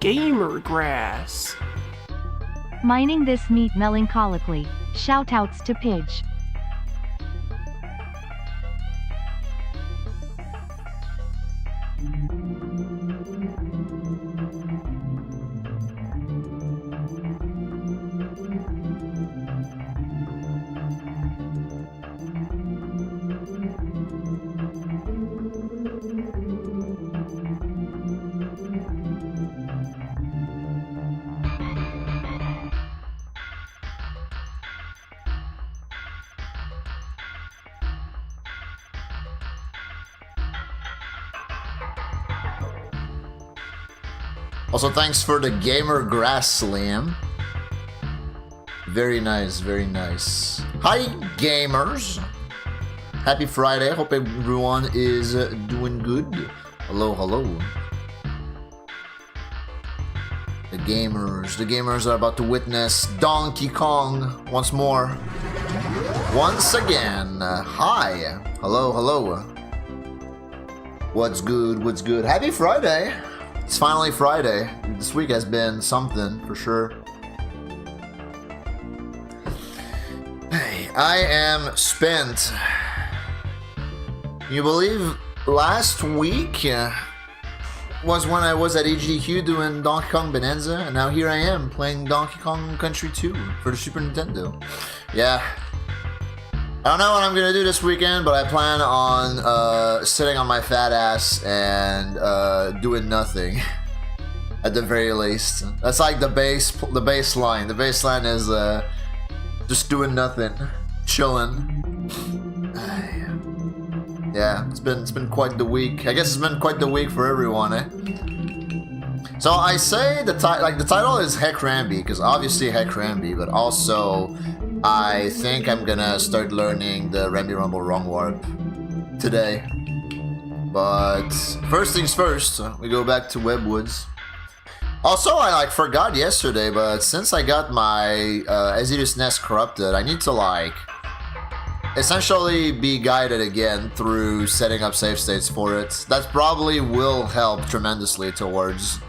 gamer grass. Mining this meat melancholically. Shoutouts to Pidge. Also, thanks for the gamer grass, Liam. Very nice, very nice. Hi, gamers. Happy Friday. Hope everyone is doing good. Hello, hello. The gamers are about to witness Donkey Kong once more. Once again. Hi. Hello, hello. What's good? What's good? Happy Friday. It's finally Friday. This week has been something, for sure. Hey, I am spent. You believe last week was when I was at HDQ doing Donkey Kong Bonanza, and now here I am playing Donkey Kong Country 2 for the Super Nintendo. Yeah. I don't know what I'm gonna do this weekend, but I plan on sitting on my fat ass and doing nothing. At the very least, that's like the baseline. The baseline is just doing nothing, chilling. Yeah, it's been quite the week. I guess it's been quite the week for everyone, eh? So I say the title is Heck Rambi because obviously Heck Rambi, but also. I think I'm gonna start learning the Rambi Rumble Wrong Warp today. But first things first, we go back to Webwoods. Also, I forgot yesterday, but since I got my Azidus Nest corrupted, I need to essentially be guided again through setting up save states for it. That probably will help tremendously towards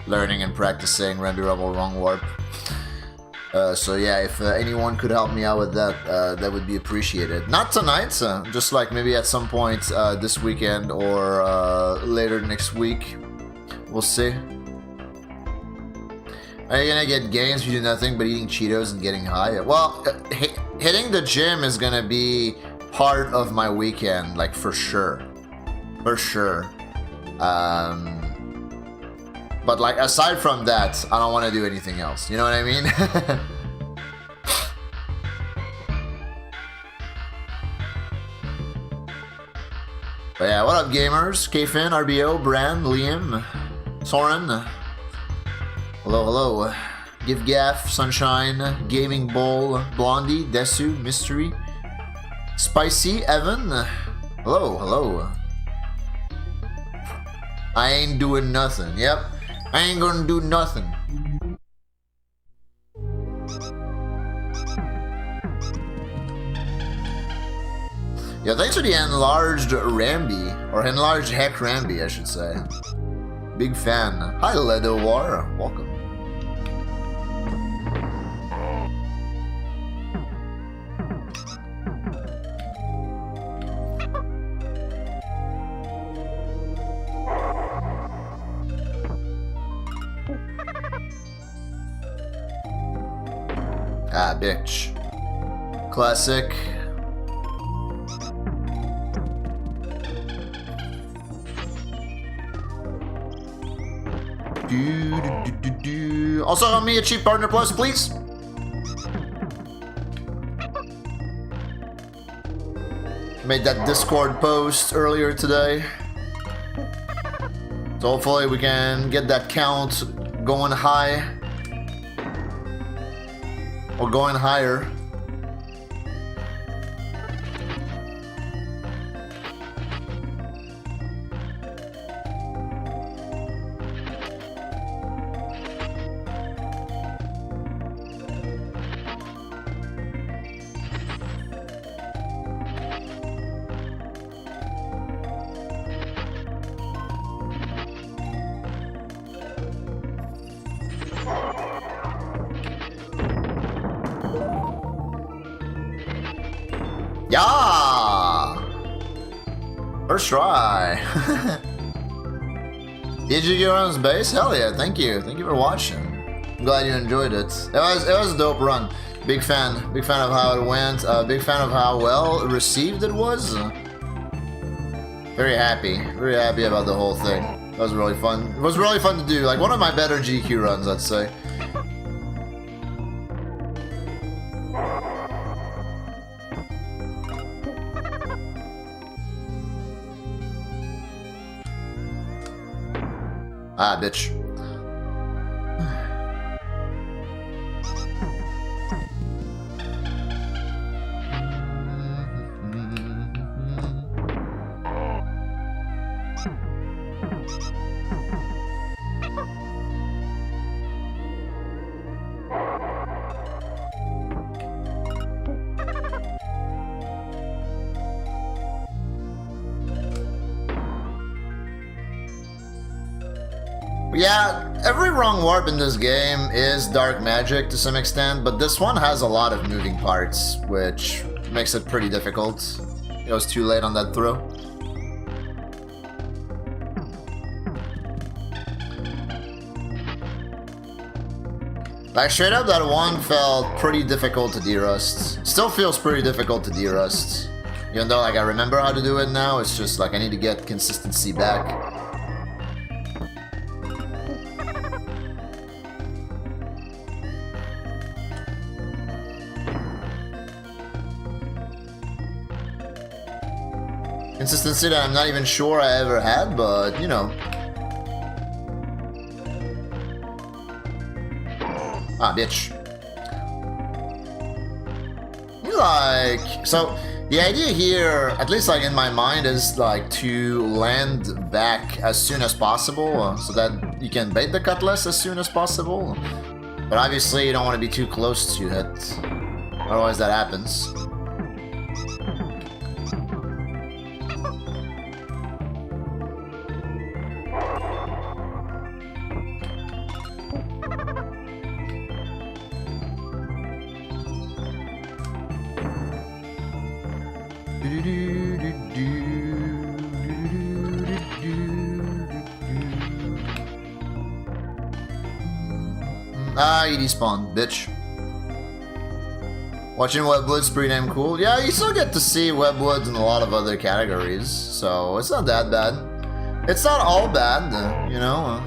learning and practicing Rambi Rumble Wrong Warp. So yeah, if anyone could help me out with that, that would be appreciated. Not tonight, just maybe at some point this weekend or later next week. We'll see. Are you gonna get gains if you do nothing but eating Cheetos and getting high? Well, hitting the gym is gonna be part of my weekend, for sure. For sure. But aside from that, I don't want to do anything else. You know what I mean? But yeah, what up, gamers? Kfin, RBO, Bran, Liam, Soren. Hello, hello. Give Gaff, Sunshine, Gaming Bowl, Blondie, Desu, Mystery, Spicy, Evan. Hello, hello. I ain't doing nothing. Yep. I ain't gonna do nothing. Yeah, thanks for the enlarged Rambi, or enlarged Heck Rambi, I should say. Big fan. Hi, Ledo War. Welcome. Ah, bitch. Classic. Also, on me a cheap partner plus, please. Made that Discord post earlier today. So hopefully we can get that count going high. Or going higher. Yeah! First try. Did you get on base? Hell yeah, thank you. Thank you for watching. I'm glad you enjoyed it. It was a dope run. Big fan of how it went. Big fan of how well received it was. Very happy about the whole thing. That was really fun. It was really fun to do. Like one of my better GQ runs, I'd say. Ah, bitch. Yeah, every wrong warp in this game is dark magic to some extent, but this one has a lot of moving parts, which makes it pretty difficult. It was too late on that throw. Like, straight up, that one felt pretty difficult to derust. Still feels pretty difficult to derust. Even though, like, I remember how to do it now, it's just, like, I need to get consistency back. Consistency that I'm not even sure I ever had, but, you know. Ah, bitch. Like, so, the idea here, at least like in my mind, is like to land back as soon as possible, so that you can bait the cutlass as soon as possible. But obviously you don't want to be too close to it, otherwise that happens. Ah, you despawned, bitch. Watching Webwood's pretty damn cool. Yeah, you still get to see Webwoods in a lot of other categories, so it's not that bad. It's not all bad, you know.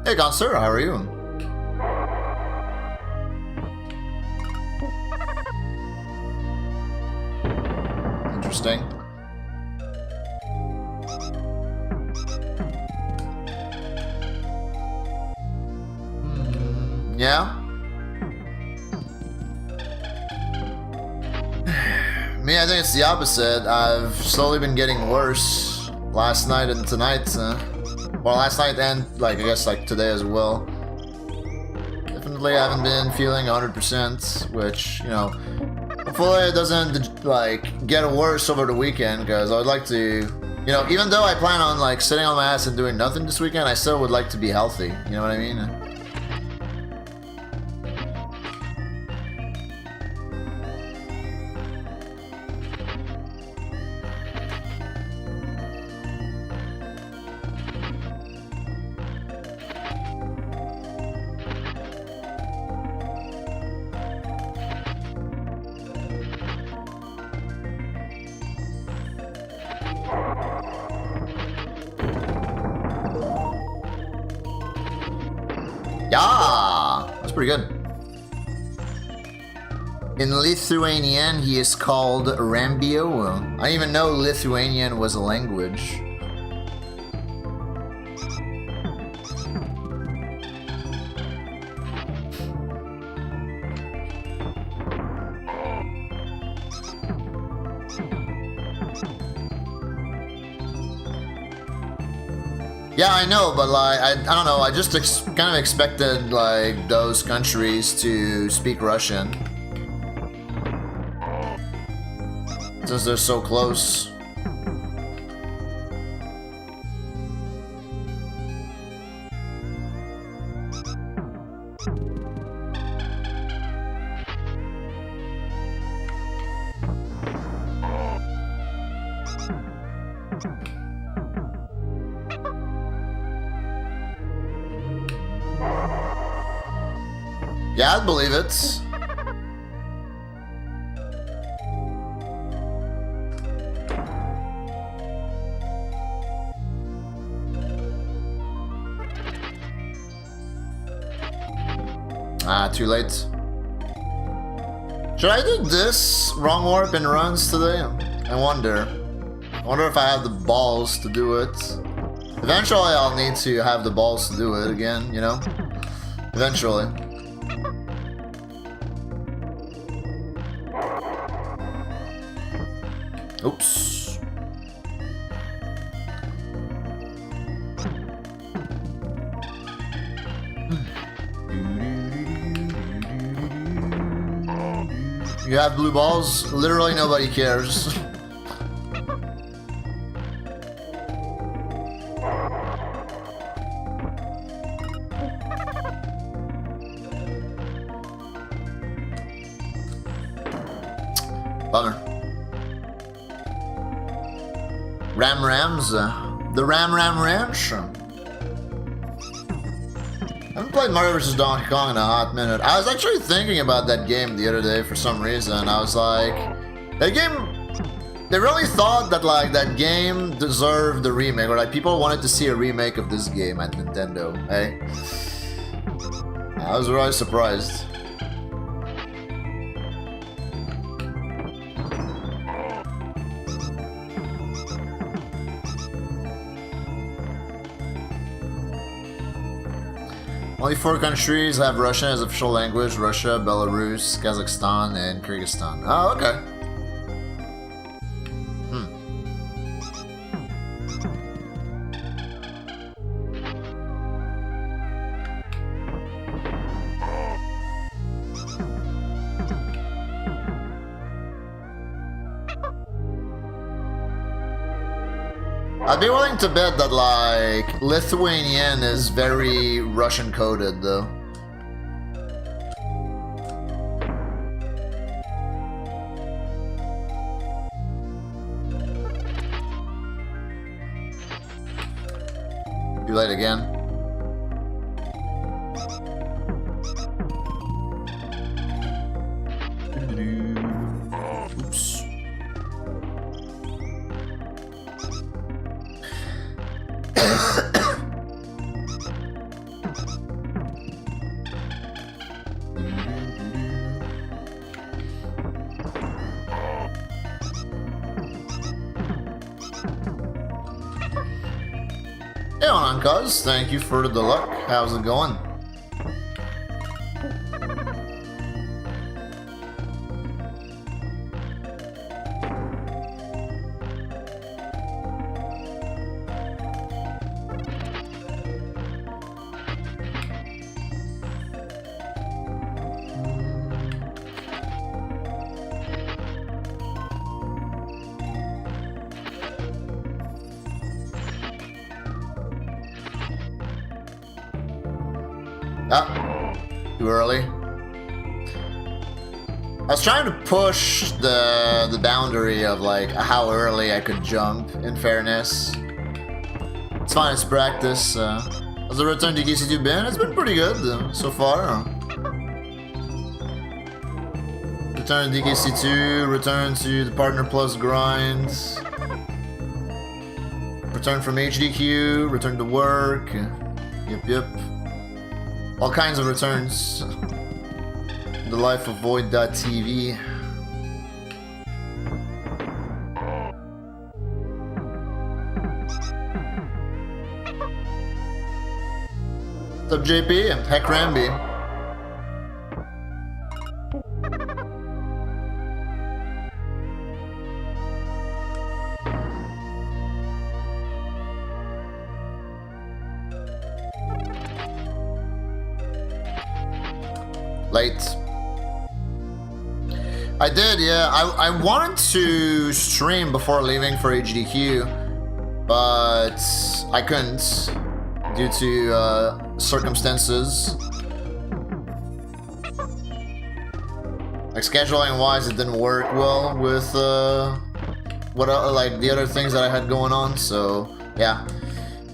Hey, Gonster, how are you? Interesting. Yeah? Me, I think it's the opposite. I've slowly been getting worse last night and tonight. Well, last night and, like, I guess, like, today as well. Definitely haven't been feeling 100%, which, you know, hopefully it doesn't, like, get worse over the weekend, because I would like to, you know, even though I plan on, like, sitting on my ass and doing nothing this weekend, I still would like to be healthy, you know what I mean? Yeah, that's pretty good. In Lithuanian, he is called Rambio. I didn't even know Lithuanian was a language. Yeah, I know, but like, I don't know, I just kind of expected like those countries to speak Russian. Since they're so close. Yeah, I'd believe it. Ah, too late. Should I do this wrong warp and runs today? I wonder. I wonder if I have the balls to do it. Eventually I'll need to have the balls to do it again, you know? Eventually. Oops. You have blue balls? Literally nobody cares. Bummer. Rams, the Ram Ranch. I haven't played Mario vs. Donkey Kong in a hot minute. I was actually thinking about that game the other day for some reason. I was like, that game, they really thought that like that game deserved the remake, or like people wanted to see a remake of this game at Nintendo, eh? I was really surprised. Only 4 countries have Russian as official language: Russia, Belarus, Kazakhstan, and Kyrgyzstan. Oh, okay. I'd be willing to bet that, like, Lithuanian is very Russian coded, though. Too late again. Oops. Hey on, cuz. Thank you for the luck. How's it going? Ah, too early. I was trying to push the boundary of like how early I could jump, in fairness. It's fine, it's practice. How's the return to KC2 been? It's been pretty good so far. Return to DKC2, return to the Partner Plus grind. Return from HDQ, return to work. Yep. All kinds of returns. The life of Void.tv. What's up, JP? Heck Rambi. Late. I did, yeah. I wanted to stream before leaving for HDQ, but I couldn't due to circumstances. Like scheduling wise, it didn't work well with like the other things that I had going on. So yeah,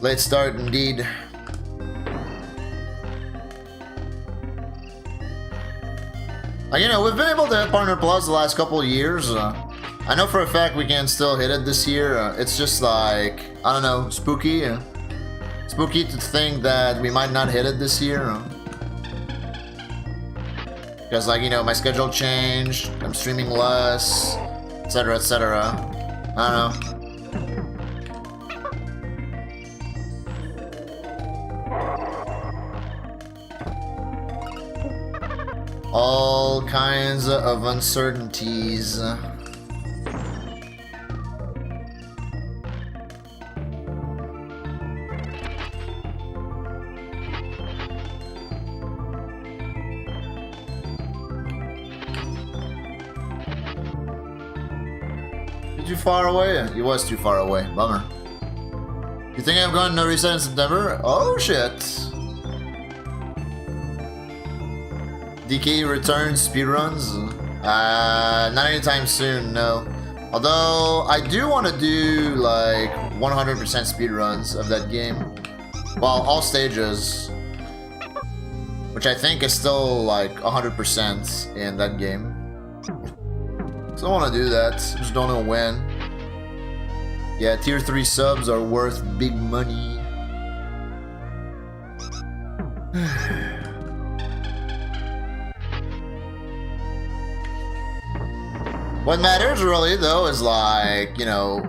late start indeed. Like, you know, we've been able to hit Partner Plus the last couple of years. I know for a fact we can still hit it this year. It's just like, I don't know, spooky. Spooky to think that we might not hit it this year. Because, like, you know, my schedule changed, I'm streaming less, etc., etc. I don't know. All kinds of uncertainties. Too far away? He was too far away. Bummer. You think I'm going to reset in September? Oh shit. DK returns speedruns? Not anytime soon, no. Although, I do want to do like 100% speedruns of that game. Well, all stages. Which I think is still like 100% in that game. So I want to do that, just don't know when. Yeah, tier 3 subs are worth big money. What matters really though is like, you know,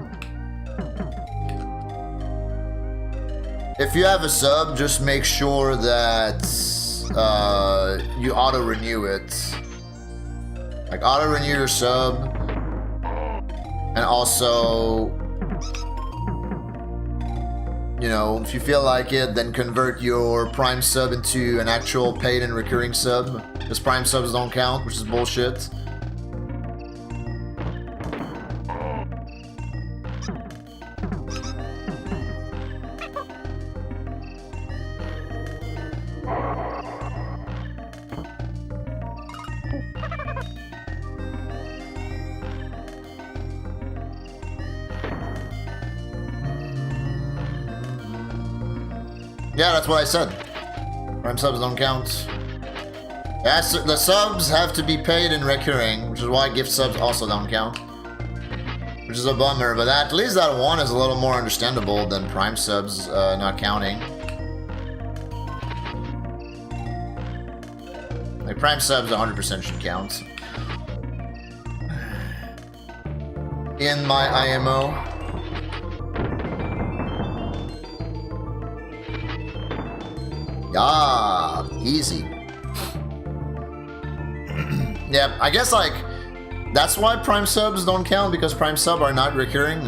if you have a sub, just make sure that you auto-renew it. Like, auto-renew your sub, and also, you know, if you feel like it, then convert your Prime sub into an actual paid and recurring sub, because Prime subs don't count, which is bullshit. Yeah, that's what I said. Prime subs don't count. Yes, the subs have to be paid and recurring, which is why gift subs also don't count. Which is a bummer, but at least that one is a little more understandable than Prime subs not counting. Like, Prime subs 100% should count. In my IMO. Ah, easy. Yeah, I guess like that's why Prime subs don't count, because Prime sub are not recurring.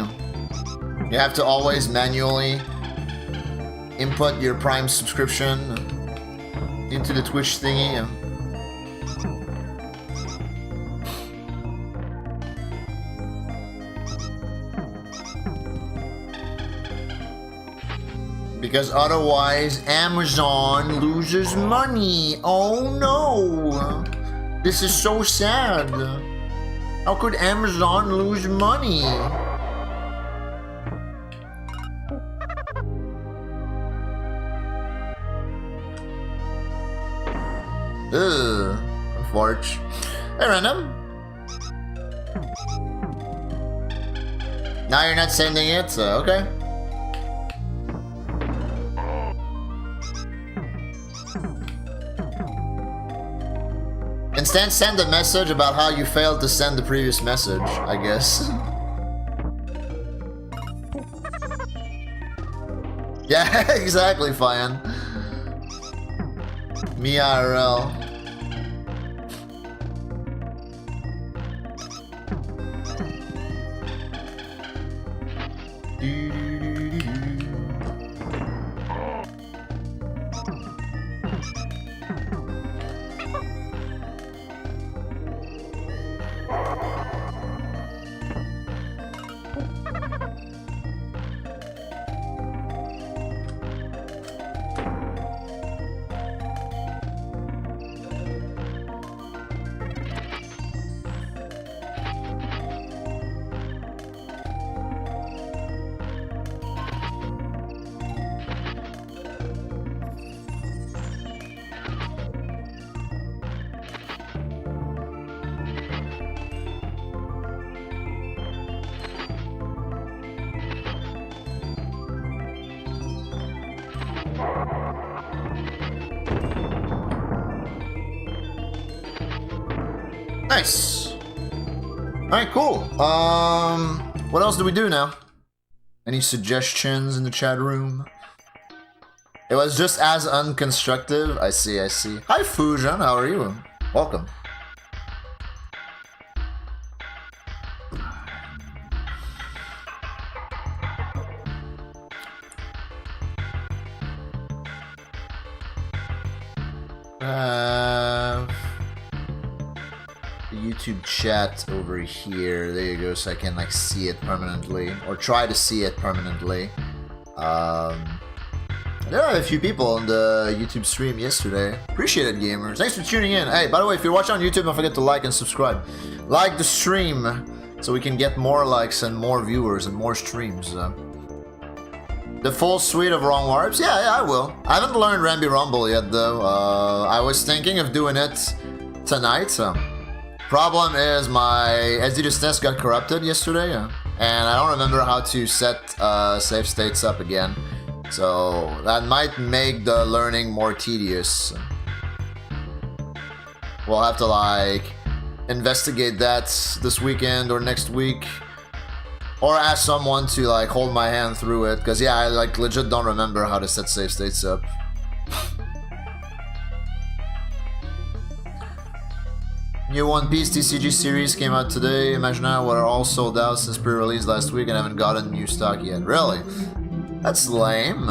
You have to always manually input your Prime subscription into the Twitch thingy. Because otherwise Amazon loses money. Oh no! This is so sad. How could Amazon lose money? Ugh. Unfortunate. Hey, random. Now you're not sending it, so okay. Instead, send a message about how you failed to send the previous message, I guess. Yeah, exactly, Fian. Me IRL. Nice. Alright, cool. What else do we do now? Any suggestions in the chat room? It was just as unconstructive. I see, I see. Hi, Fujan. How are you? Welcome. The YouTube chat over here. There you go, so I can like see it permanently, or try to see it permanently. There are a few people on the YouTube stream yesterday. Appreciate it, gamers. Thanks for tuning in. Hey, by the way, if you're watching on YouTube, don't forget to like and subscribe. Like the stream so we can get more likes and more viewers and more streams. The full suite of wrong warps? Yeah, I will. I haven't learned Rambi Rumble yet, though. I was thinking of doing it tonight. Problem is my SD2SNES got corrupted yesterday, and I don't remember how to set save states up again. So that might make the learning more tedious. We'll have to like investigate that this weekend or next week, or ask someone to like hold my hand through it, because yeah, I like legit don't remember how to set save states up. New One Piece TCG series came out today. Imagine how we're all sold out since pre-release last week and haven't gotten new stock yet. Really? That's lame.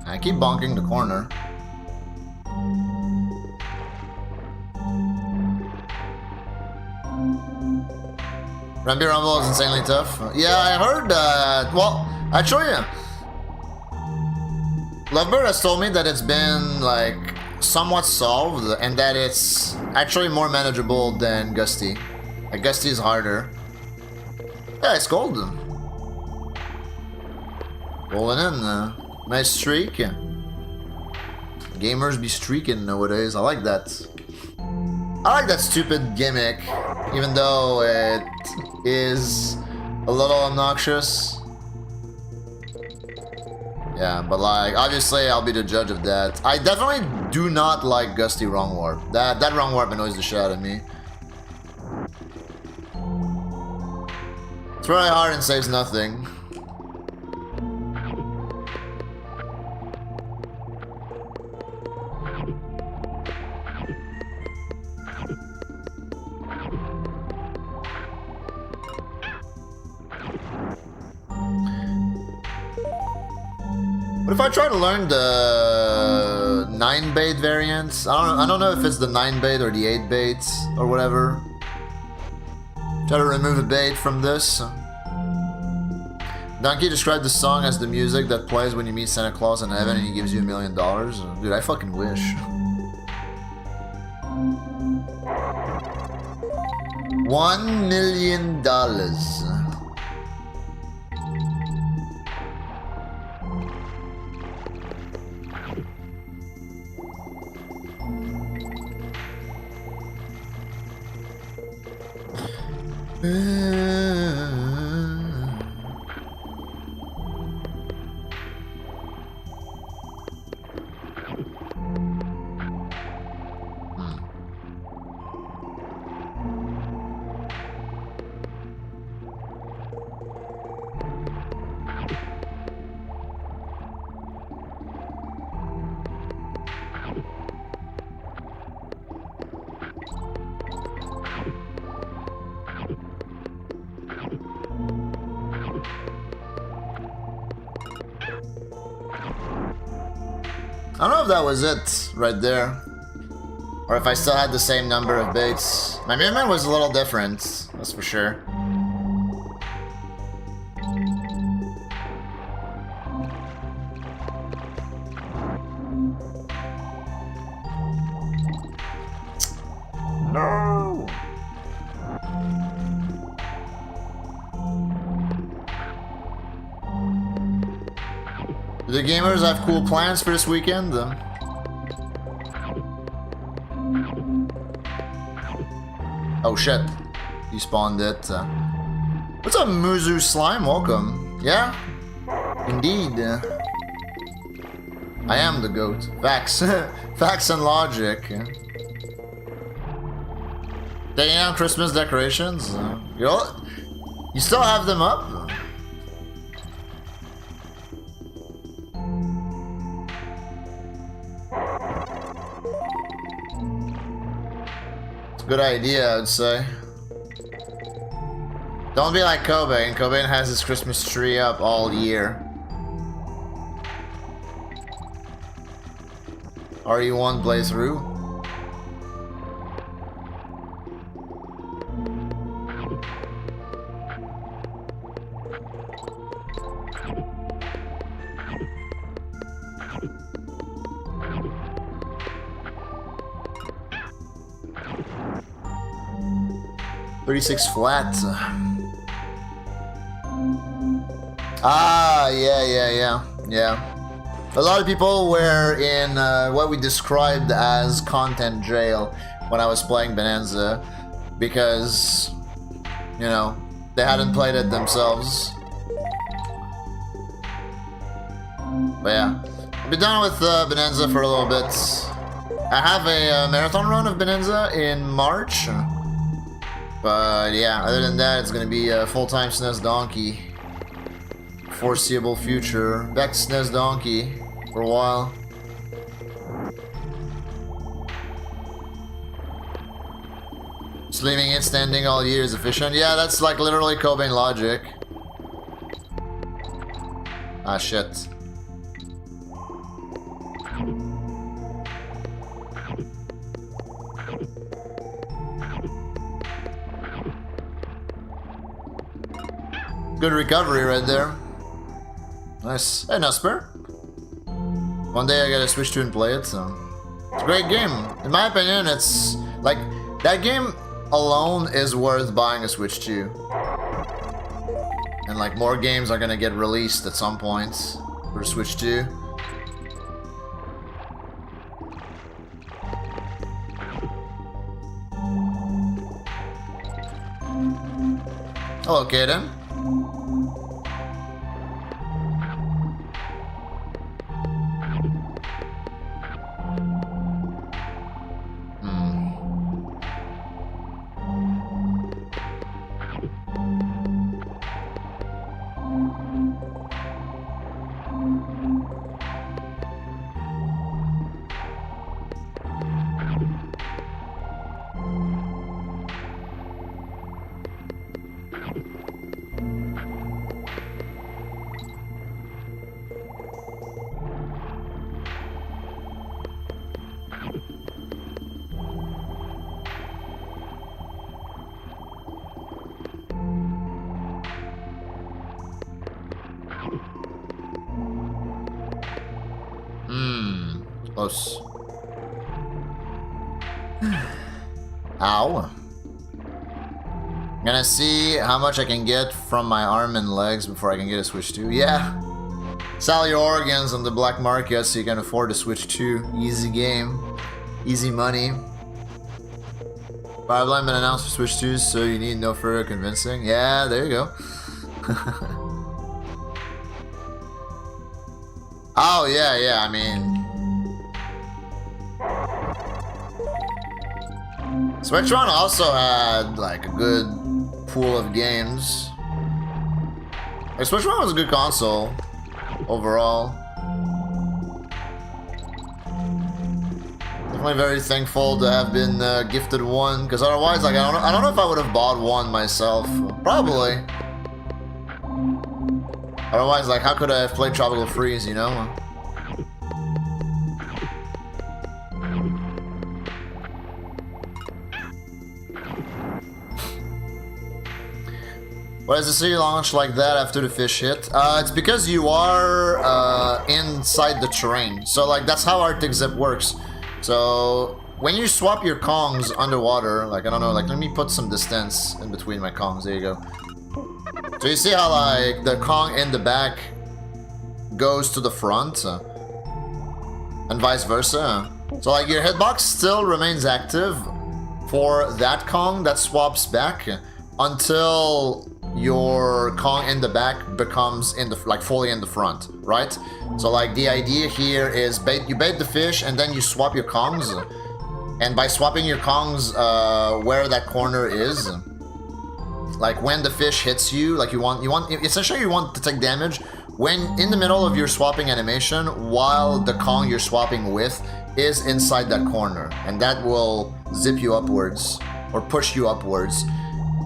I keep bonking the corner. Rambi Rumble is insanely tough. Yeah, I heard that. Well, actually, Lovebird has told me that it's been like somewhat solved and that it's actually more manageable than Gusty. Like Gusty is harder. Yeah, it's gold. Rolling in. Nice streak. Gamers be streaking nowadays. I like that. I like that stupid gimmick, even though it is a little obnoxious. Yeah, but like, obviously I'll be the judge of that. I definitely do not like Gusty Wrong Warp. That Wrong Warp annoys the shit out of me. It's really hard and saves nothing. What if I try to learn the 9-bait variants? I don't know if it's the 9-bait or the 8-bait or whatever. Try to remove a bait from this. Donkey described the song as the music that plays when you meet Santa Claus in heaven and he gives you $1 million. Dude, I fucking wish. $1 million. I don't know if that was it right there. Or if I still had the same number of baits. My movement was a little different, that's for sure. No! Do the gamers have cool plans for this weekend? Oh shit. You spawned it. What's up, Muzu Slime? Welcome. Yeah? Indeed. I am the goat. Facts. Facts and logic. Taking out Christmas decorations? You still have them up? It's a good idea, I would say. Don't be like Cobain. Cobain has his Christmas tree up all year. RE1 playthrough. $36 flat. Ah, yeah. A lot of people were in what we described as content jail when I was playing Bonanza because, you know, they hadn't played it themselves. But yeah, I've been done with Bonanza for a little bit. I have a marathon run of Bonanza in March. But yeah, other than that, it's gonna be a full-time SNES Donkey. Foreseeable future. Back to SNES Donkey for a while. Just leaving it standing all year is efficient. Yeah, that's like literally Cobain logic. Ah, shit. Good recovery right there. Nice. Hey, Nusper. One day I gotta switch to and play it, so... It's a great game. In my opinion, it's... like, that game alone is worth buying a Switch 2. And like, more games are gonna get released at some point for Switch 2. Hello, Kaden. Close. Ow. I'm gonna see how much I can get from my arm and legs before I can get a Switch 2. Yeah. Sell your organs on the black market so you can afford a Switch 2. Easy game. Easy money. Pipeline been announced for Switch 2, so you need no further convincing. Yeah, there you go. Oh, yeah, I mean... Switch 1 also had, like, a good pool of games. Like, Switch 1 was a good console, overall. Definitely very thankful to have been gifted one, because otherwise, like, I don't know if I would have bought one myself. Probably. Otherwise, like, how could I have played Tropical Freeze, you know? Why does the city launch like that after the fish hit? It's because you are inside the terrain. So like that's how Arctic Zip works. So when you swap your Kongs underwater, like I don't know, like let me put some distance in between my Kongs. There you go. So you see how like the Kong in the back goes to the front and vice versa. So like your hitbox still remains active for that Kong that swaps back until your Kong in the back becomes in the like fully in the front, right? So like the idea here is you bait the fish and then you swap your Kongs, and by swapping your Kongs where that corner is, like when the fish hits you, like you want essentially you want to take damage when in the middle of your swapping animation while the Kong you're swapping with is inside that corner, and that will zip you upwards or push you upwards.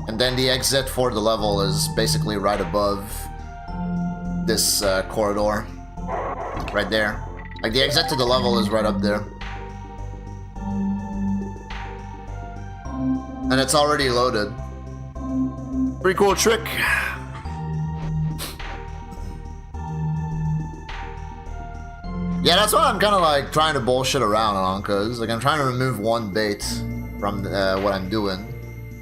And then the exit for the level is basically right above this corridor. Right there. Like the exit to the level is right up there. And it's already loaded. Pretty cool trick. Yeah, that's what I'm kind of like trying to bullshit around on, cause like I'm trying to remove one bait from what I'm doing.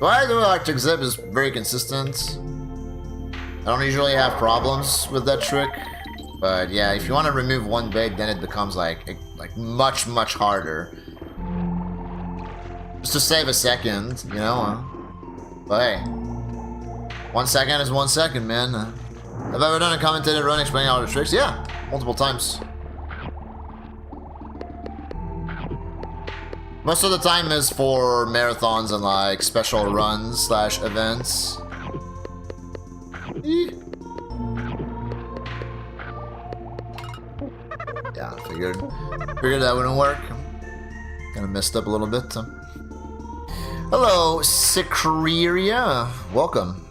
What I do with Arctic Zip is very consistent. I don't usually have problems with that trick, but yeah, if you want to remove one bait, then it becomes like much harder. Just to save a second, you know. But hey, 1 second is 1 second, man. Have I ever done a commentated run explaining all the tricks? Yeah, multiple times. Most of the time is for marathons and like special runs / events. Yeah, I figured that wouldn't work. Kind of messed up a little bit. Hello, Secreria. Welcome.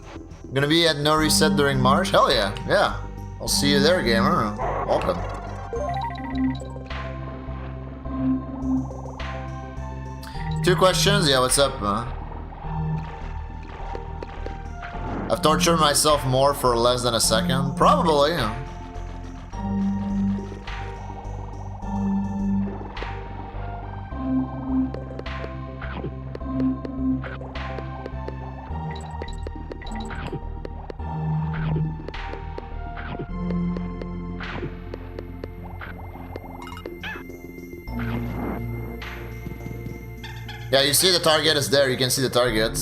Gonna be at No Reset during March? Hell yeah, yeah. I'll see you there, gamer. Welcome. Two questions? Yeah, what's up, I've tortured myself more for less than a second? Probably, yeah. Yeah, you see the target is there. You can see the target.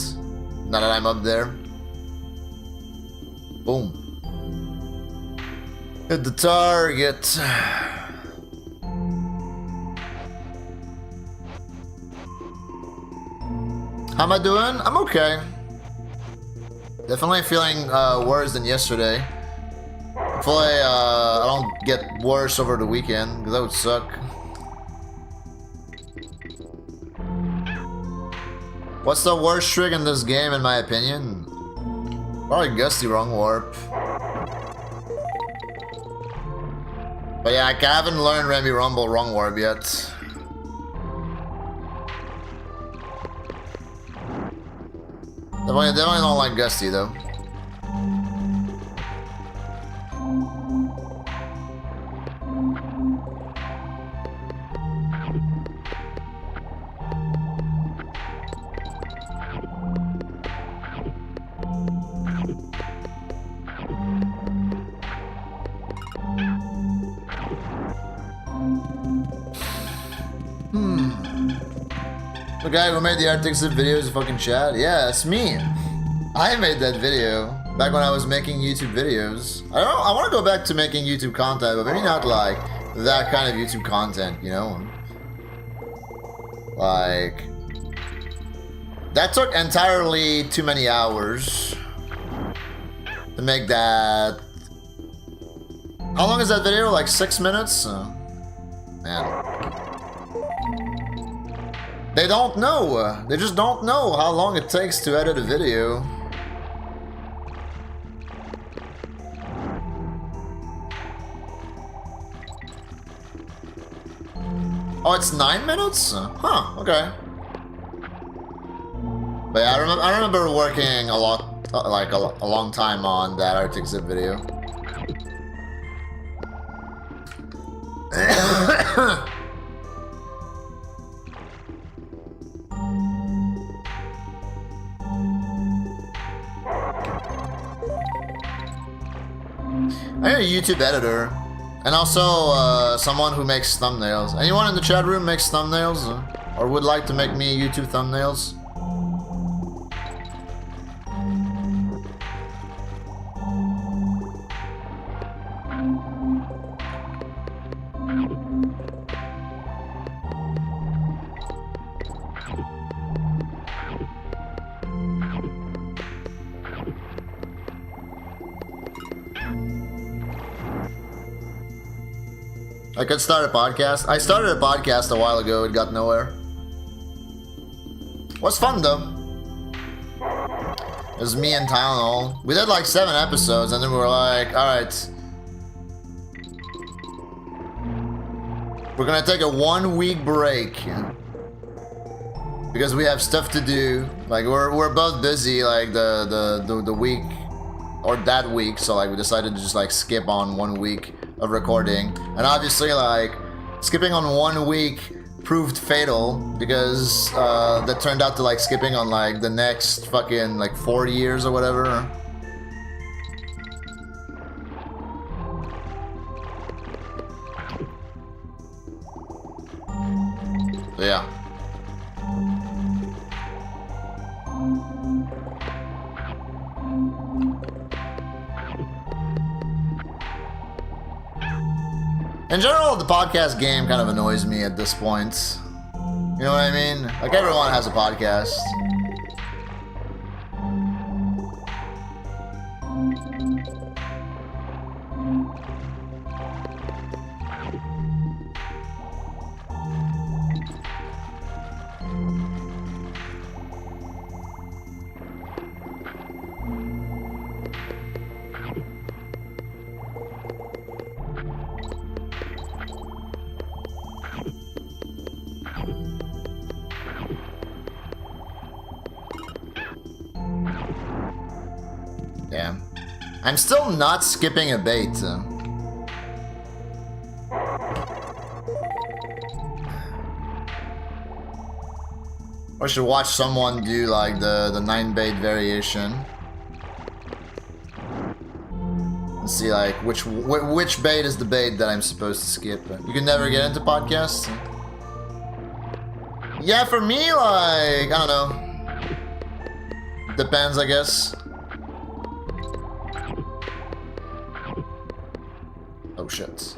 Now that I'm up there. Boom. Hit the target. How am I doing? I'm okay. Definitely feeling worse than yesterday. Hopefully I don't get worse over the weekend, because that would suck. What's the worst trick in this game, in my opinion? Probably Gusty Wrong Warp. But yeah, I haven't learned Rambi Rumble Wrong Warp yet. Definitely don't like Gusty though. The guy who made the Arctic Zip videos in fucking chat? Yeah, it's me. I made that video back when I was making YouTube videos. I want to go back to making YouTube content, but maybe not like that kind of YouTube content, you know? Like, that took entirely too many hours to make that. How long is that video? Like 6 minutes? Man. They don't know. They just don't know how long it takes to edit a video. Oh, it's 9 minutes? Huh, okay. But yeah, I remember working a lot like a long time on that Arctic Zip video. I'm a YouTube editor, and also someone who makes thumbnails. Anyone in the chat room makes thumbnails, or would like to make me YouTube thumbnails? I could start a podcast. I started a podcast a while ago. It got nowhere. Was fun though. It was me and Tylenol. We did like 7 episodes, and then we were like, all right, we're gonna take a 1-week break because we have stuff to do. Like we're both busy, like the week or that week. So like we decided to just like skip on 1 week of recording, and obviously like skipping on 1 week proved fatal because that turned out to like skipping on like the next fucking like 4 years or whatever. So, yeah. In general, the podcast game kind of annoys me at this point. You know what I mean? Like, everyone has a podcast. Damn. I'm still not skipping a bait. I should watch someone do like the 9 bait variation. And see like which bait is the bait that I'm supposed to skip. You can never get into podcasts? Yeah, for me, like, I don't know. Depends, I guess. Oh shit.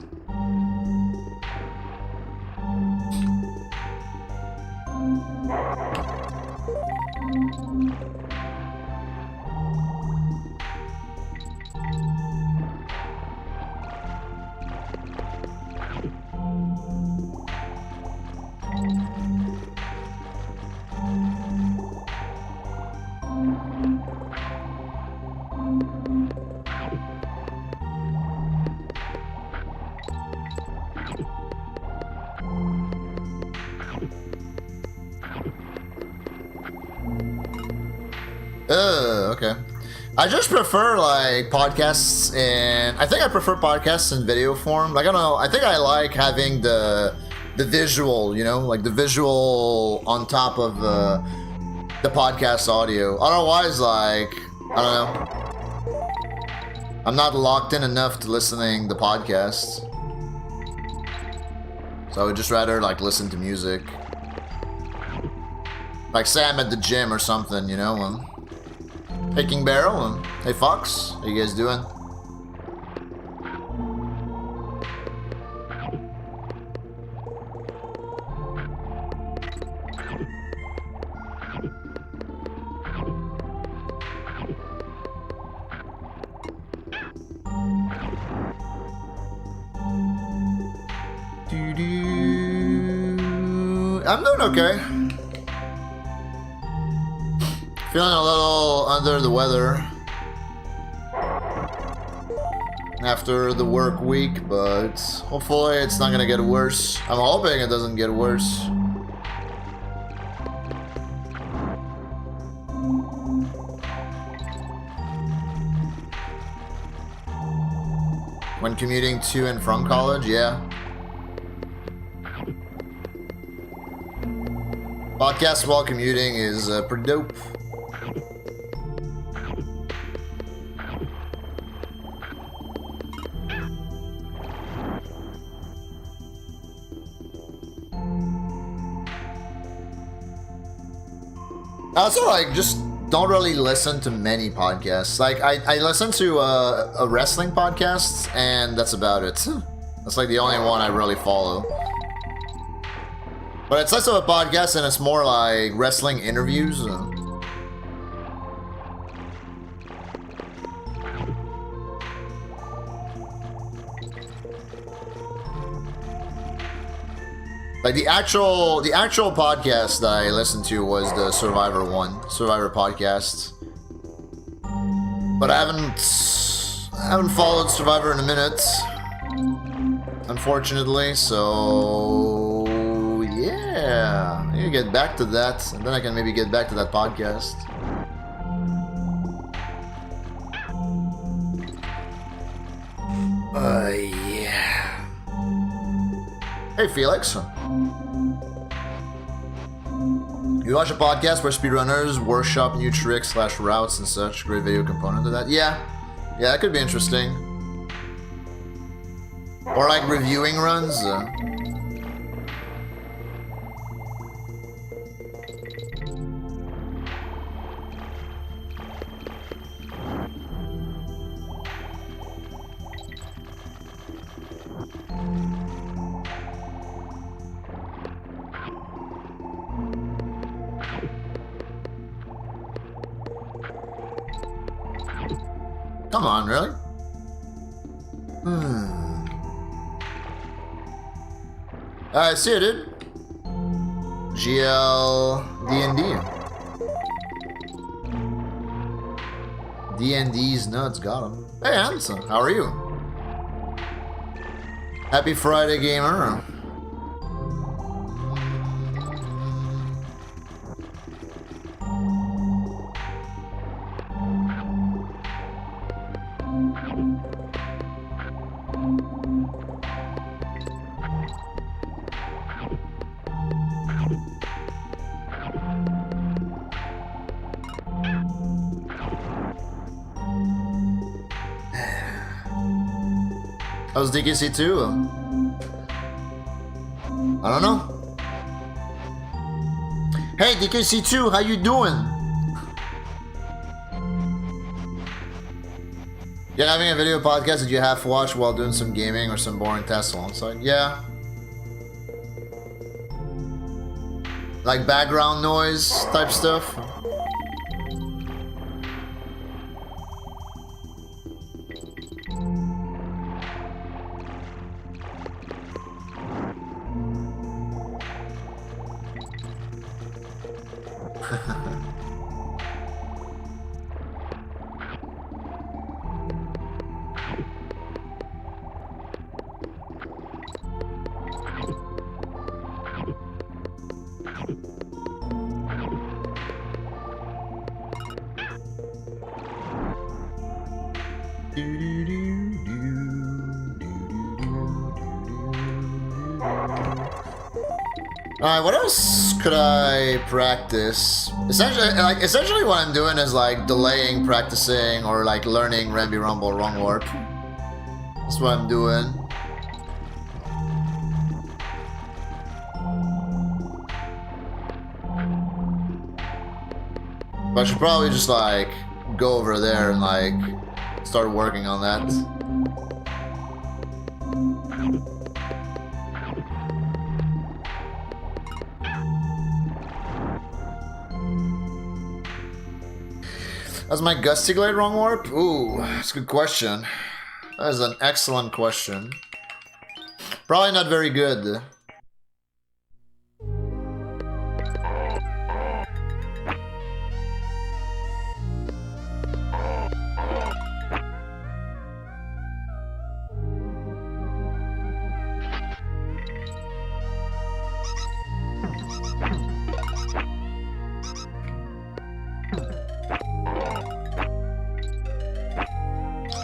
Okay. I just prefer like podcasts, and I think I prefer podcasts in video form. Like, I don't know, I think I like having the visual, you know, like the visual on top of the podcast audio. Otherwise, like, I don't know, I'm not locked in enough to listening to podcasts. So I would just rather like listen to music. Like say I'm at the gym or something, you know. Hey King Barrel, hey Fox, how you guys doing? I'm doing okay. Feeling a little under the weather after the work week, but hopefully it's not gonna get worse. I'm hoping it doesn't get worse. When commuting to and from college, yeah. Podcast while commuting is pretty dope. I also like just don't really listen to many podcasts. Like I listen to a wrestling podcast, and that's about it. That's like the only one I really follow. But it's less of a podcast and it's more like wrestling interviews. Like the actual podcast that I listened to was the Survivor podcast. But I haven't followed Survivor in a minute, unfortunately. So yeah, I need to get back to that, and then I can maybe get back to that podcast. Yeah. Hey, Felix. You watch a podcast where speedrunners workshop new tricks / routes and such. Great video component of that. Yeah, that could be interesting. Or like reviewing runs. Come on, really? Alright, see you, dude. GL D&D. D&D's nuts, got him. Hey, Hanson, how are you? Happy Friday, gamer. How's DKC2? I don't know. Hey DKC2, how you doing? Yeah, having a video podcast that you half watch while doing some gaming or some boring tasks alongside? Yeah. Like background noise type stuff? Alright, what else could I practice? Essentially what I'm doing is like delaying practicing or like learning Rambi Rumble Wrong Warp. That's what I'm doing. But I should probably just like go over there and like start working on that. That's my Gusty Glade Wrong Warp? Ooh, that's a good question. That is an excellent question. Probably not very good.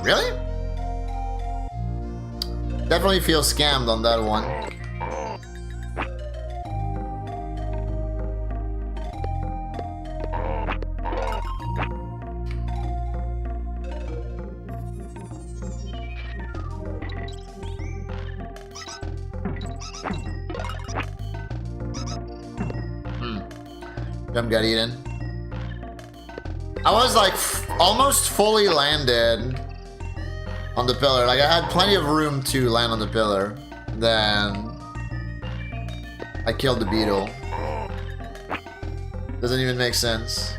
Really? definitely feel scammed on that one. Jump got eaten. I was like almost fully landed on the pillar. Like I had plenty of room to land on the pillar. Then I killed the beetle. Doesn't even make sense.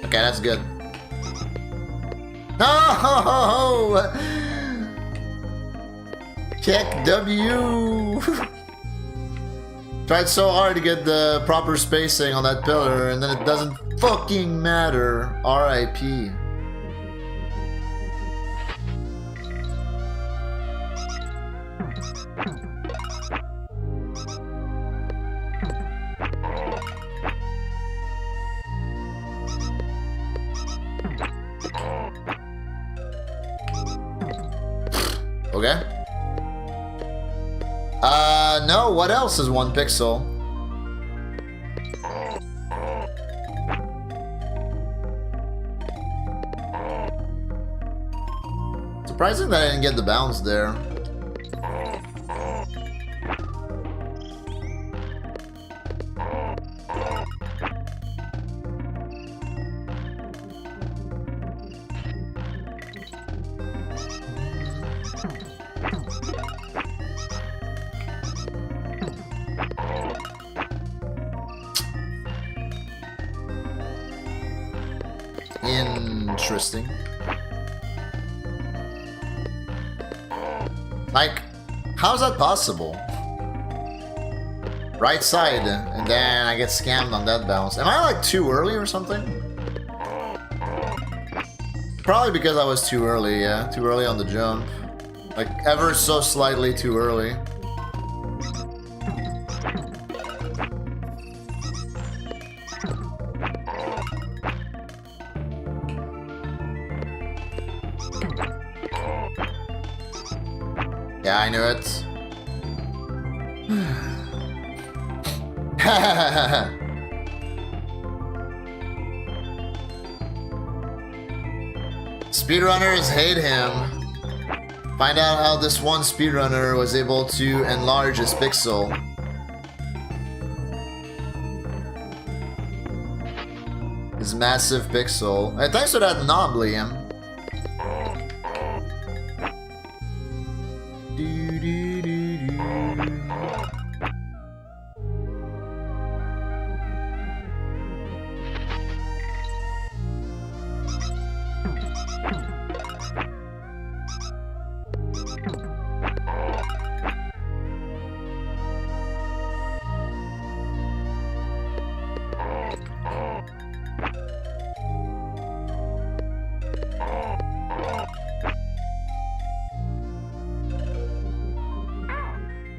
Okay, that's good. No! Check W! Tried so hard to get the proper spacing on that pillar, and then it doesn't fucking matter. R.I.P. Okay. No, what else is 1 pixel? Surprising that I didn't get the bounce there. Interesting. Like, how's that possible? Right side, and then I get scammed on that bounce. Am I like too early or something? Probably because I was too early, yeah. Too early on the jump. Like, ever so slightly too early. Yeah, I knew it. Speedrunners hate him. Find out how this one speedrunner was able to enlarge his pixel. His massive pixel. Hey, thanks for that knob, Liam.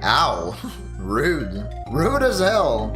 Ow. Rude. Rude as hell.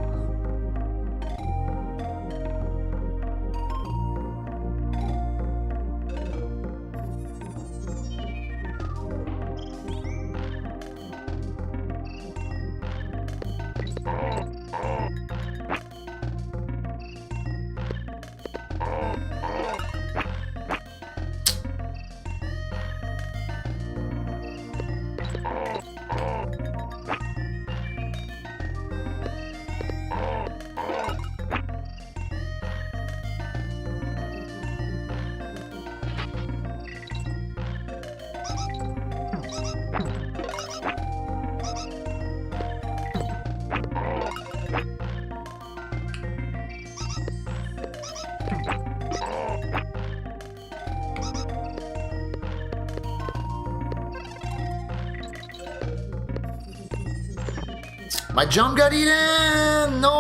My jump got eaten! No!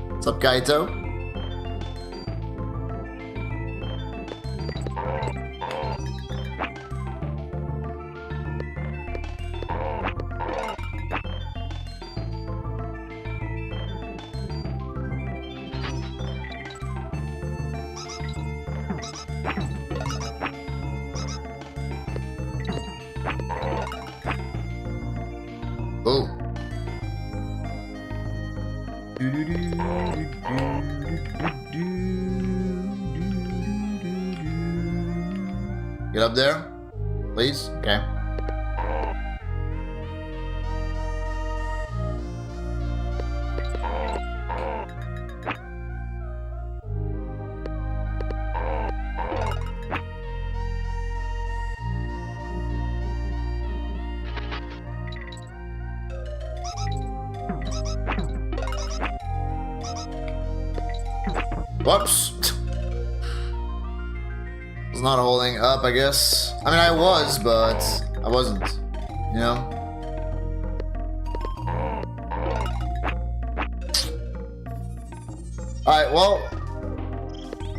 What's up, Kaito? Oh. Get up there, please. Okay. Whoops. Was not holding up, I guess. I mean, I was, but I wasn't. You know? Alright, well.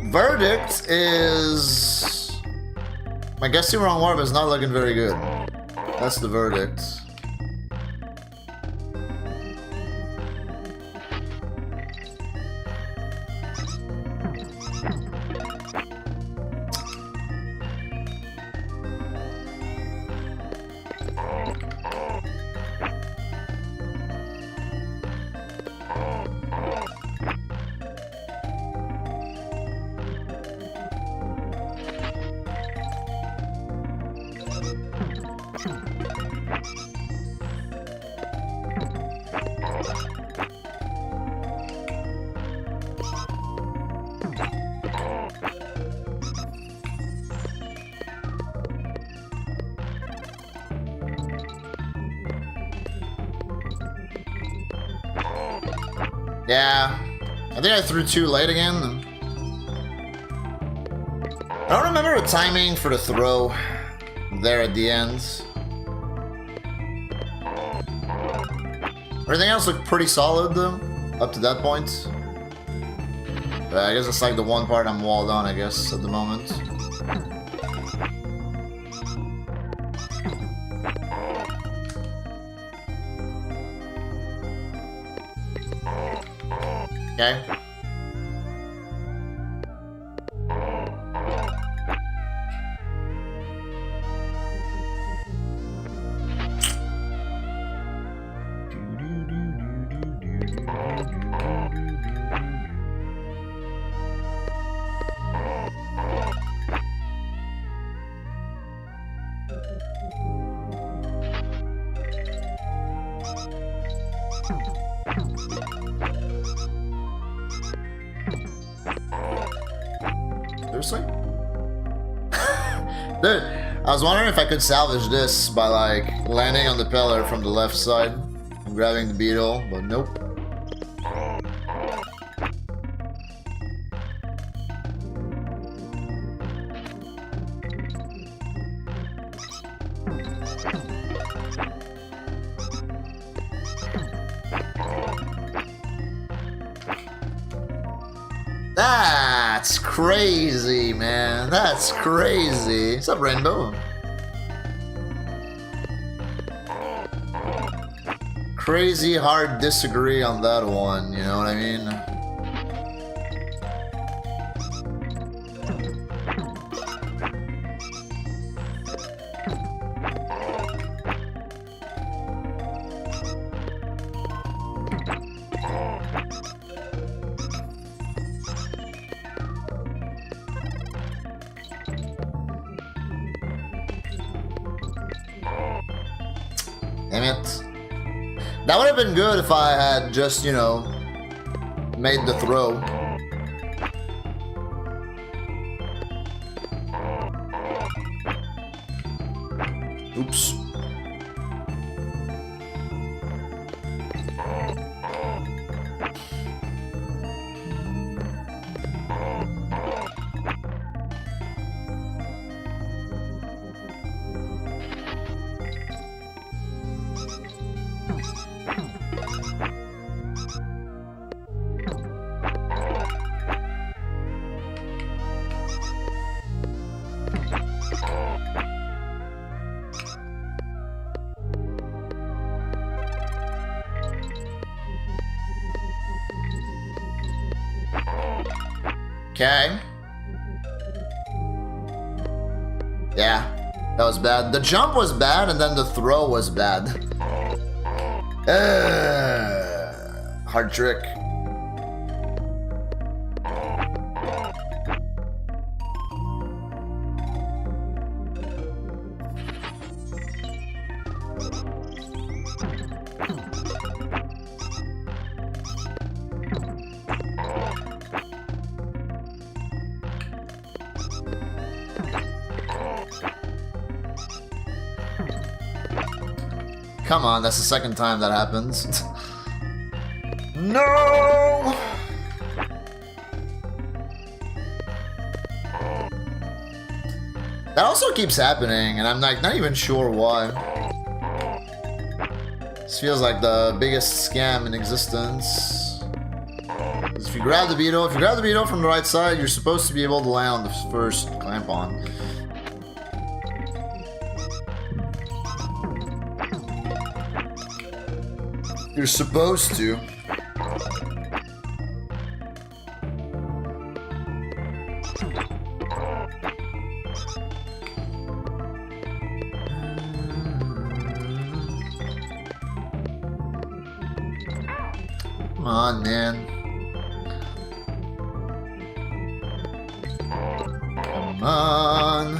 Verdict is... My guessing wrong warp is not looking very good. That's the verdict. Yeah, I think I threw too late again. I don't remember the timing for the throw there at the end. Everything else looked pretty solid though, up to that point. But I guess it's like the one part I'm walled on, I guess, at the moment. Okay. Seriously? Dude, I was wondering if I could salvage this by like landing on the pillar from the left side and grabbing the beetle, but nope. That's crazy, man. That's crazy. What's up, Rainbow? Crazy hard disagree on that one, you know what I mean? Damn it. That would have been good if I had just, you know, made the throw. Oops. Okay. Yeah, that was bad. The jump was bad, and then the throw was bad. Hard trick. Come on, that's the second time that happens. No! That also keeps happening, and I'm like not even sure why. This feels like the biggest scam in existence. If you grab the beetle, from the right side, you're supposed to be able to land on the first clamp on. You're supposed to. Come on, man. Come on.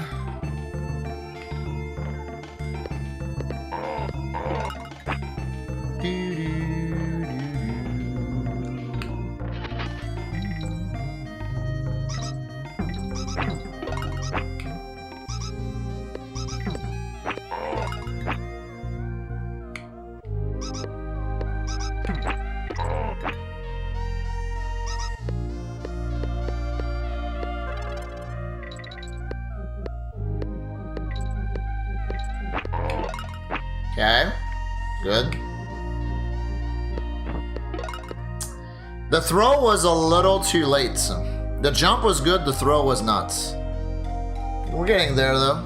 Okay, good. The throw was a little too late. The jump was good, the throw was not. We're getting there though.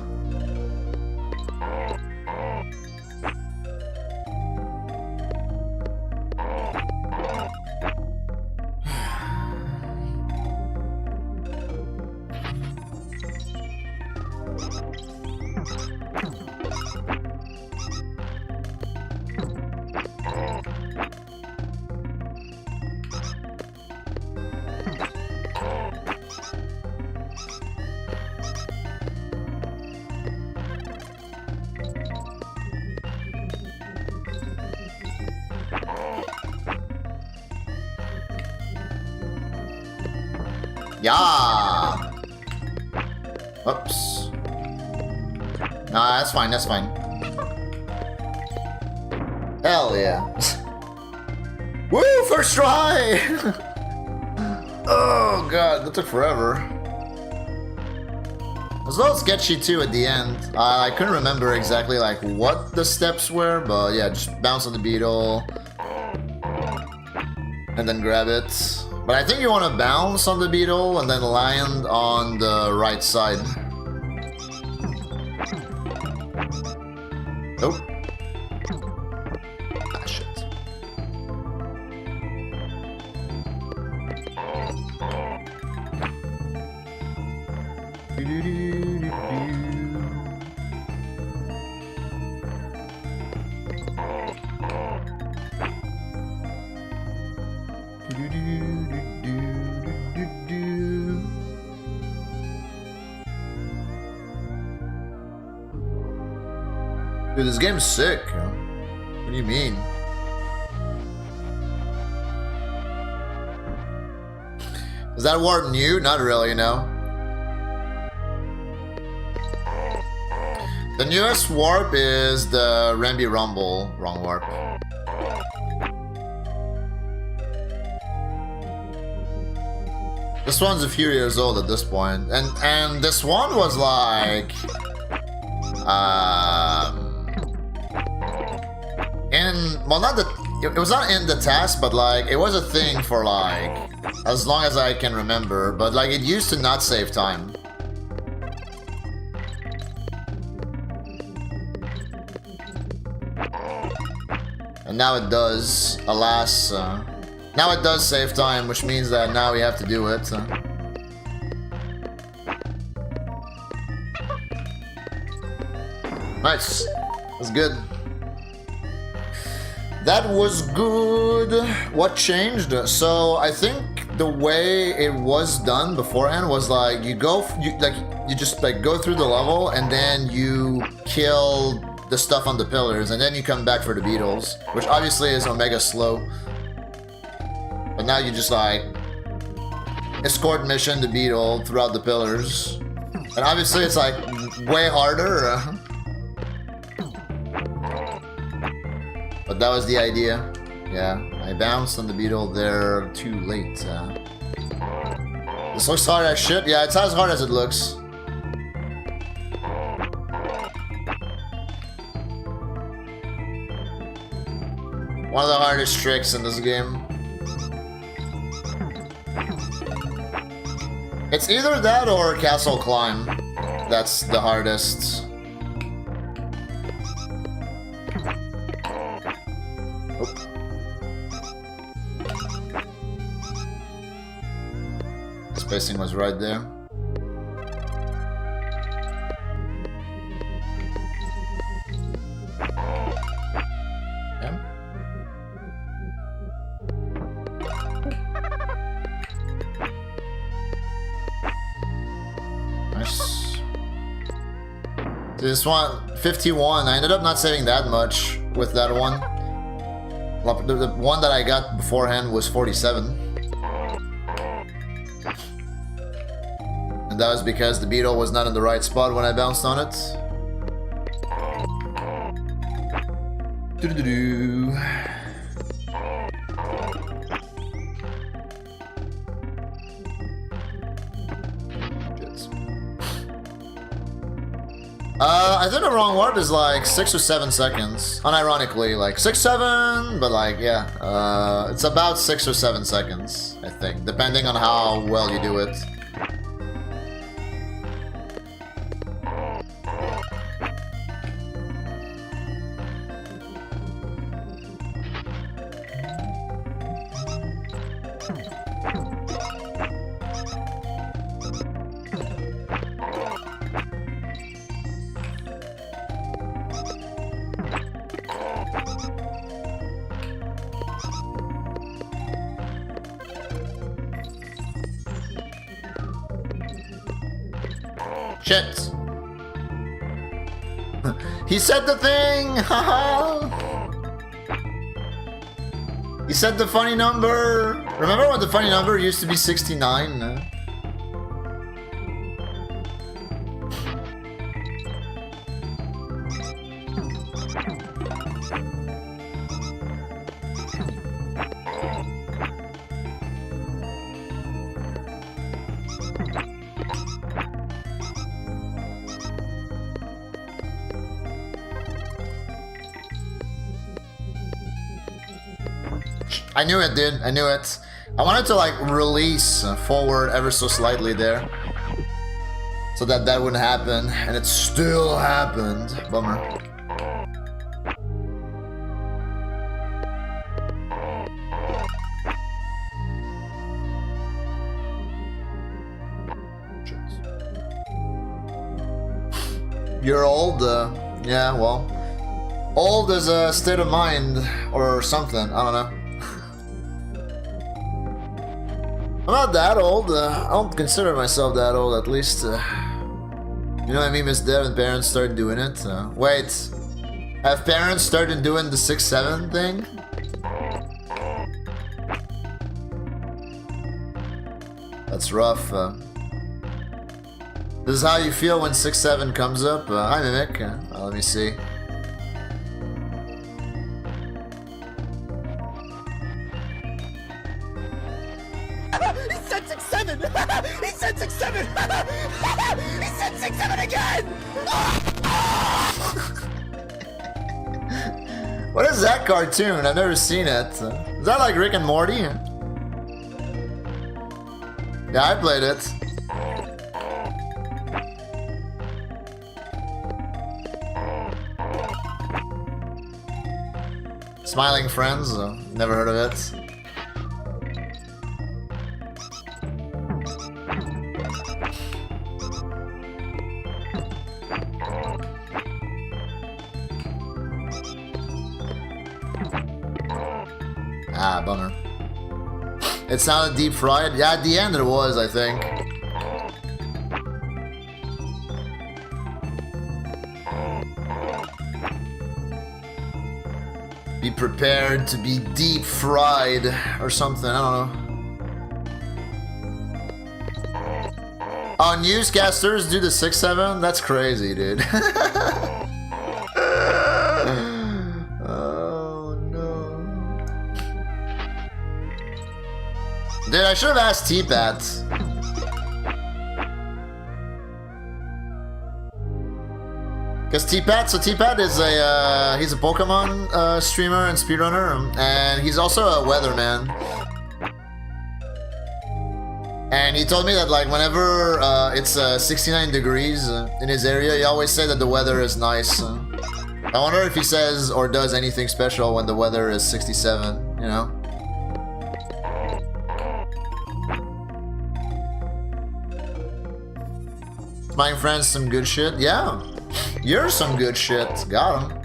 Yeah. Oops. Nah, that's fine, that's fine. Hell yeah. Woo, first try! Oh god, that took forever. It was a little sketchy too at the end. I couldn't remember exactly like what the steps were, but yeah, just bounce on the beetle. And then grab it. But I think you want to bounce on the beetle and then land on the right side. Nope. Ah, shit. Dude, this game's sick. What do you mean? Is that warp new? Not really, you know. The newest warp is the Rambi Rumble. Wrong warp. This one's a few years old at this point, and this one was like, well, not the, it was not in the task, but like it was a thing for like as long as I can remember. But like it used to not save time. And now it does, alas. Now it does save time, which means that now we have to do it. Nice. That's good. That was good. What changed? So I think the way it was done beforehand was like you just like go through the level and then you kill the stuff on the pillars and then you come back for the beetles, which obviously is omega slow. But now you just like escort mission the beetle throughout the pillars. And obviously it's like way harder. But that was the idea. Yeah, I bounced on the beetle there too late. This looks hard as shit. Yeah, it's as hard as it looks. One of the hardest tricks in this game. It's either that or Castle Climb. That's the hardest. Spacing was right there. Yeah. Nice. This one, 51. I ended up not saving that much with that one. The one that I got beforehand was 47. And that was because the beetle was not in the right spot when I bounced on it. Doo-doo-doo. I think the wrong warp is like 6 or 7 seconds. Unironically, like 6, 7, but like, yeah. It's about 6 or 7 seconds, I think, depending on how well you do it. Shit. He said the thing! Haha! He said the funny number! Remember when the funny number used to be 69? I knew it, dude. I knew it. I wanted to like release forward ever so slightly there, so that that wouldn't happen, and it still happened. Bummer. You're old? Yeah, well, old is a state of mind or something. I don't know. I'm not that old. I don't consider myself that old, at least. You know what I mean, Miss Dev, and parents started doing it. Wait, have parents started doing the 6-7 thing? That's rough. This is how you feel when 6-7 comes up. Hi, Mimic. Let me see. He said 6-7! He said 6-7! He said 6-7 again! What is that cartoon? I've never seen it. Is that like Rick and Morty? Yeah, I played it. Smiling Friends? Never heard of it. Ah, bummer. It sounded deep fried. Yeah, at the end it was, I think. Be prepared to be deep fried or something, I don't know. Oh, newscasters do the 6-7? That's crazy, dude. Oh, no. Dude, I should have asked T-Pat. Because T-Pat, so T-Pat is he's a Pokemon streamer and speedrunner, and he's also a weatherman. And he told me that, like, whenever it's 69 degrees in his area, he always said that the weather is nice. I wonder if he says or does anything special when the weather is 67, you know? Buying friends some good shit? Yeah. You're some good shit. Got him.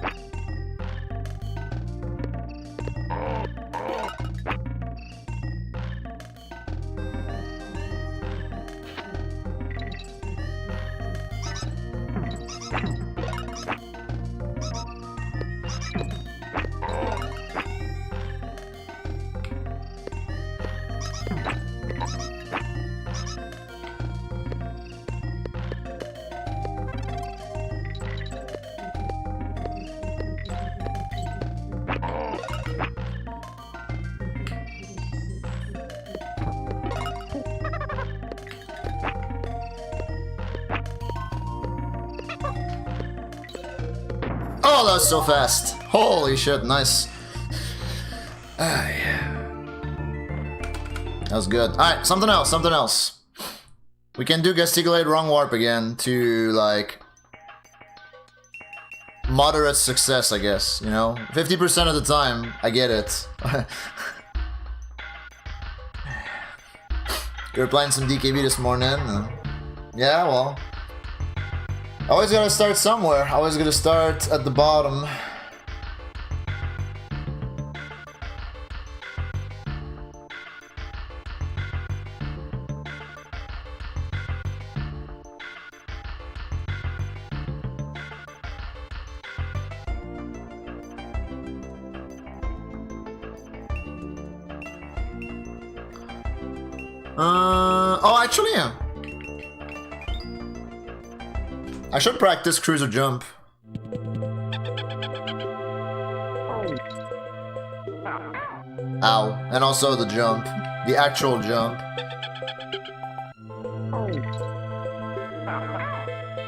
Oh, that was so fast. Holy shit, nice. Ah, yeah. That was good. Alright, something else, something else. We can do gesticulate wrong warp again to, like, moderate success, I guess, you know? 50% of the time, I get it. You were playing some DKB this morning? Yeah, well... Always gotta start somewhere. Always gotta start at the bottom. Oh, actually, yeah. I should practice cruiser jump. Ow. And also the jump. The actual jump.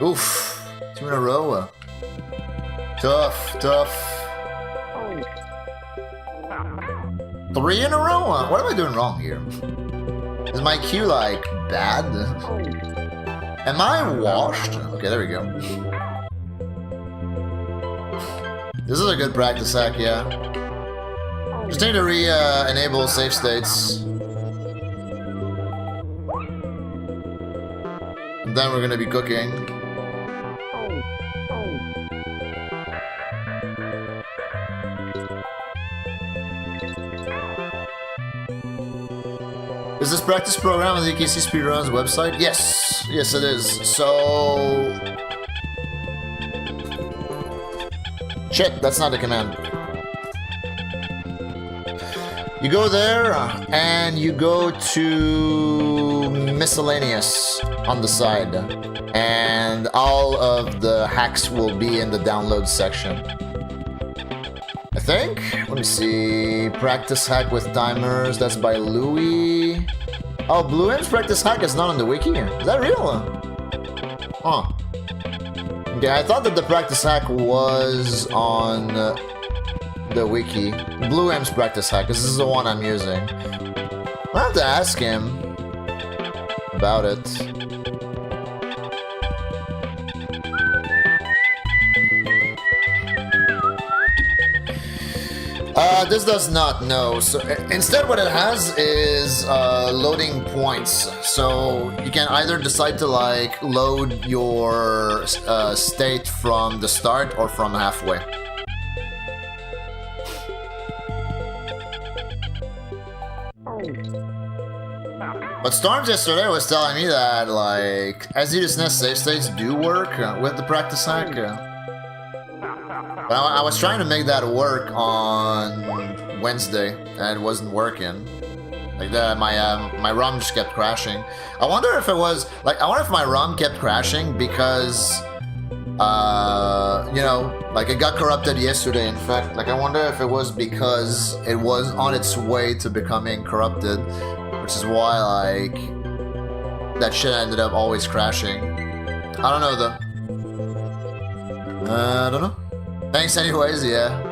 Oof. 2 in a row. Tough, tough. 3 in a row? What am I doing wrong here? Is my cue, like, bad? Am I washed? Okay, there we go. This is a good practice hack, yeah. Just need to enable save states. And then we're gonna be cooking. Is this practice program on the EKC Speedruns website? Yes! Yes, it is. So... Shit, that's not the command. You go there, and you go to miscellaneous on the side. And all of the hacks will be in the download section. I think? Let me see. Practice hack with timers. That's by Louis. Oh, Blue M's practice hack is not on the wiki. Is that real? Huh. Okay, I thought that the practice hack was on the wiki. Blue M's practice hack, because this is the one I'm using. I'll have to ask him about it. This does not know. So instead, what it has is loading points. So you can either decide to like load your state from the start or from halfway. But Storms yesterday was telling me that, like, SD's Nest save states do work with the practice hack. But I was trying to make that work on Wednesday, and it wasn't working. Like that, my ROM just kept crashing. I wonder if it was like, I wonder if my ROM kept crashing because, you know, like it got corrupted yesterday. In fact, like I wonder if it was because it was on its way to becoming corrupted, which is why like that shit ended up always crashing. I don't know though. I don't know. Thanks anyways. Yeah.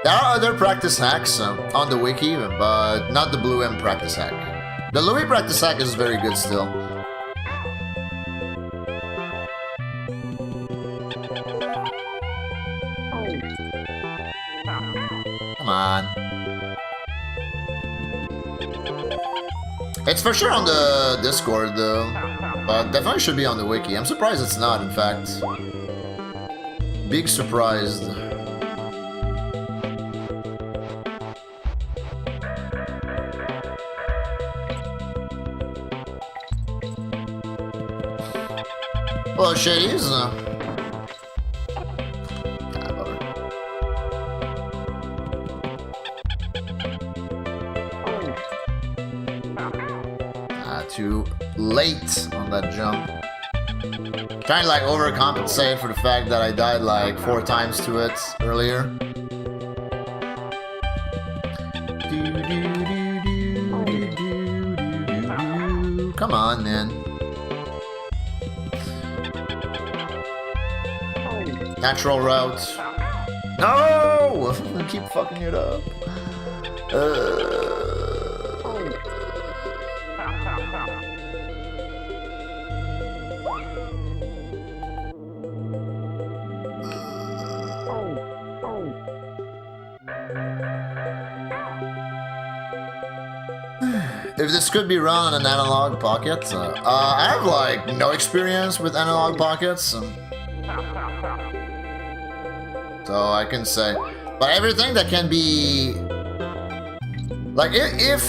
There are other practice hacks on the wiki, but not the Blue M practice hack. The Louis practice hack is very good still. Come on. It's for sure on the Discord though, but definitely should be on the wiki. I'm surprised it's not, in fact. Big surprised. Well, Shades. Too late on that jump. Trying to like overcompensate for the fact that I died like 4 times to it earlier. Come on, man. Natural route. No! I keep fucking it up. If this could be run on an analog pocket, I have like no experience with analog pockets, so I can say, but everything that can be like, if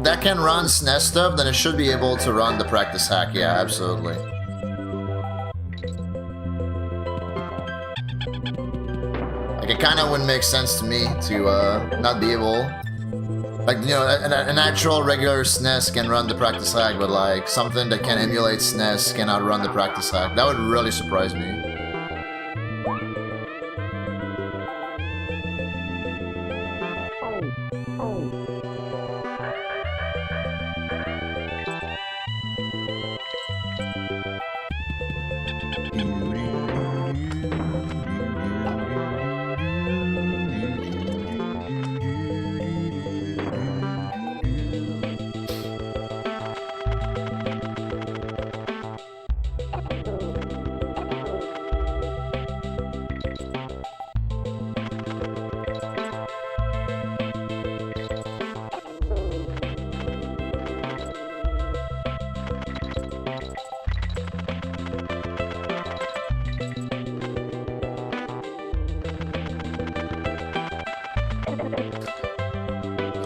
that can run SNES stuff, then it should be able to run the practice hack. Yeah, absolutely. Like it kind of wouldn't make sense to me to not be able. Like, you know, an actual regular SNES can run the practice hack, but like something that can emulate SNES cannot run the practice hack. That would really surprise me.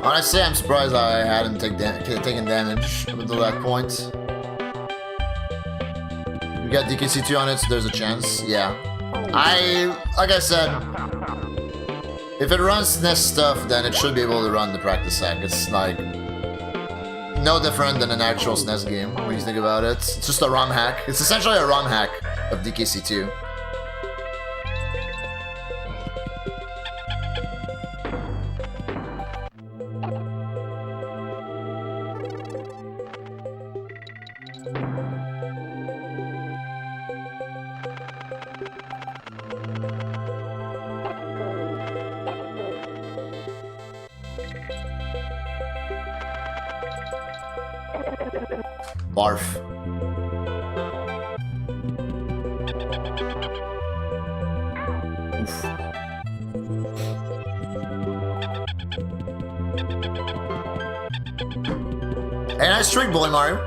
Honestly, I'm surprised I hadn't taken damage up until that point. You got DKC2 on it, so there's a chance. Yeah. Like I said, if it runs SNES stuff, then it should be able to run the practice hack. It's like no different than an actual SNES game when you think about it. It's just a ROM hack. It's essentially a ROM hack of DKC2. Barf. Oof. Hey, nice trick, Bully Mario.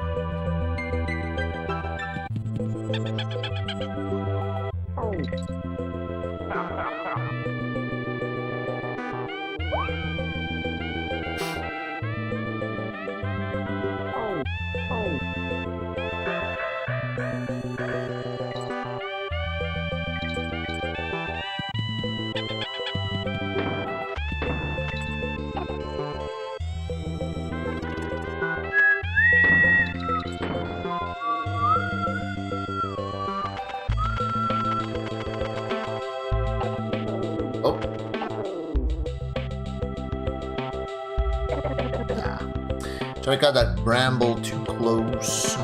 I got that bramble too close.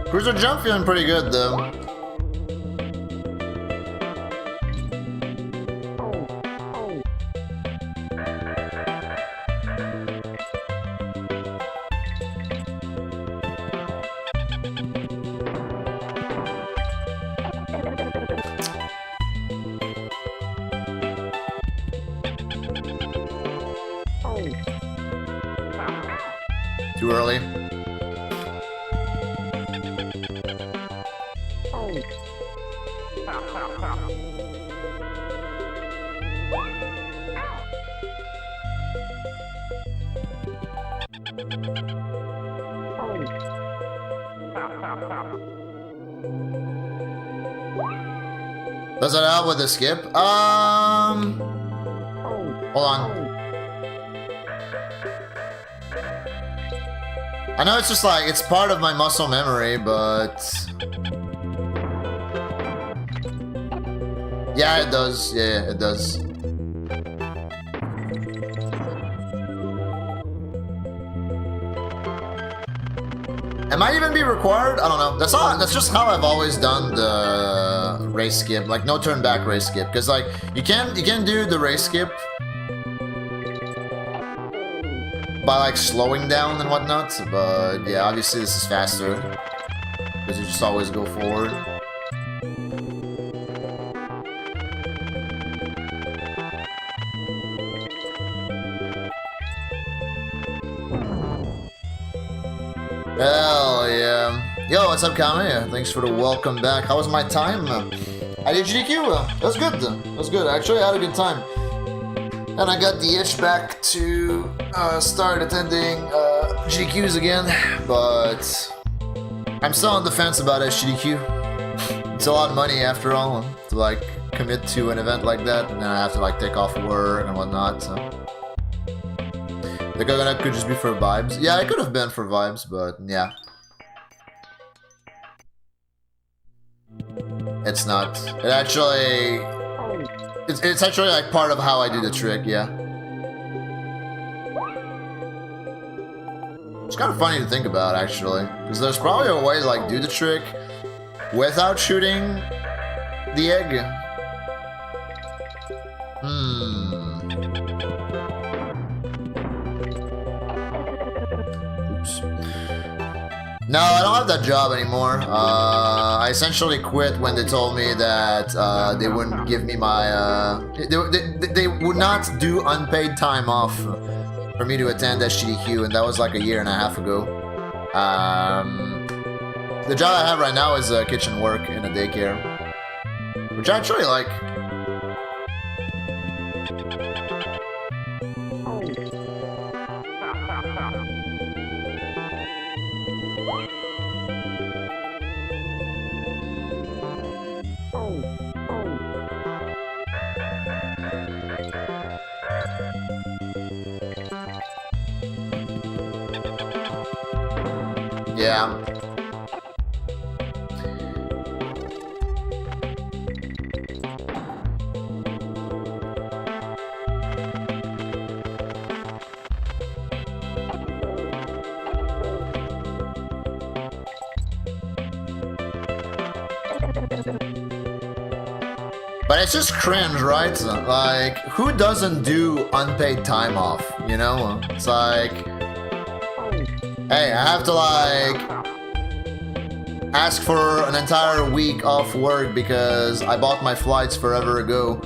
Cruiser jump feeling pretty good though. Too early. Does it help with the skip? Hold on. I know it's just like, it's part of my muscle memory, but... Yeah, it does. Yeah, it does. It might even be required. I don't know. That's just how I've always done the race skip, like no turn back race skip. Because like you can do the race skip by like slowing down and whatnot. But yeah, obviously this is faster because you just always go forward. Hell yeah. Yo, what's up, Kame? Thanks for the welcome back. How was my time? I did GDQ. That's good. That's good. Actually, I had a good time. And I got the itch back to start attending GDQs again. But I'm still on the fence about SGDQ. It's a lot of money after all to like commit to an event like that. And then I have to like take off work and whatnot. So. The coconut could just be for vibes. Yeah, it could have been for vibes, but yeah. It's not. It actually... It's actually like part of how I do the trick, yeah. It's kind of funny to think about, actually. Because there's probably a way to like do the trick without shooting the egg. No, I don't have that job anymore. I essentially quit when they told me that they wouldn't give me my... They would not do unpaid time off for me to attend SGDQ, and that was like a year and a half ago. The job I have right now is kitchen work in a daycare, which I actually like. Yeah. But it's just cringe, right? Like, who doesn't do unpaid time off, you know? It's like... Hey, I have to like ask for an entire week off work because I bought my flights forever ago,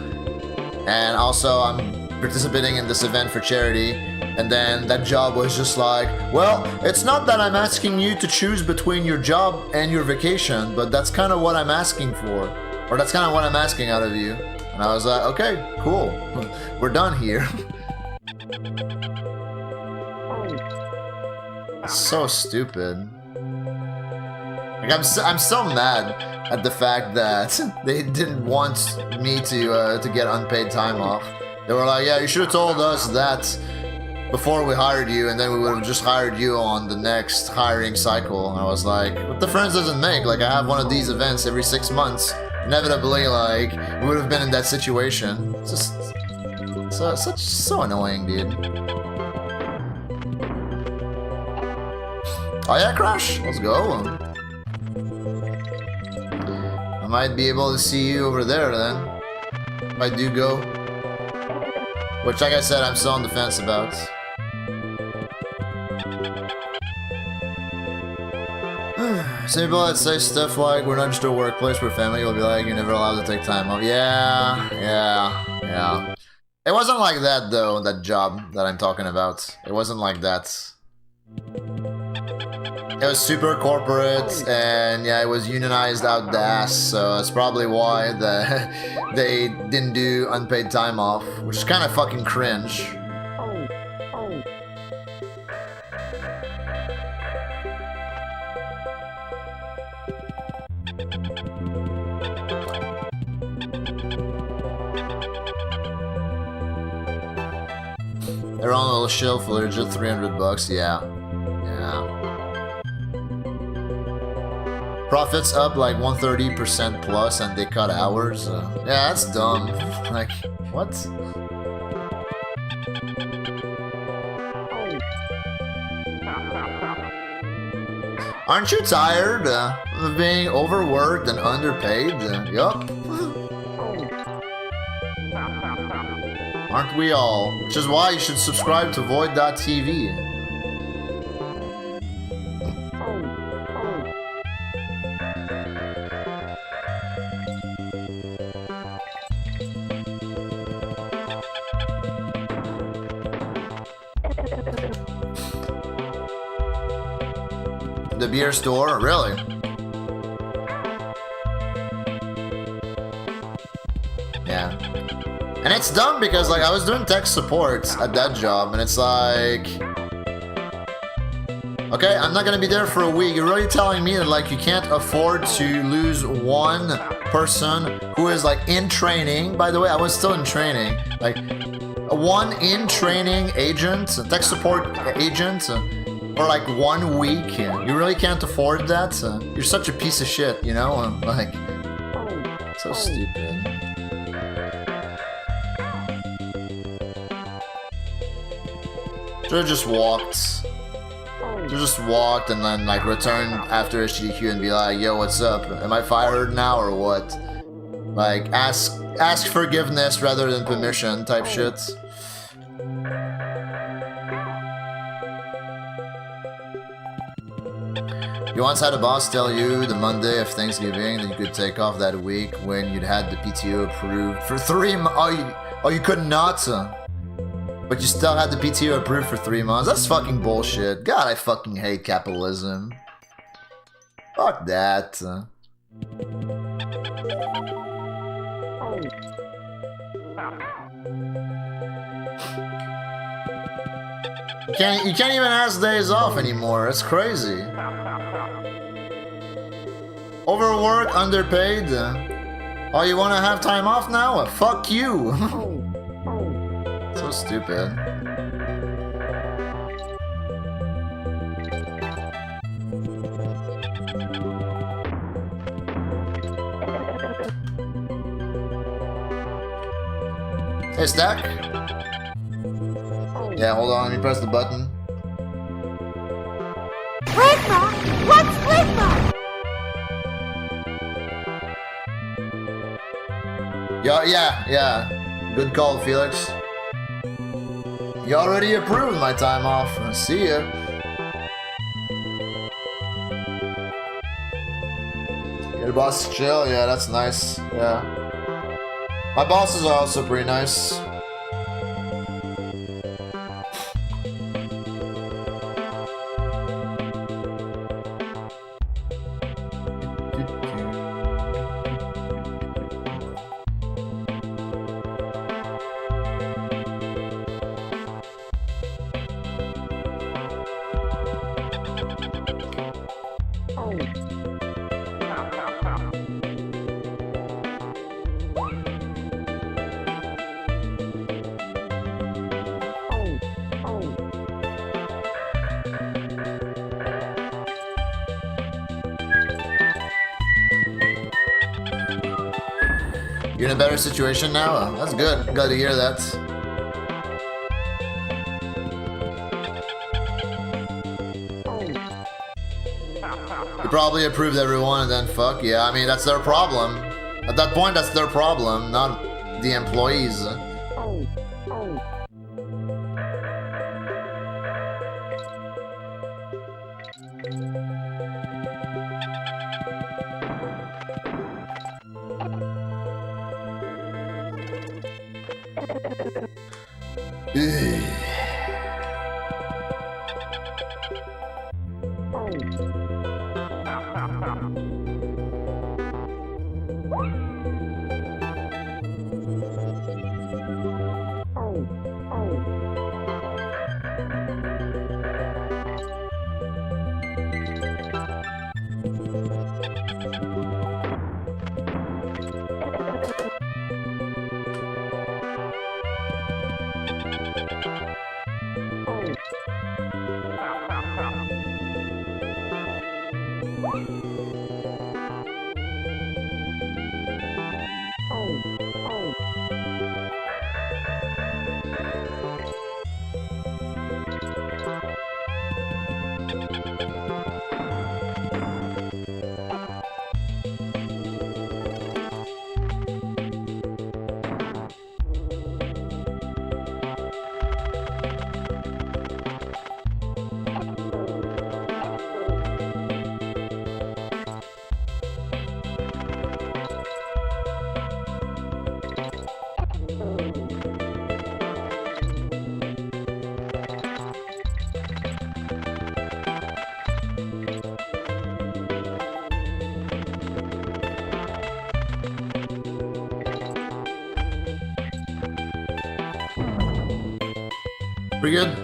and also I'm participating in this event for charity, and then that job was just like, well, it's not that I'm asking you to choose between your job and your vacation, but that's kind of what I'm asking for, or that's kind of what I'm asking out of you. And I was like, okay, cool, we're done here. So stupid. Like I'm so mad at the fact that they didn't want me to get unpaid time off. They were like, yeah, you should have told us that before we hired you, and then we would have just hired you on the next hiring cycle. And I was like, what difference does it make? Like, I have one of these events every 6 months. Inevitably, like, we would have been in that situation. It's just So annoying, dude. Oh yeah, Crash, let's go. I might be able to see you over there then. If I do go. Which, like I said, I'm still on the fence about. Some people that say stuff like, we're not just a workplace, we're family, will be like, you're never allowed to take time off. Yeah. It wasn't like that, though, that job that I'm talking about. It wasn't like that. It was super corporate, and yeah, it was unionized out the ass, so that's probably why they didn't do unpaid time off, which is kind of fucking cringe. Their own little shell filler, just $300, yeah. Profits up like 130% plus and they cut hours. Yeah, that's dumb. Like, what? Aren't you tired of being overworked and underpaid? Yup. Aren't we all? Which is why you should subscribe to Void.tv. The beer store? Really? Yeah. And it's dumb because, like, I was doing tech support at that job, and it's like... Okay, I'm not gonna be there for a week. You're really telling me that, like, you can't afford to lose one person who is, like, in training. By the way, I was still in training. Like, one in training agent, a tech support agent, for like 1 week. You really can't afford that? You're such a piece of shit, you know? Like, so stupid. Should've just walked. Should've just walked and then like returned after HGQ and be like, yo, what's up? Am I fired now or what? Like, ask forgiveness rather than permission type shit. You once had a boss tell you the Monday of Thanksgiving that you could take off that week when you'd had the PTO approved for 3 months. Oh, you could not? But you still had the PTO approved for 3 months? That's fucking bullshit. God, I fucking hate capitalism. Fuck that. You can't even ask days off anymore. It's crazy. Overworked, underpaid. Oh, you want to have time off now? Fuck you. So stupid. Hey, Stack. Yeah, hold on. Let me press the button. Plasma? What's plasma? Yeah. Good call, Felix. You already approved my time off. See ya. Your boss is chill? Yeah, that's nice. Yeah. My bosses are also pretty nice. You're in a better situation now? That's good. Glad to hear that. probably approved everyone and then fuck. Yeah, I mean, that's their problem. At that point, that's their problem, not the employees. Pretty good.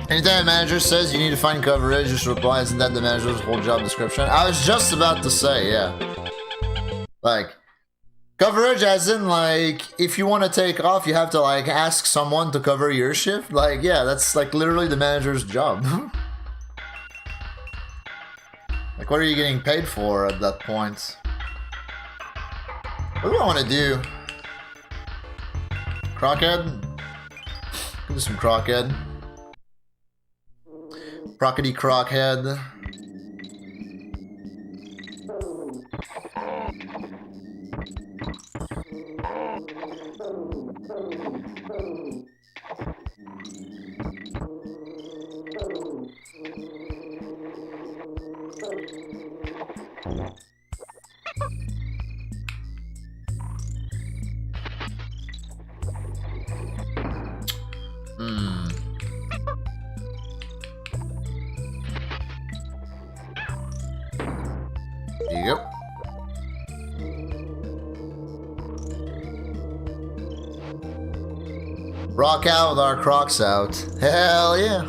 Anytime a manager says you need to find coverage, just reply, isn't that the manager's whole job description? I was just about to say, yeah. Like, coverage as in, like, if you want to take off, you have to, like, ask someone to cover your shift? Like, yeah, that's, like, literally the manager's job. Like, what are you getting paid for at that point? What do I want to do? Crockhead? Do some crockhead. Crockety crockhead. There you go. Rock out with our Crocs out. Hell yeah.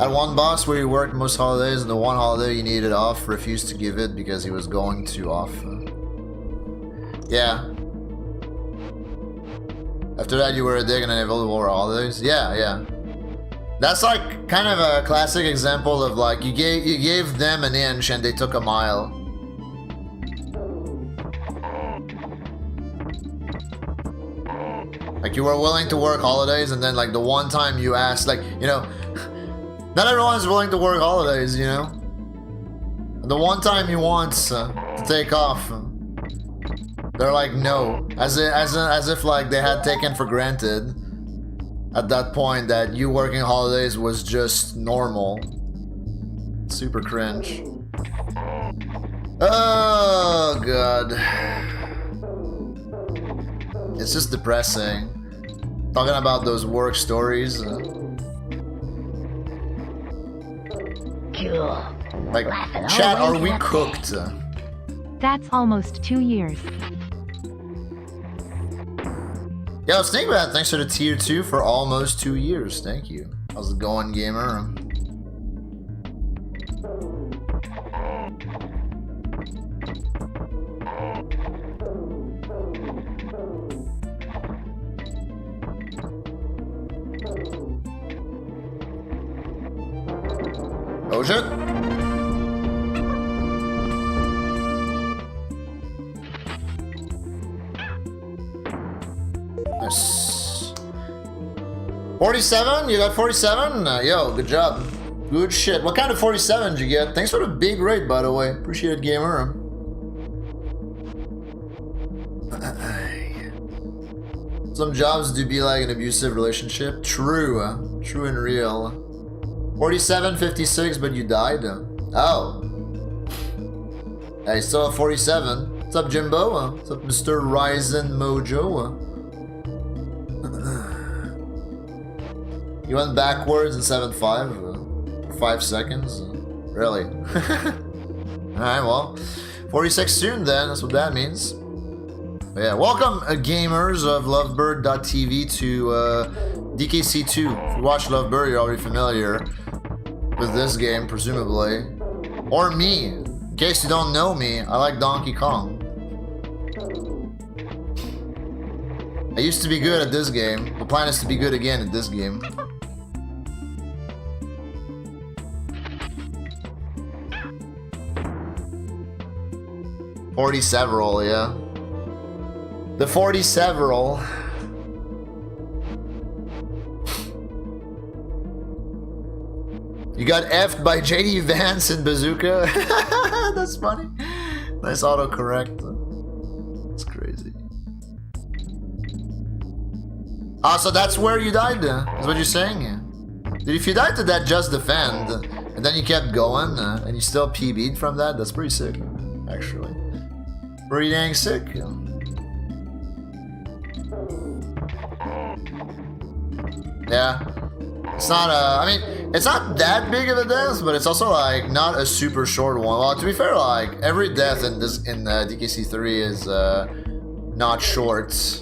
At one boss where you worked most holidays and the one holiday you needed off refused to give it because he was going to off. Yeah. After that you were a dick and unavailable for holidays? Yeah. That's like kind of a classic example of like you gave them an inch and they took a mile. Like you were willing to work holidays and then like the one time you asked, like, you know, not everyone's willing to work holidays, you know? And the one time he wants to take off, they're like no, as if like they had taken for granted at that point that you working holidays was just normal. Super cringe. Oh god. It's just depressing. Talking about those work stories. Like, chat, are we cooked? That's almost 2 years. Yo, Snakebad, thanks for the tier 2 for almost 2 years. Thank you. How's it going, gamer? Oh shit! Nice. 47? You got 47? Yo, good job. Good shit. What kind of 47 did you get? Thanks for the big rate, by the way. Appreciate it, gamer. Some jobs do be like an abusive relationship. True. True and real. 47, 56, but you died? Oh. Hey, still at 47. What's up, Jimbo? What's up, Mr. Ryzen Mojo? You went backwards in 7.5 for 5 seconds? Really? Alright, well. 46 soon then, that's what that means. But yeah, welcome gamers of Lovebird.tv to DKC2. If you watch Lovebird, you're already familiar with this game, presumably. Or me. In case you don't know me, I like Donkey Kong. I used to be good at this game. The plan is to be good again at this game. Several, yeah. The 40 several. You got F'd by JD Vance and Bazooka. That's funny. Nice autocorrect. That's crazy. Ah, so that's where you died, is what you're saying? Dude, if you died to that Just Defend, and then you kept going, and you still PB'd from that, that's pretty sick, actually. Pretty dang sick. Yeah. It's not I mean, it's not that big of a death, but it's also like not a super short one. Well, to be fair, like every death in DKC3 is not short. It's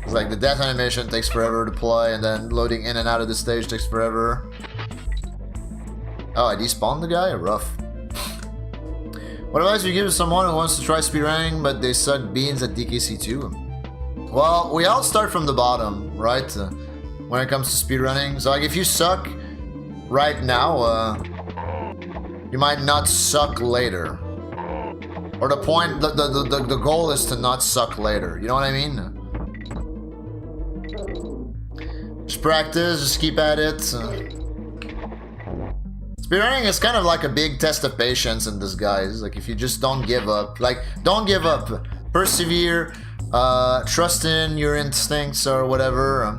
like the death animation takes forever to play, and then loading in and out of the stage takes forever. Oh, I despawned the guy? Rough. What advice would you give to someone who wants to try speedrunning but they suck beans at DKC2? Well, we all start from the bottom, right? When it comes to speedrunning. So like if you suck right now, you might not suck later. Or the point, the goal is to not suck later. You know what I mean? Just practice, just keep at it. Speedrunning is kind of like a big test of patience in disguise. Like if you just don't give up. Like, don't give up. Persevere. Trust in your instincts or whatever.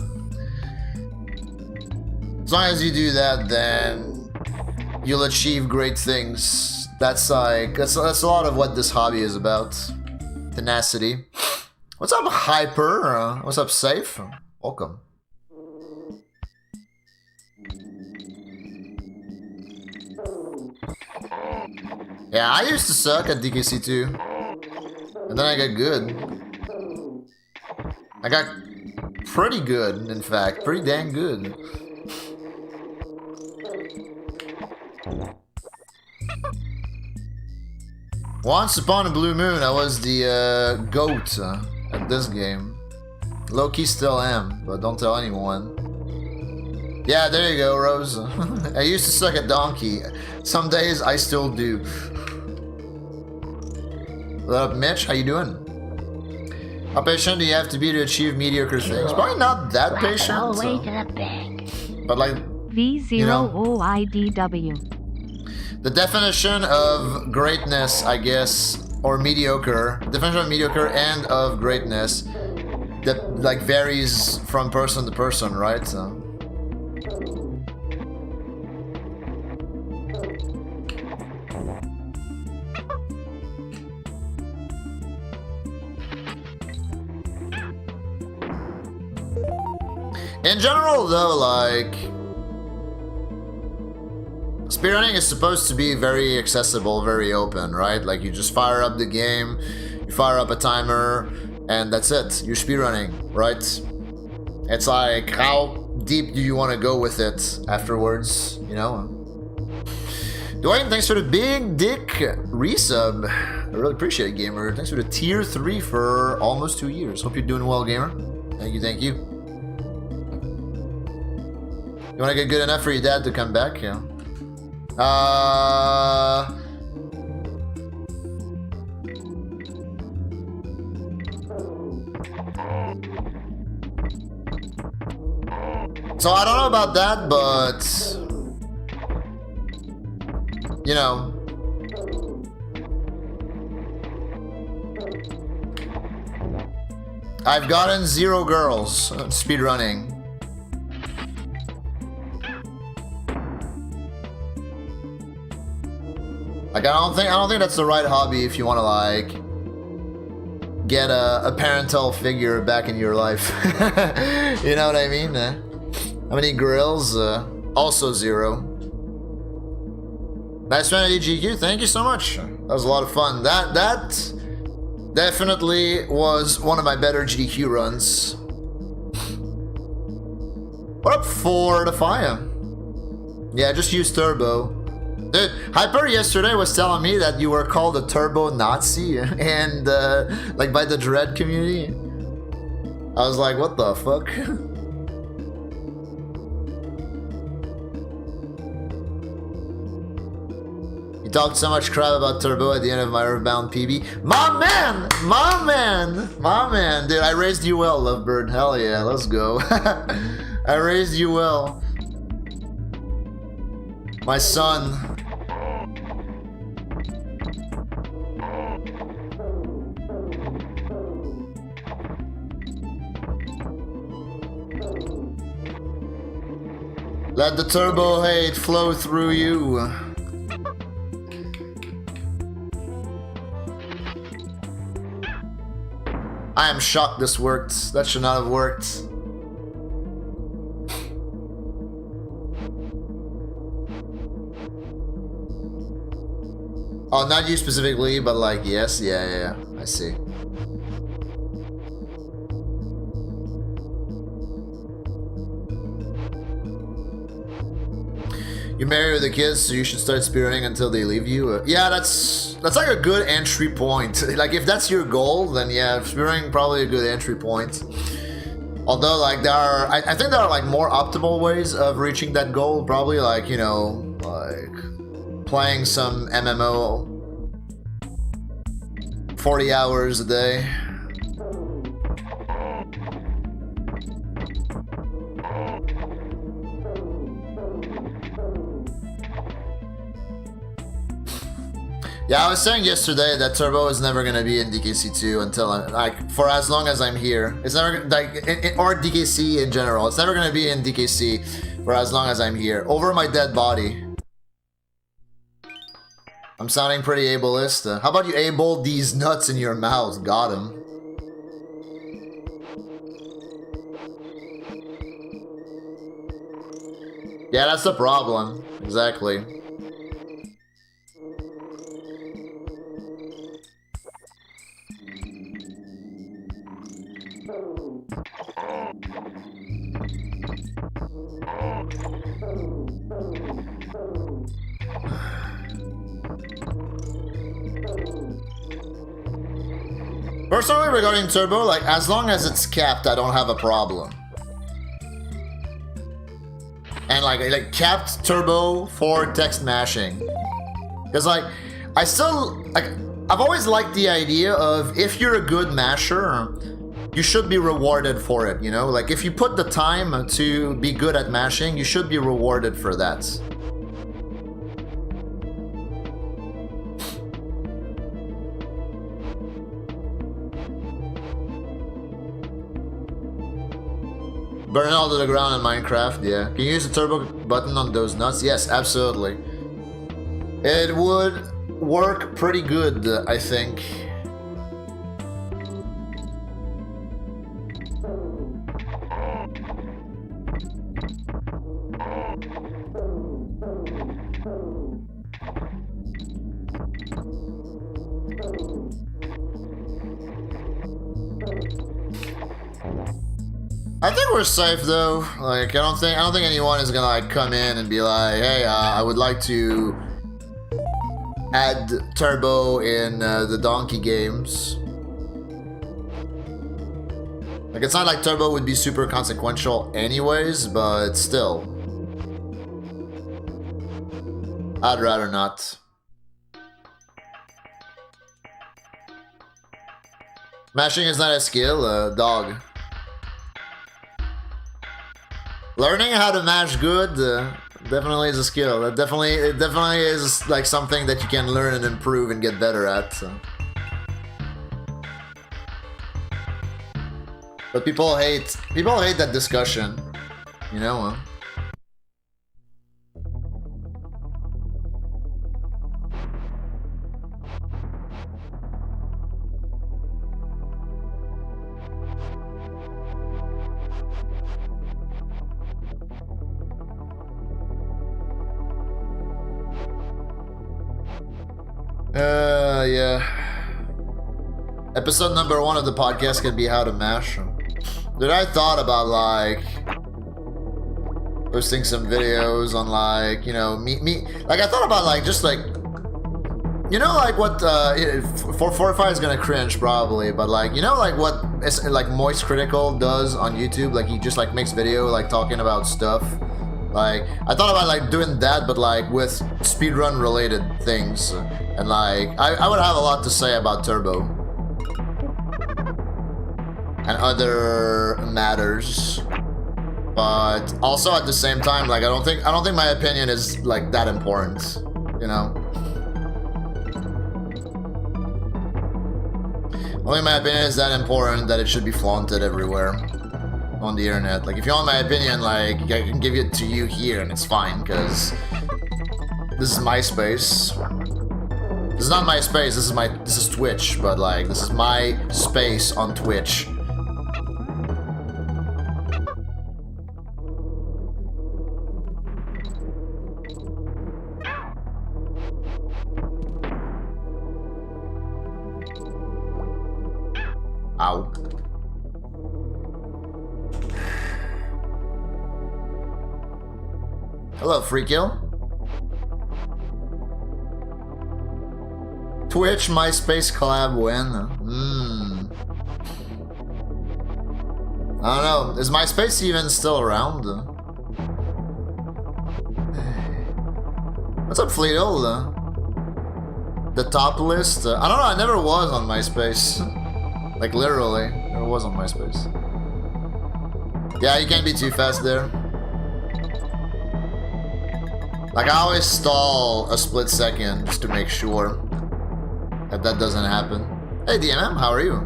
As long as you do that, then you'll achieve great things. That's like, that's a lot of what this hobby is about. Tenacity. What's up, Hyper? What's up, Safe? Welcome. Yeah, I used to suck at DKC2. And then I got good. I got pretty good, in fact. Pretty dang good. Once upon a blue moon, I was the GOAT at this game. Low-key still am, but don't tell anyone. Yeah, there you go, Rose. I used to suck at Donkey. Some days I still do. What up, Mitch? How you doing? How patient do you have to be to achieve mediocre things? Probably not that patient. All the way to the bank. But like, V0OIDW. The definition of greatness, I guess, or mediocre, definition of mediocre and of greatness, that like varies from person to person, right? So. In general, though, like, speedrunning is supposed to be very accessible, very open, right? Like, you just fire up the game, you fire up a timer, and that's it. You're speedrunning, right? It's like, how deep do you want to go with it afterwards, you know? Dwayne, thanks for the big dick resub. I really appreciate it, gamer. Thanks for the tier 3 for almost 2 years. Hope you're doing well, gamer. Thank you, thank you. You want to get good enough for your dad to come back? Yeah. So I don't know about that, but you know. I've gotten 0 girls speedrunning. Like I don't think that's the right hobby if you want to like get a parental figure back in your life. You know what I mean? How many girls? Also 0. Nice strategy, GQ. Thank you so much. That was a lot of fun. That definitely was one of my better GDQ runs. What up for the fire? Yeah, just use turbo. Dude, Hyper yesterday was telling me that you were called a turbo Nazi and like by the Dread community. I was like, what the fuck? You talked so much crap about turbo at the end of my Earthbound PB. My man! My man! My man! Dude, I raised you well, Lovebird. Hell yeah, let's go. I raised you well. My son. Let the turbo hate flow through you. I am shocked this worked. That should not have worked. Oh, not you specifically, but like, yes, yeah, I see. You marry with the kids, so you should start spearheading until they leave you. Yeah, that's like a good entry point. Like if that's your goal, then yeah, spearheading probably a good entry point. Although like I think there are like more optimal ways of reaching that goal. Probably like, you know, like playing some MMO 40 hours a day. Yeah, I was saying yesterday that Turbo is never gonna be in DKC2 until like for as long as I'm here. It's never like or DKC in general. It's never gonna be in DKC for as long as I'm here. Over my dead body. I'm sounding pretty ableist. How about you able these nuts in your mouth? Got him. Yeah, that's the problem. Exactly. Personally, regarding Turbo, like as long as it's capped, I don't have a problem. And like capped Turbo for text mashing, because like I still like I've always liked the idea of if you're a good masher, you should be rewarded for it. You know, like if you put the time to be good at mashing, you should be rewarded for that. Burn it all to the ground in Minecraft, yeah. Can you use the turbo button on those nuts? Yes, absolutely. It would work pretty good, I think. I think we're safe though. Like I don't think anyone is gonna like come in and be like, hey, I would like to add turbo in the donkey games. Like it's not like turbo would be super consequential anyways, but still. I'd rather not. Mashing is not a skill, dog. Learning how to mash good, definitely is a skill. It definitely is like something that you can learn and improve and get better at. So. But people hate that discussion, you know. Yeah. Episode number 1 of the podcast can be how to mash. Dude, I thought about like posting some videos on like, you know, me like I thought about like just like, you know, like what 445 is gonna cringe probably, but like, you know, like what like Moist Critical does on YouTube, like he just like makes video like talking about stuff. Like I thought about like doing that, but like with speedrun related things, and like I would have a lot to say about Turbo and other matters, but also at the same time, like I don't think my opinion is like that important, you know. Only my opinion is that important that it should be flaunted everywhere on the internet. Like if you want my opinion, like I can give it to you here and it's fine, because this is MySpace. This is not MySpace, this is Twitch, but like this is my space on Twitch. Ow. Hello, Freakill. Twitch, MySpace collab win. I don't know. Is MySpace even still around? What's up, Fleetle? The top list? I don't know. I never was on MySpace. Like literally, never was on MySpace. Yeah, you can't be too fast there. Like I always stall a split second just to make sure that doesn't happen. Hey DMM, how are you?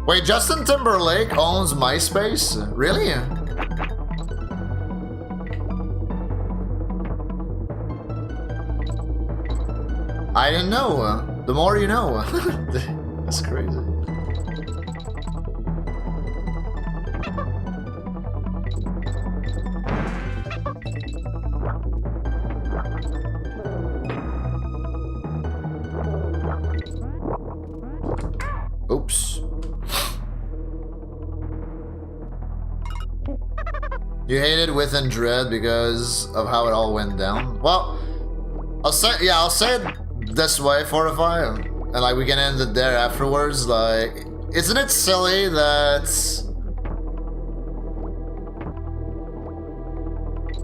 Wait, Justin Timberlake owns MySpace? Really? I didn't know. The more you know. That's crazy. Oops. You hated With and Dread because of how it all went down? Well, I'll say it this way, Fortify, and like we can end it there afterwards. Like, isn't it silly that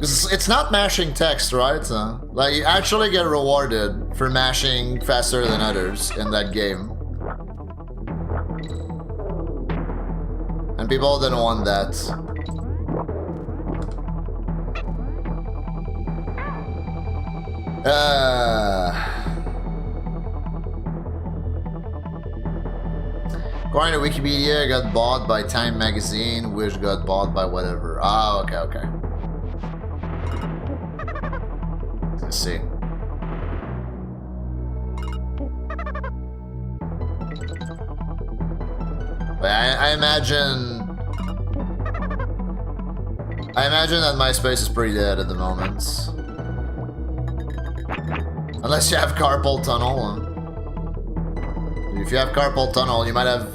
it's not mashing text, right? Like you actually get rewarded for mashing faster than others in that game, and people didn't want that. According to Wikipedia, it got bought by Time Magazine, which got bought by whatever. Oh, okay. Let's see. But I imagine that MySpace is pretty dead at the moment. Unless you have carpal tunnel. If you have carpal tunnel, you might have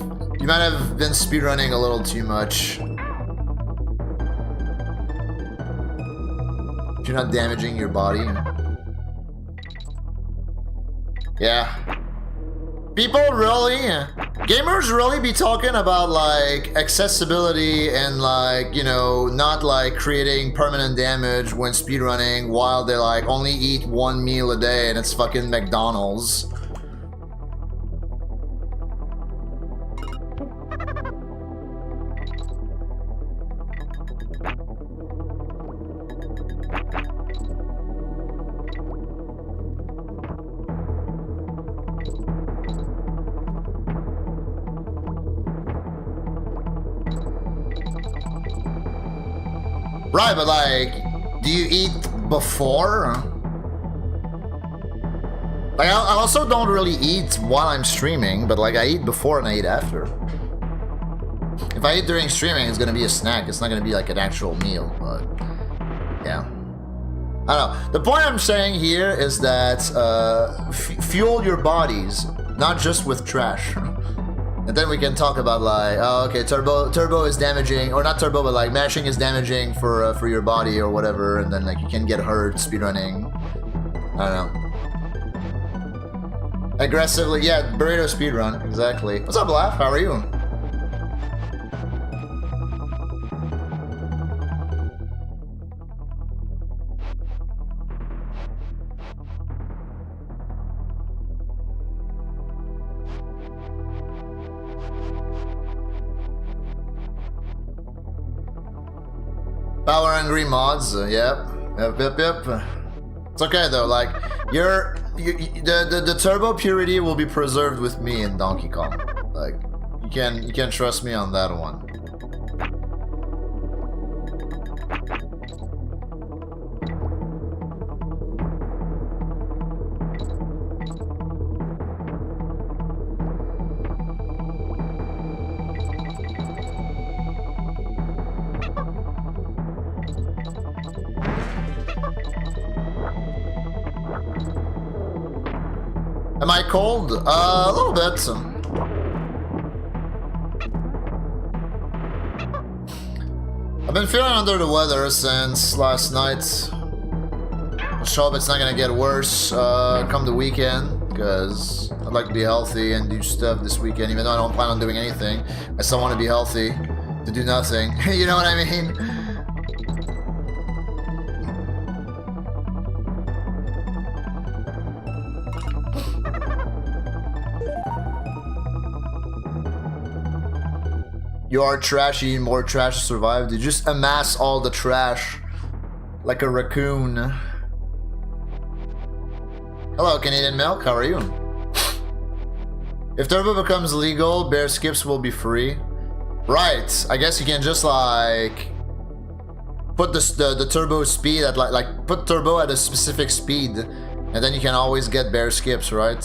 been speedrunning a little too much. If you're not damaging your body. Yeah. Gamers really be talking about like accessibility and like, you know, not like creating permanent damage when speedrunning while they like only eat one meal a day and it's fucking McDonald's. Right, but like, do you eat before? Like, I also don't really eat while I'm streaming, but like, I eat before and I eat after. If I eat during streaming, it's gonna be a snack. It's not gonna be like an actual meal, but yeah. I don't know. The point I'm saying here is that fuel your bodies, not just with trash. And then we can talk about like, oh, okay, turbo is damaging, or not turbo, but like mashing is damaging for your body or whatever, and then like you can get hurt speedrunning. I don't know. Aggressively, yeah, burrito speedrun, exactly. What's up, Laugh? How are you? Power hungry mods, yep. It's okay though, like the turbo purity will be preserved with me in Donkey Kong. Like you can trust me on that one. Am I cold? A little bit. I've been feeling under the weather since last night. I hope it's not gonna get worse come the weekend, because I'd like to be healthy and do stuff this weekend, even though I don't plan on doing anything. I still want to be healthy to do nothing. You know what I mean? You are trashy, more trash to survive. You just amass all the trash like a raccoon. Hello, Canadian Milk. How are you? If turbo becomes legal, bear skips will be free. Right. I guess you can just like put the turbo speed at like put turbo at a specific speed, and then you can always get bear skips, right?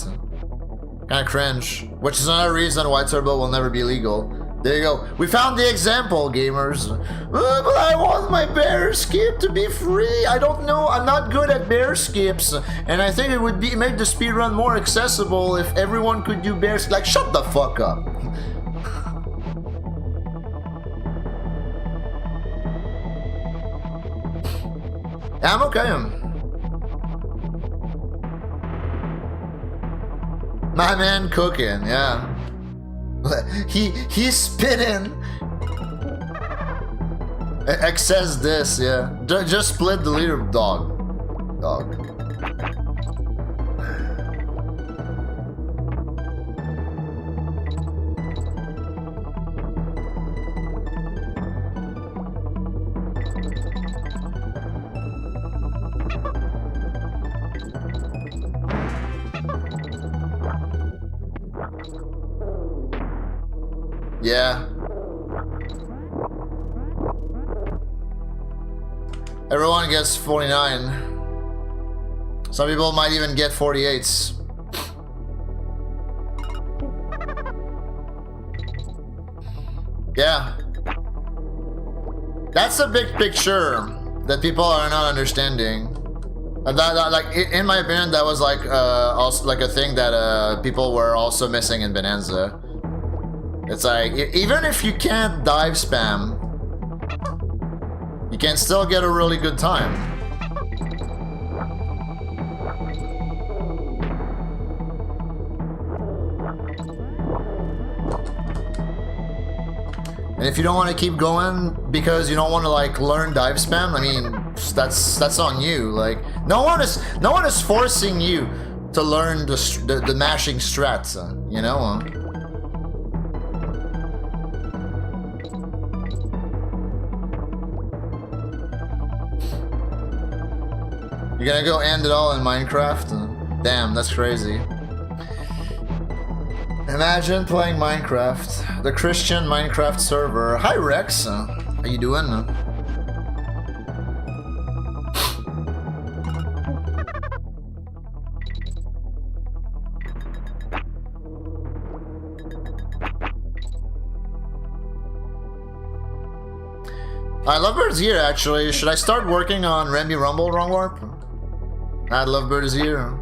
Kind of cringe. Which is another reason why turbo will never be legal. There you go. We found the example, gamers. But I want my bear skip to be free. I don't know. I'm not good at bear skips, and I think it would be make the speedrun more accessible if everyone could do bear skips. Like, shut the fuck up. I'm okay. My man cooking, yeah. He's spinning. X says this, yeah. Just split the leader, dog. Yeah. Everyone gets 49. Some people might even get 48s. Yeah. That's a big picture that people are not understanding. And that like, in my opinion, that was like also like a thing that people were also missing in Bonanza. It's like, even if you can't dive spam, you can still get a really good time. And if you don't want to keep going because you don't want to like learn dive spam, I mean, that's on you. Like, no one is forcing you to learn the mashing strats, you know? You're gonna go end it all in Minecraft? Damn, that's crazy. Imagine playing Minecraft. The Christian Minecraft server. Hi Rex, how you doing? Lovebird is here, actually. Should I start working on Rambi Rumble, Wrong Warp? Lovebird is here.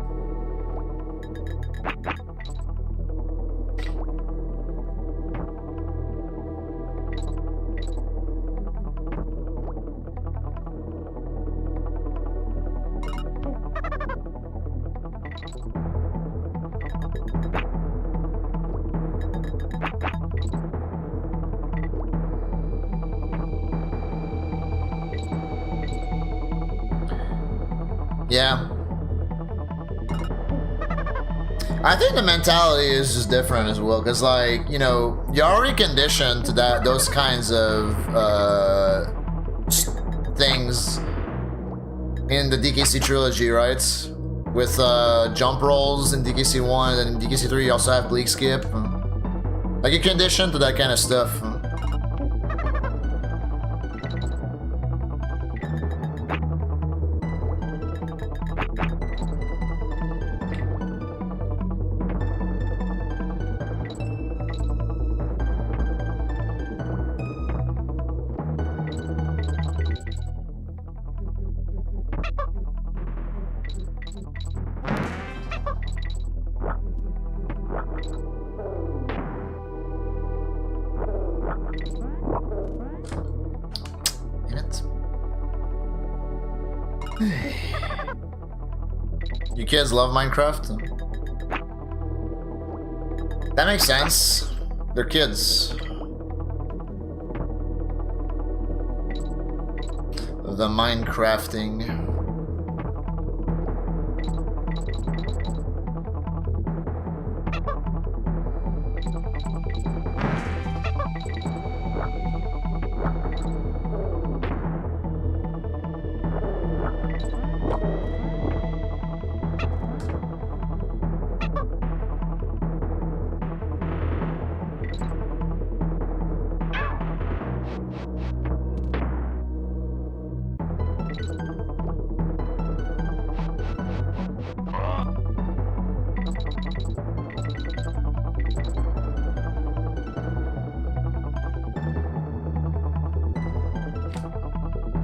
Yeah. I think the mentality is just different as well, because, like, you know, you're already conditioned to those kinds of things in the DKC trilogy, right? With jump rolls in DKC 1, and in DKC 3 you also have bleak skip. Like, you're conditioned to that kind of stuff. You kids love Minecraft? That makes sense. They're kids. The Minecrafting.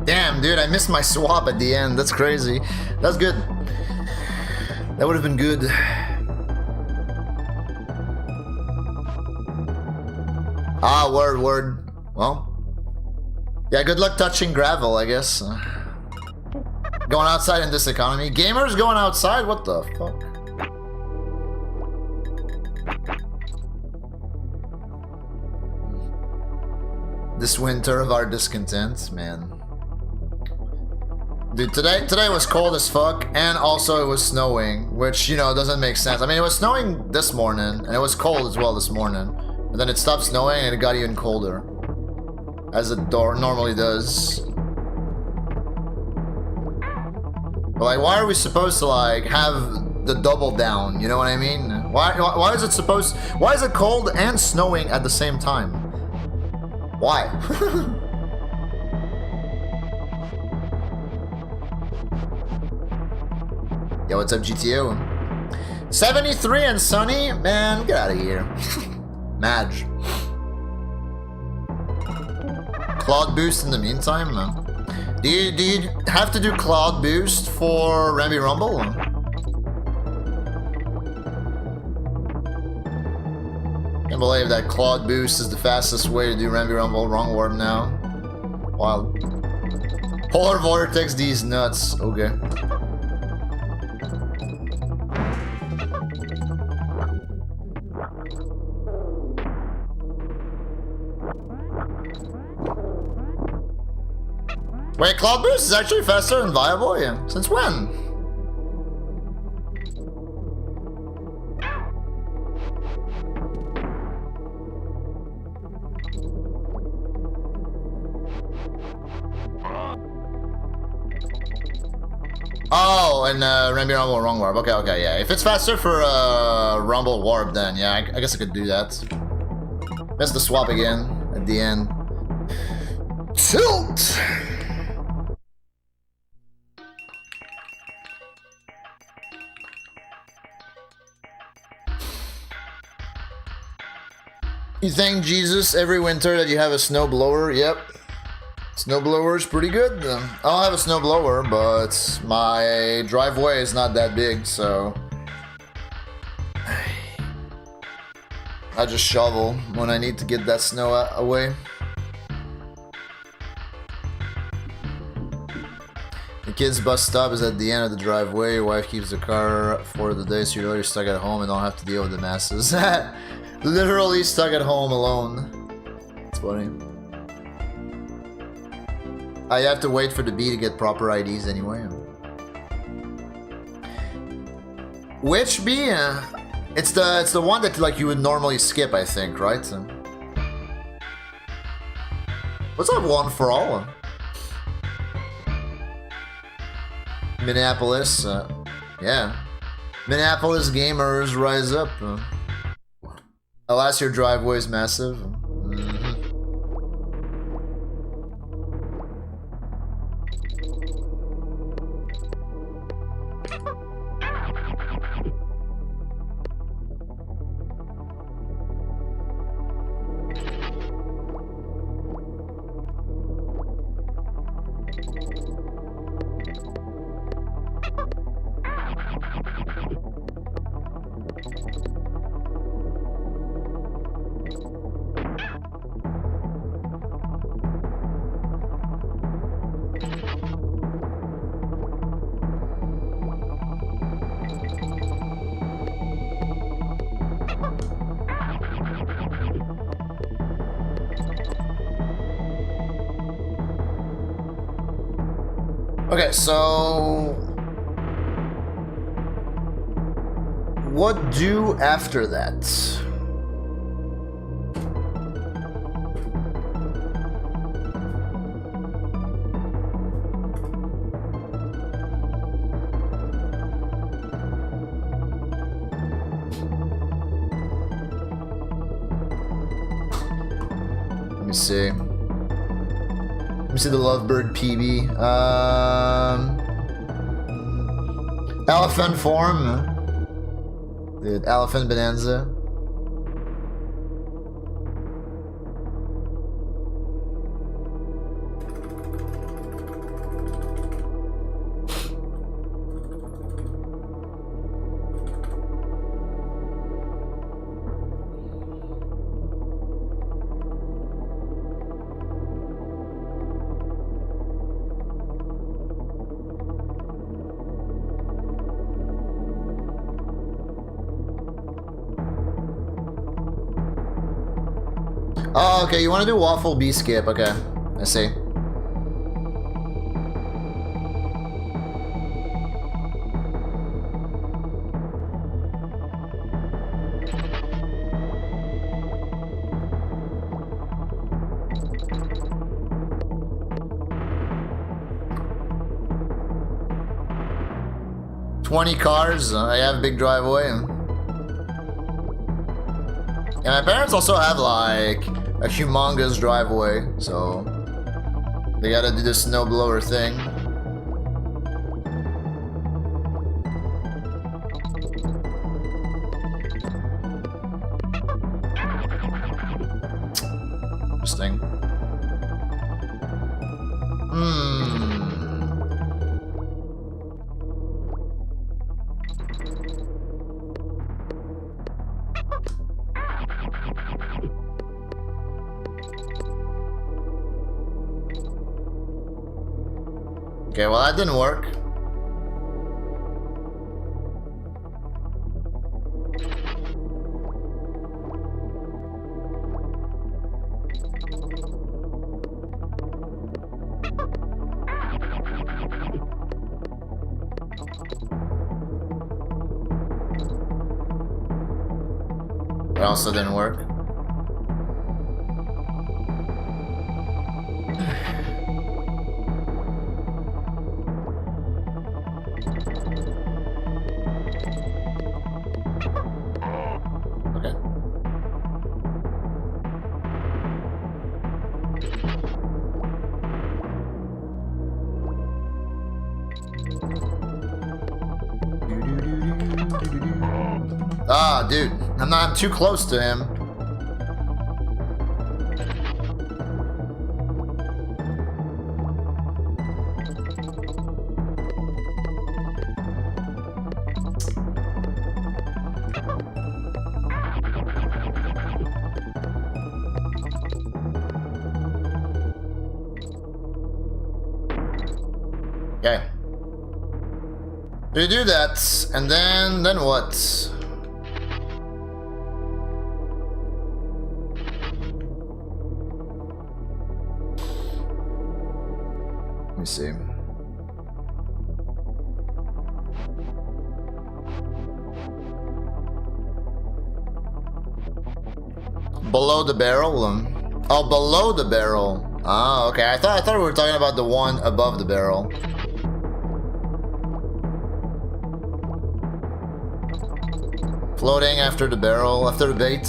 Damn, dude, I missed my swap at the end. That's crazy. That's good. That would have been good. Ah, word. Well, yeah, good luck touching gravel, I guess. Going outside in this economy. Gamers going outside? What the fuck? This winter of our discontent, man. Dude, today was cold as fuck, and also it was snowing, which, you know, doesn't make sense. I mean, it was snowing this morning, and it was cold as well this morning. But then it stopped snowing, and it got even colder. As it normally does. But, like, why are we supposed to, like, have the double down, you know what I mean? Why is it cold and snowing at the same time? Why? Yo, what's up, GTO? 73 and sunny? Man, get out of here. Madge. Cloud boost in the meantime? Do you have to do cloud boost for Rambi Rumble? Can't believe that cloud boost is the fastest way to do Rambi Rumble. Wrong warp now. Wild. Polar vortex these nuts. Okay. Wait, Cloud Boost is actually faster than Viable? Yeah. Since when? Oh, and Rambi Rumble Wrong Warp. Okay, yeah. If it's faster for Rumble Warp, then yeah, I guess I could do that. That's the swap again at the end. Tilt! You thank Jesus every winter that you have a snow blower? Yep. Snowblower is pretty good. I don't have a snowblower, but my driveway is not that big, so I just shovel when I need to get that snow away. The kids' bus stop is at the end of the driveway. Your wife keeps the car for the day, so you're really stuck at home and don't have to deal with the masses. Literally stuck at home alone. It's funny. I have to wait for the bee to get proper IDs anyway. Which bee? It's the one that like you would normally skip, I think, right? What's up, One for All? Minneapolis, yeah. Minneapolis gamers rise up. Alas, your driveway is massive. Okay, so what do after that? Let me see. Let me see the Lovebird PB. Elephant form. Dude, Elephant Bonanza. Oh, okay, you want to do Waffle B skip, okay. I see. $20 cars, I have a big driveway. And my parents also have like a humongous driveway, so they gotta do the snowblower thing. Interesting. Okay, well that didn't work. It also didn't work. Ah, dude, I'm too close to him. Okay. So you do that, and then what? Let me see. Below the barrel? Oh, below the barrel. Ah, okay. I thought we were talking about the one above the barrel. Floating after the barrel, after the bait.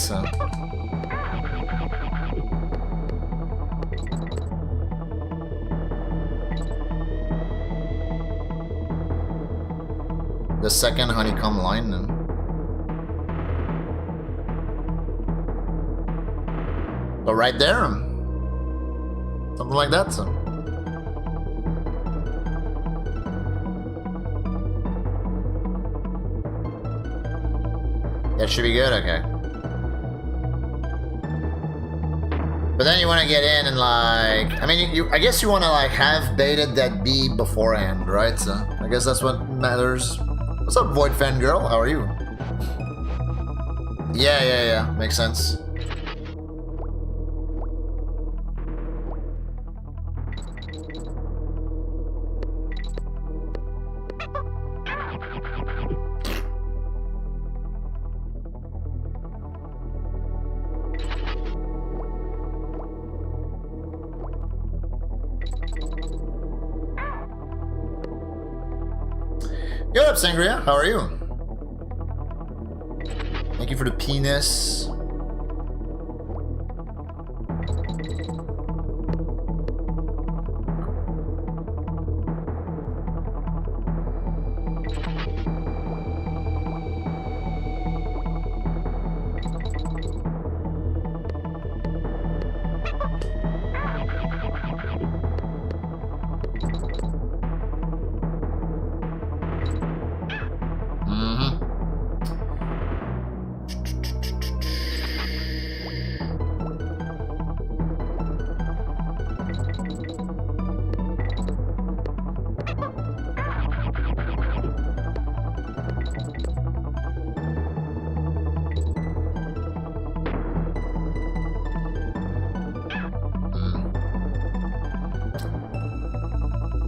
The second honeycomb line. So right there. Something like that. That should be good, okay. But then you want to get in and like, I mean, I guess you want to like have baited that bee beforehand, right? So I guess that's what matters. What's up, Void Fan Girl? How are you? Yeah. Makes sense. Yo, up, Sangria? How are you? Thank you for the penis.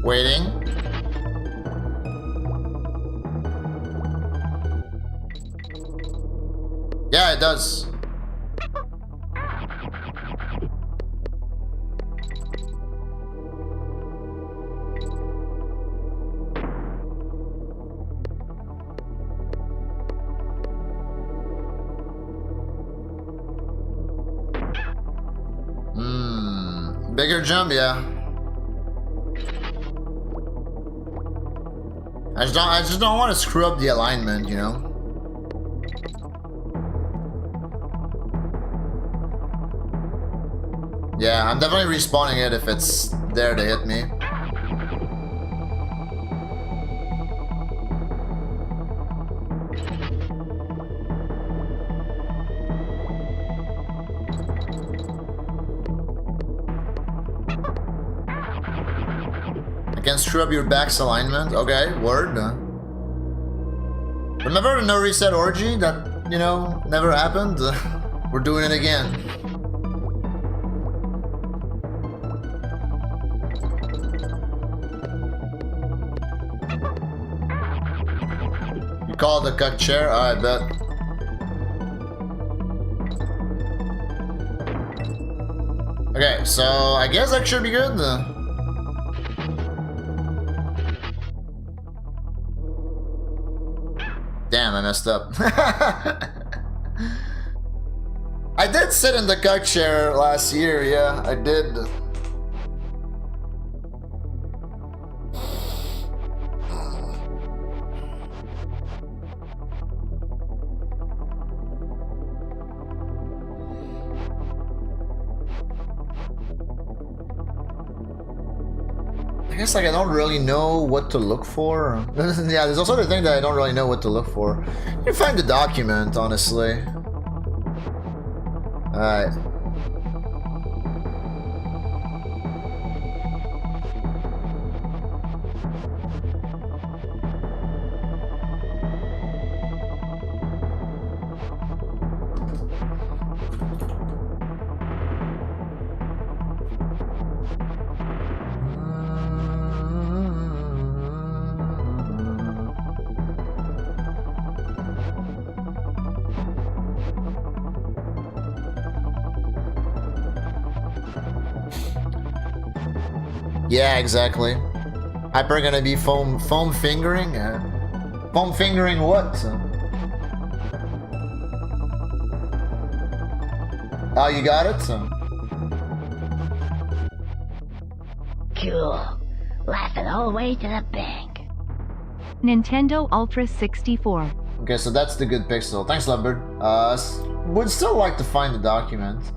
Waiting. Yeah, it does. Bigger jump, yeah. I just don't want to screw up the alignment, you know? Yeah, I'm definitely respawning it if it's there to hit me. Can screw up your back's alignment. Okay, word. Remember the no reset orgy that, you know, never happened? We're doing it again. You call it the cuck chair? I bet. Okay, so I guess that should be good. Damn, I messed up. I did sit in the cuck chair last year, yeah, I did. I guess like I don't really know what to look for. Yeah, there's also the thing that I don't really know what to look for. You find the document, honestly. Alright. Yeah, exactly. Hyper gonna be foam fingering? Foam fingering what? Oh, you got it? Cool. Laughing all the way to the bank. Nintendo Ultra 64. Okay, so that's the good pixel. Thanks, Lovebird. Would still like to find the document.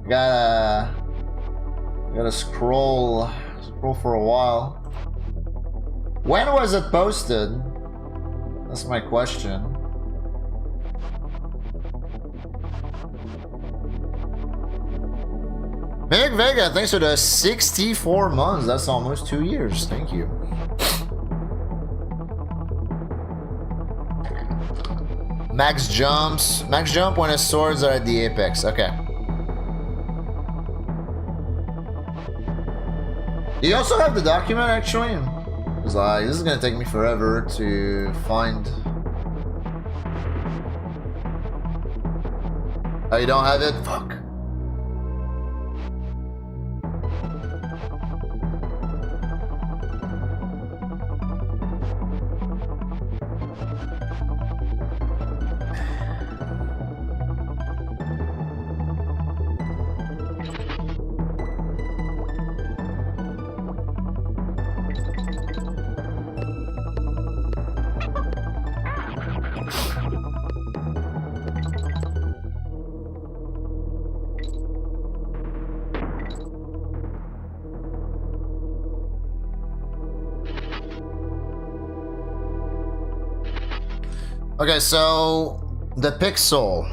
Gotta scroll for a while. When was it posted? That's my question. Big Vega, thanks for the 64 months. That's almost 2 years. Thank you. Max jumps. Max jump when his swords are at the apex. Okay. Do you also have the document actually? Because this is gonna take me forever to find. Oh, you don't have it? Fuck. Okay, so the pixel.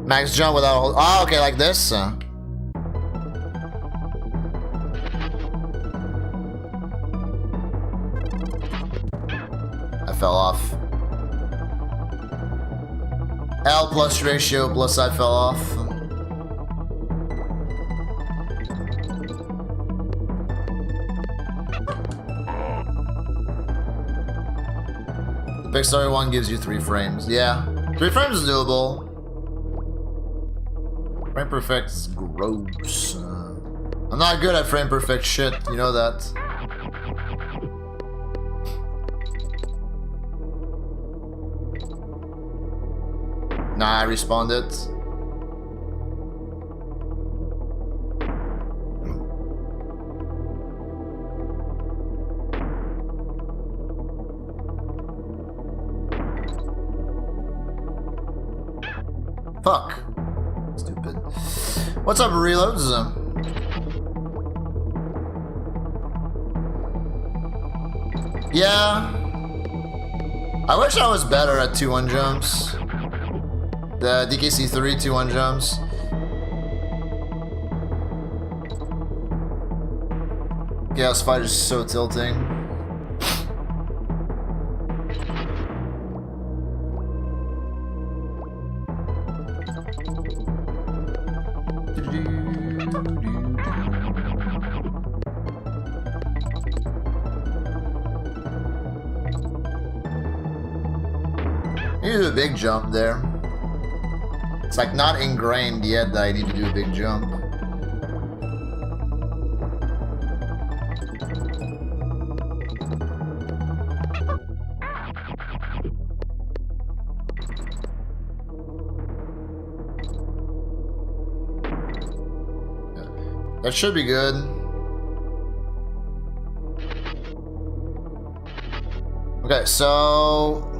Max jump without. Oh, okay, like this. I fell off. L plus ratio plus I fell off. The Pixar one gives you 3 frames. Yeah, 3 frames is doable. Frame perfect is gross. I'm not good at frame perfect shit, you know that. Nah, I respawned it. Fuck. Stupid. What's up, reloads? Yeah. I wish I was better at 2-1 jumps. The DKC3 2-1 jumps. Chaos Fighter's so tilting. I need to do a big jump there. It's like not ingrained yet that I need to do a big jump. That should be good. Okay, so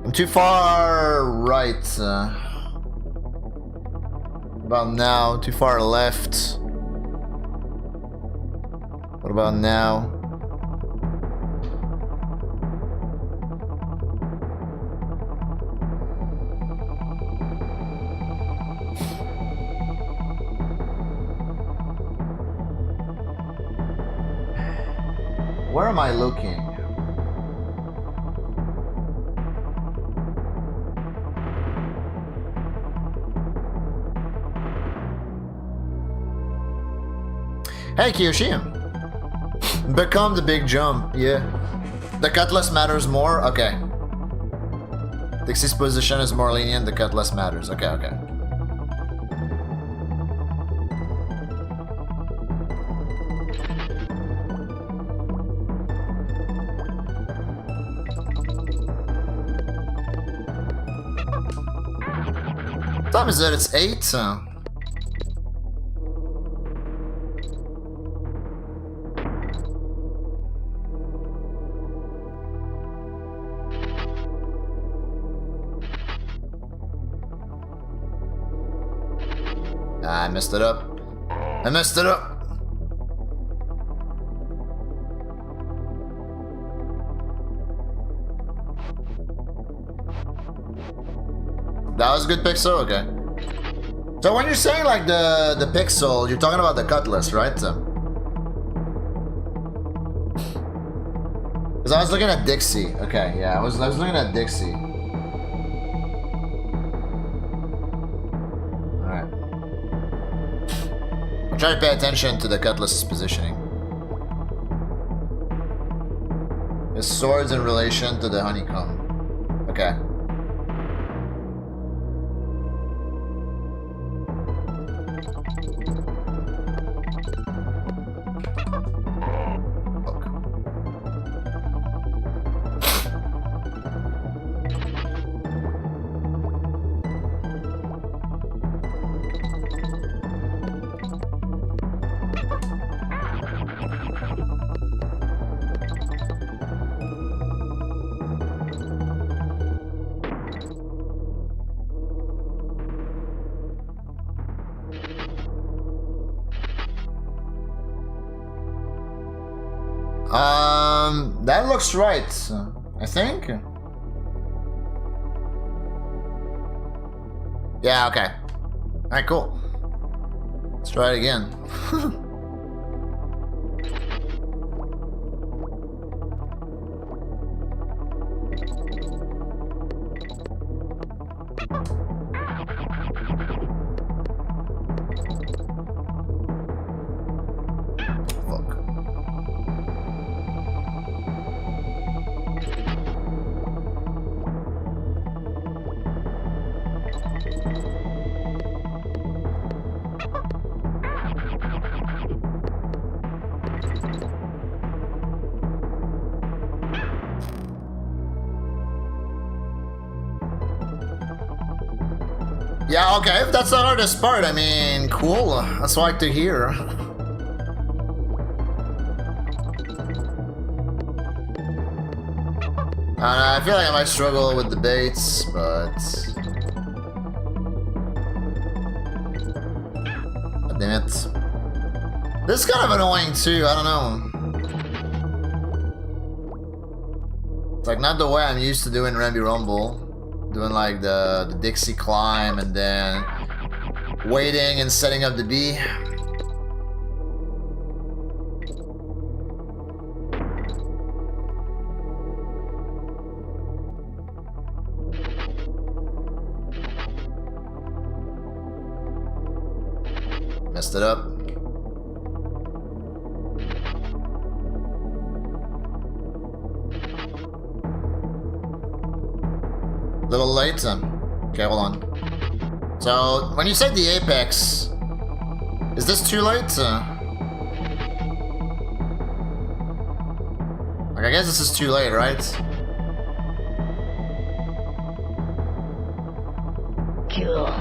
I'm too far right. About now? Too far left. What about now? Where am I looking? Hey, Kiyoshi. Become the big jump, yeah. The cutlass matters more? Okay. Dixie's position is more lenient, the cutlass matters. Okay, okay. What time is it? It's 8? I messed it up. I messed it up. That was a good pixel, okay. So when you're saying like the pixel, you're talking about the cutlass, right? Because I was looking at Dixie. Okay, yeah, I was looking at Dixie. Alright. I'm trying to pay attention to the cutlass's positioning. His sword's in relation to the honeycomb. Okay. That looks right, I think. Yeah, okay. Alright, cool. Let's try it again. Yeah, okay, if that's the hardest part, I mean, cool. That's what I like to hear. I feel like I might struggle with the baits, but... God damn it. This is kind of annoying too, I don't know. It's like not the way I'm used to doing Rambi Rumble. Doing like the Dixie climb and then waiting and setting up the B. Messed it up. Little late. Okay, hold on. So, when you said the apex, is this too late? Like, I guess this is too late, right? Cool.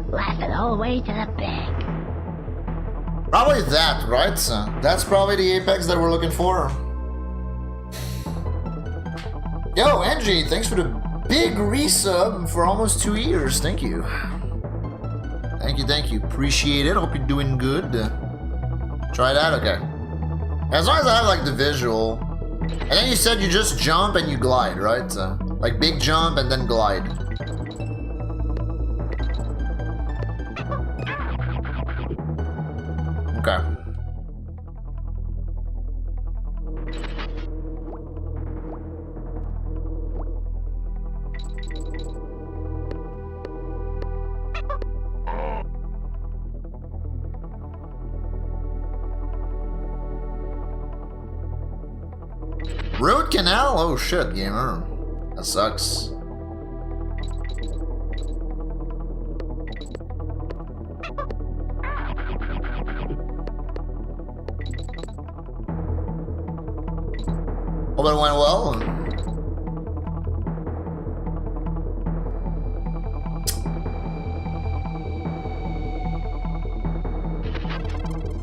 Laugh it all the way to the bank. Probably that, right? That's probably the apex that we're looking for. Yo, Angie, thanks for the big resub for almost 2 years. Thank you. Thank you. Appreciate it. Hope you're doing good. Try that? Okay. As long as I have, like, the visual. And then you said you just jump and you glide, right? Like, big jump and then glide. Okay. Road canal? Oh shit, gamer. That sucks. Hope it went well.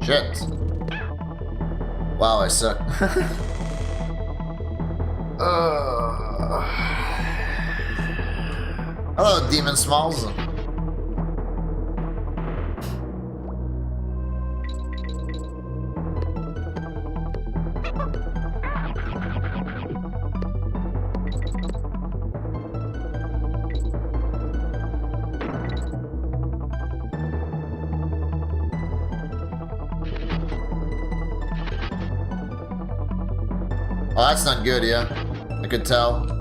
Shit. Wow, I suck. Hello, Demon Smalls. Oh, that's not good, yeah. I could tell.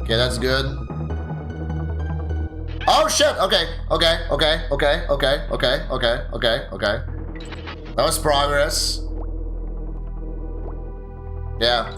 Okay, that's good. Oh shit! Okay. That was progress. Yeah.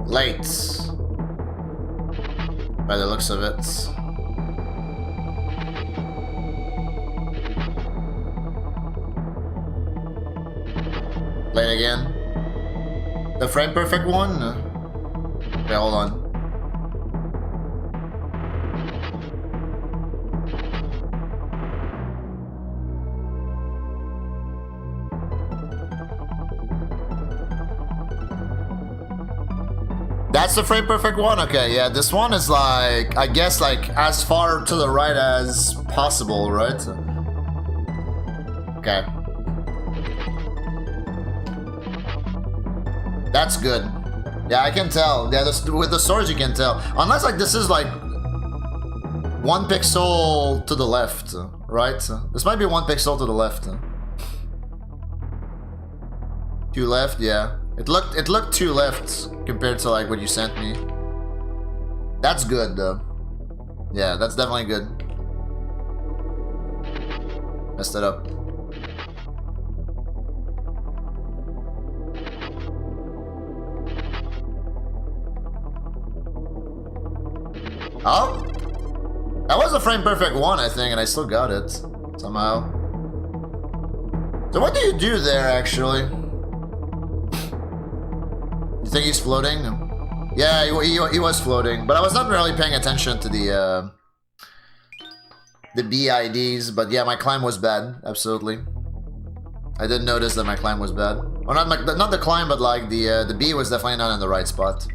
Late. By the looks of it. Late again. The frame perfect one? Okay, hold on. That's the frame perfect one? Okay, yeah, this one is like, I guess like as far to the right as possible, right? Okay. That's good. Yeah, I can tell. Yeah, with the swords you can tell. Unless like this is like 1 pixel to the left, right? This might be 1 pixel to the left. 2 left, yeah. It looked 2 left compared to like what you sent me. That's good though. Yeah, that's definitely good. Messed it up. Oh, that was a frame perfect one, I think, and I still got it somehow. So what do you do there actually? You think he's floating? Yeah, he was floating, but I was not really paying attention to the BIDs. But yeah, my climb was bad. Absolutely, I did notice that my climb was bad. Or not the climb, but like the B was definitely not in the right spot.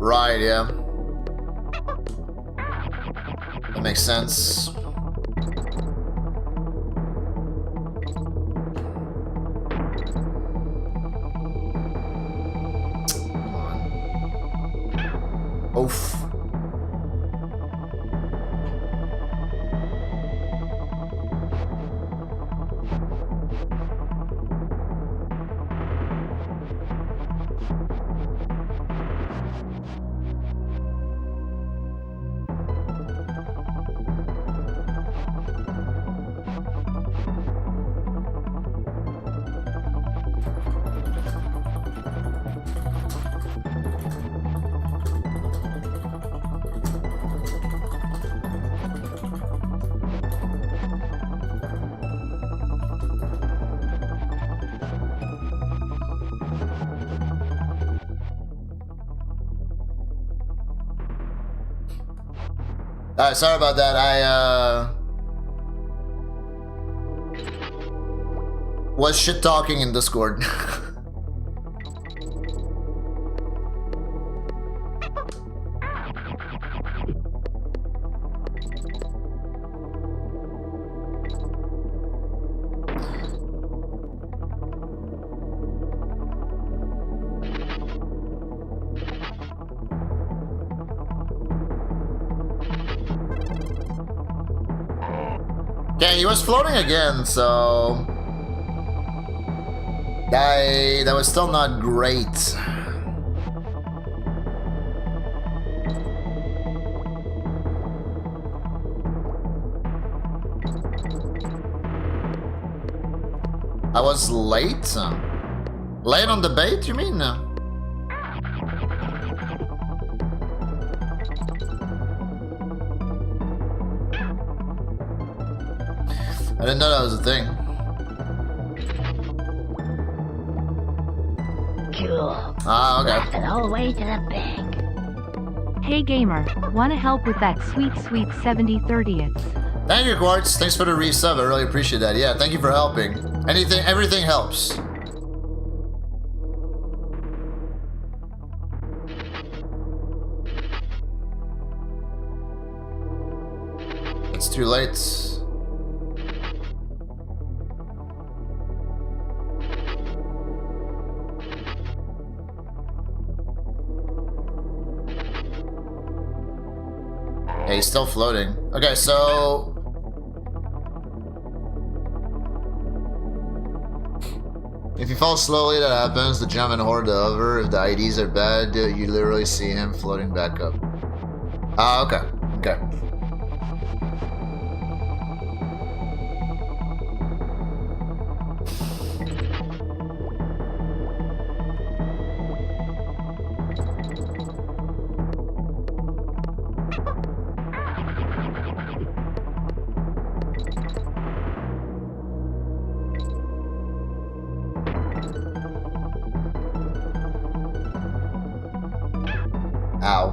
Right, yeah. That makes sense. Come on. Oof. Sorry about that. I was shit talking in Discord. Yeah, he was floating again, so that was still not great. I was late? Late on the bait, you mean? I didn't know that was a thing. Cool. Ah, okay. Laugh it all the way to the bank. Hey gamer, wanna help with that sweet 70/30th? Thank you, Quartz. Thanks for the resub. I really appreciate that. Yeah, thank you for helping. Everything helps. It's too late. Yeah, he's still floating. Okay, so if you fall slowly, that happens. The jump and hoard the hover. If the IDs are bad, you literally see him floating back up. Ah, okay. Okay. Ow.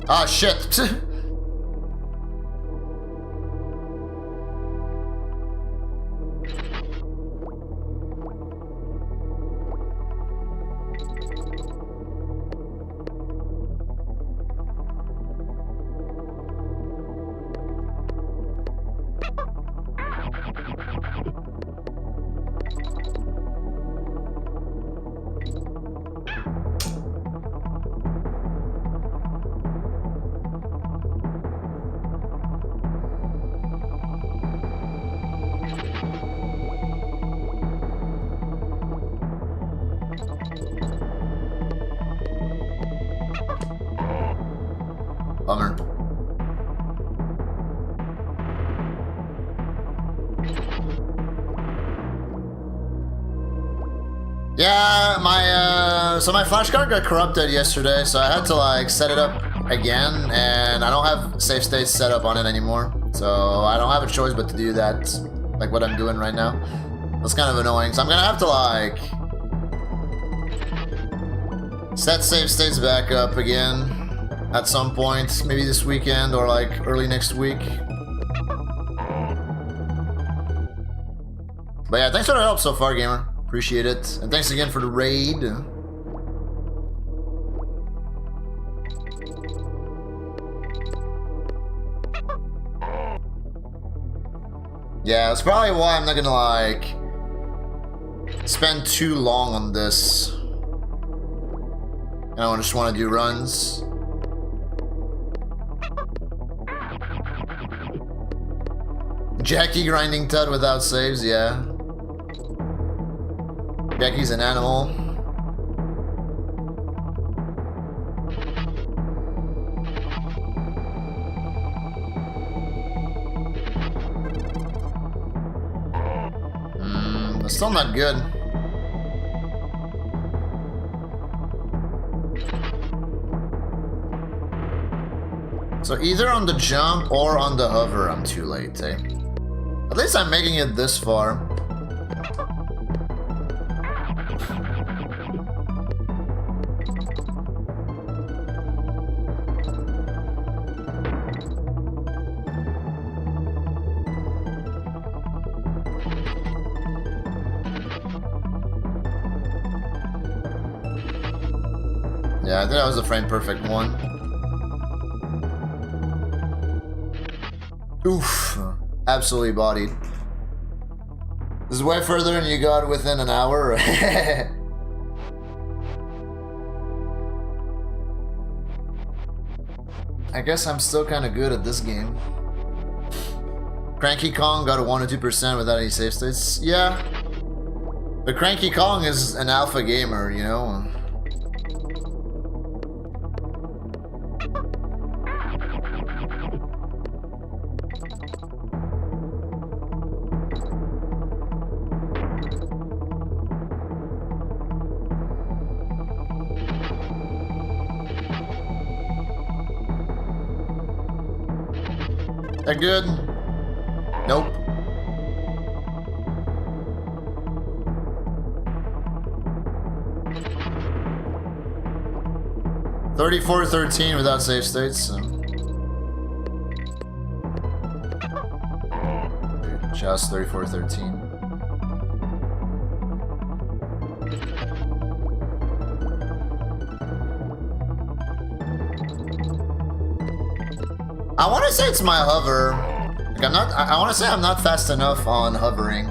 Ah, shit. Bummer. Yeah, so my flash card got corrupted yesterday, so I had to like set it up again, and I don't have save states set up on it anymore, so I don't have a choice but to do that, like what I'm doing right now. That's kind of annoying, so I'm gonna have to like set save states back up again at some point, maybe this weekend or like early next week. But yeah, thanks for the help so far, gamer. Appreciate it. And thanks again for the raid. Yeah, that's probably why I'm not gonna like spend too long on this. I don't just want to do runs. Jackie grinding Tud without saves, yeah. Jackie's an animal. But still not good. So either on the jump or on the hover, I'm too late, eh? At least I'm making it this far. Yeah, I think that was the frame perfect one. Oof. Absolutely bodied. This is way further than you got within an hour. I guess I'm still kind of good at this game. Cranky Kong got a 1 or 2% without any save states. Yeah. But Cranky Kong is an alpha gamer, you know? That good? Nope. $34.13 without save states. So. Just $34.13. I want to say it's my hover. Like I'm not. I want to say I'm not fast enough on hovering.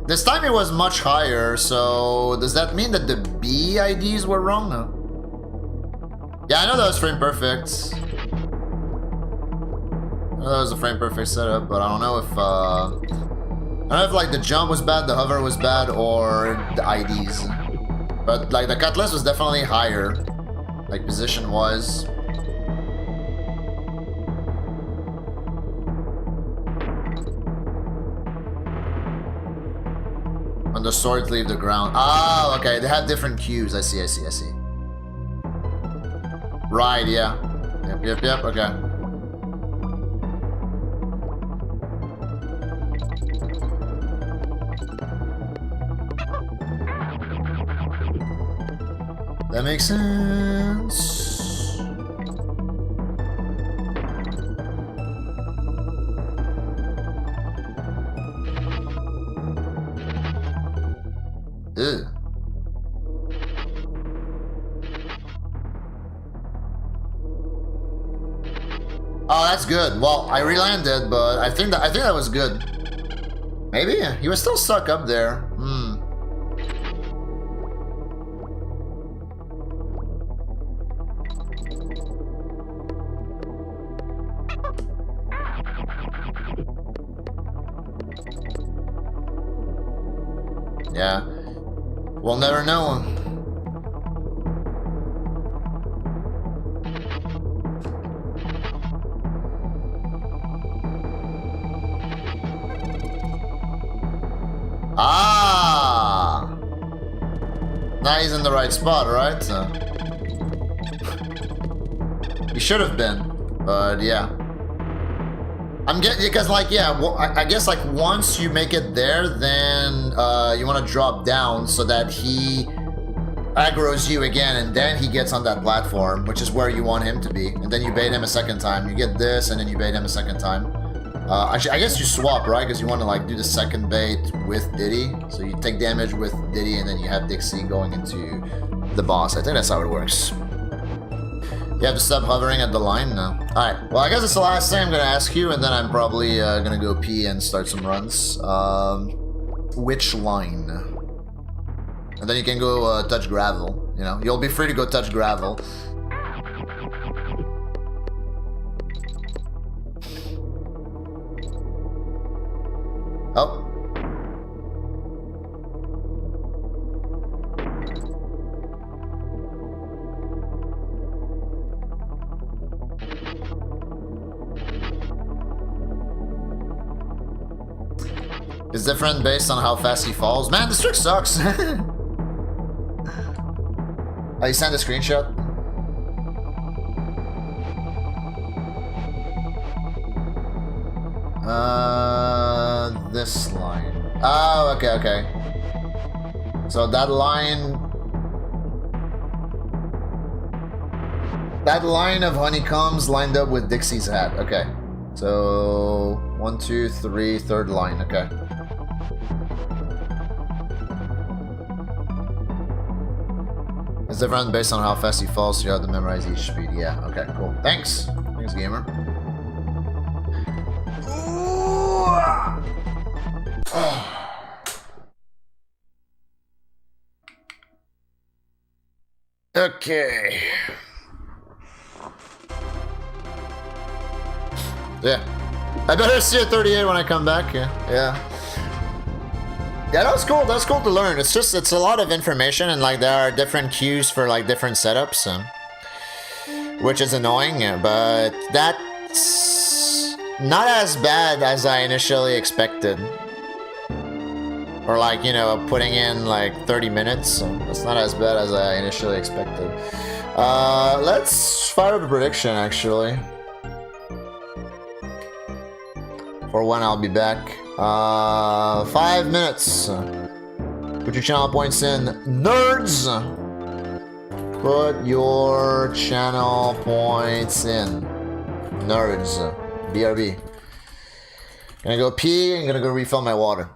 This time it was much higher, so does that mean that the B IDs were wrong? No. Yeah, I know that was frame perfect. I know that was a frame perfect setup, but I don't know if like the jump was bad, the hover was bad, or the IDs. But like the cutlass was definitely higher, like position wise. The swords leave the ground. Oh, okay. They have different cues. I see. Right, yeah. Yep, okay. That makes sense. Ew. Oh, that's good. Well, I relanded, but I think that was good. Maybe he was still stuck up there. Hmm. Yeah. We'll never know. Ah! Now he's in the right spot, right? He should have been, but yeah. I'm getting, because like, yeah, well, I guess like once you make it there, then you want to drop down so that he aggroes you again, and then he gets on that platform, which is where you want him to be. And then you bait him a second time. You get this, and then you bait him a second time. I guess you swap, right? Because you want to like do the second bait with Diddy. So you take damage with Diddy, and then you have Dixie going into the boss. I think that's how it works. You have to stop hovering at the line now. Alright, well I guess it's the last thing I'm gonna ask you, and then I'm probably gonna go pee and start some runs. which line. And then you can go touch gravel. You know, you'll be free to go touch gravel. Oh. It's different based on how fast he falls. Man, this trick sucks. Oh, you sent a screenshot? This line. Oh, okay, okay. So that line of honeycombs lined up with Dixie's hat. Okay. So 1, 2, 3, third line. Okay. It's different based on how fast he falls, so you have to memorize each speed. Yeah, okay, cool. Thanks. Thanks, gamer. Okay. Yeah. I better see a 38 when I come back. Yeah. Yeah. Yeah, that was cool. That's cool to learn. It's just, it's a lot of information, and like there are different cues for like different setups, which is annoying, but that's not as bad as I initially expected. Or like, you know, putting in like 30 minutes, so it's not as bad as I initially expected. Let's fire up a prediction, actually. For when I'll be back. 5 minutes. Put your channel points in, nerds. Put your channel points in, nerds. BRB. Gonna go pee. I'm gonna go refill my water.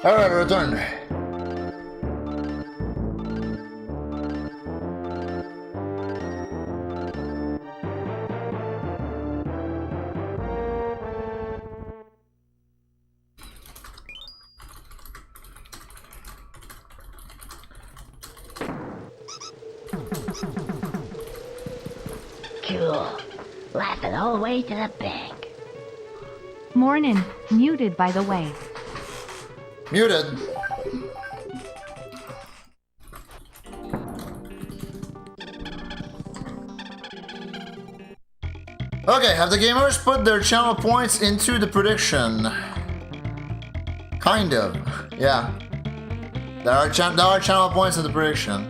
Alright, return. Cool. Laughing all the way to the bank. Mornin', muted by the way. Muted. Okay, have the gamers put their channel points into the prediction? Kind of, yeah. There are channel points in the prediction.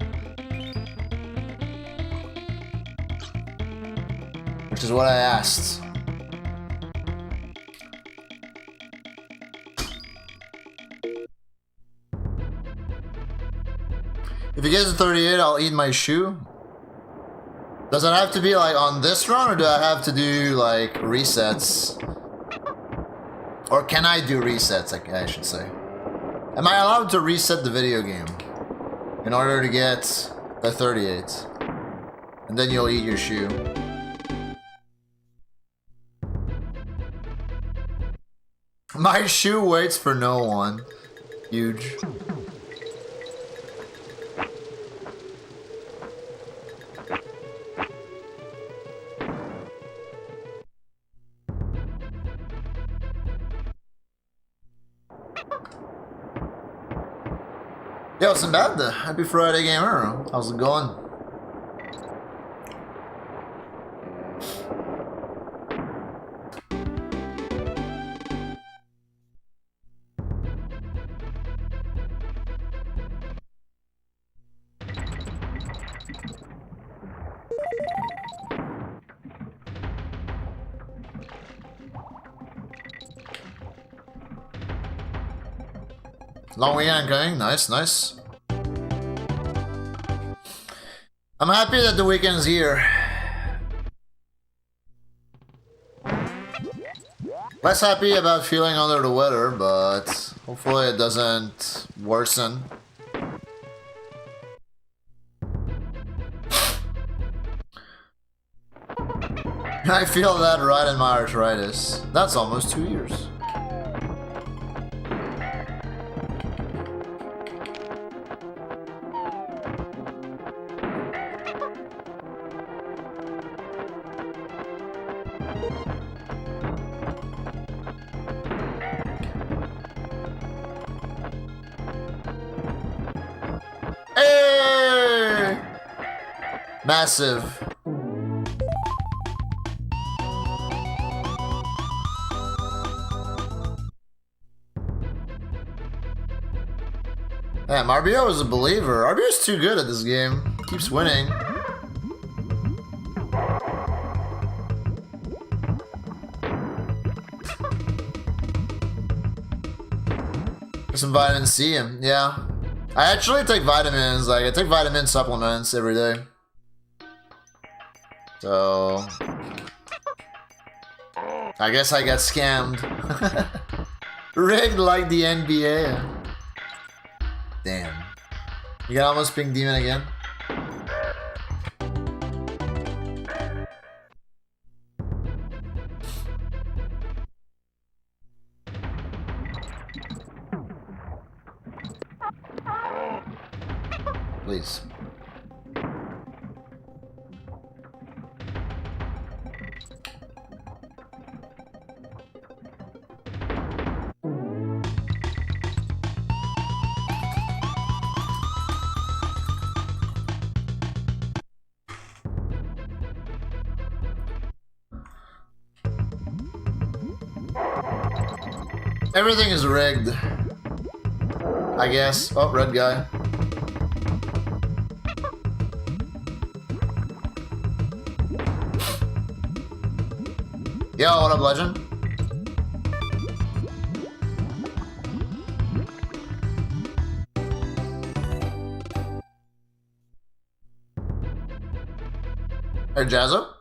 Which is what I asked. If he gets a 38, I'll eat my shoe. Does it have to be like on this run, or do I have to do like resets? Or can I do resets, I should say. Am I allowed to reset the video game in order to get the 38? And then you'll eat your shoe. My shoe waits for no one. Huge. Yo, it's bad. Happy Friday, gamer. How's it going? Long weekend going, nice, nice. I'm happy that the weekend's here. Less happy about feeling under the weather, but hopefully it doesn't worsen. I feel that right in my arthritis. That's almost 2 years. Hey! Massive. Damn, RBO is a believer. RBO is too good at this game. Keeps winning. Some vitamin C, yeah. I actually take vitamins, like I take vitamin supplements every day. So I guess I got scammed. Rigged like the NBA. Damn. You got almost pink demon again. Please. Everything is rigged, I guess. Oh, red guy. Yo, what up, legend? Hey, Jazzo?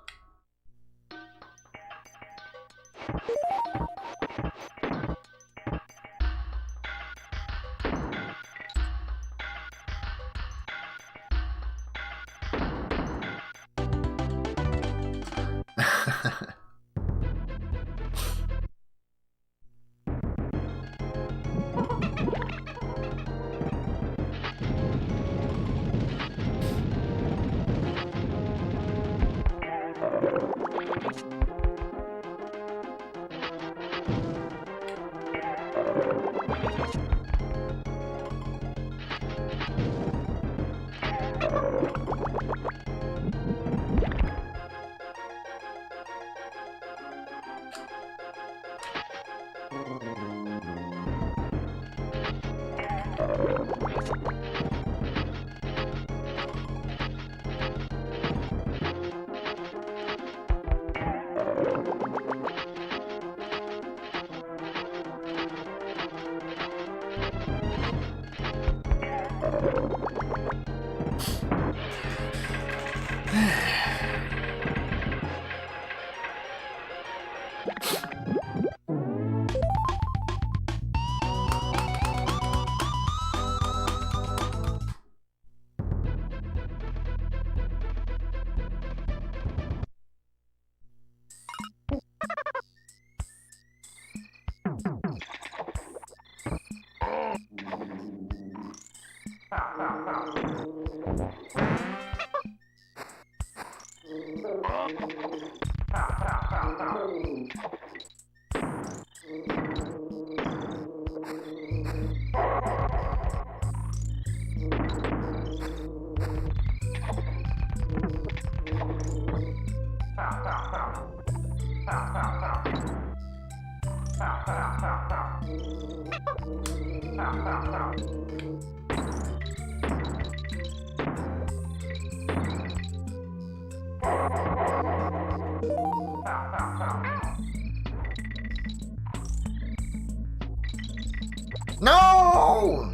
No!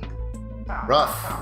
Rough.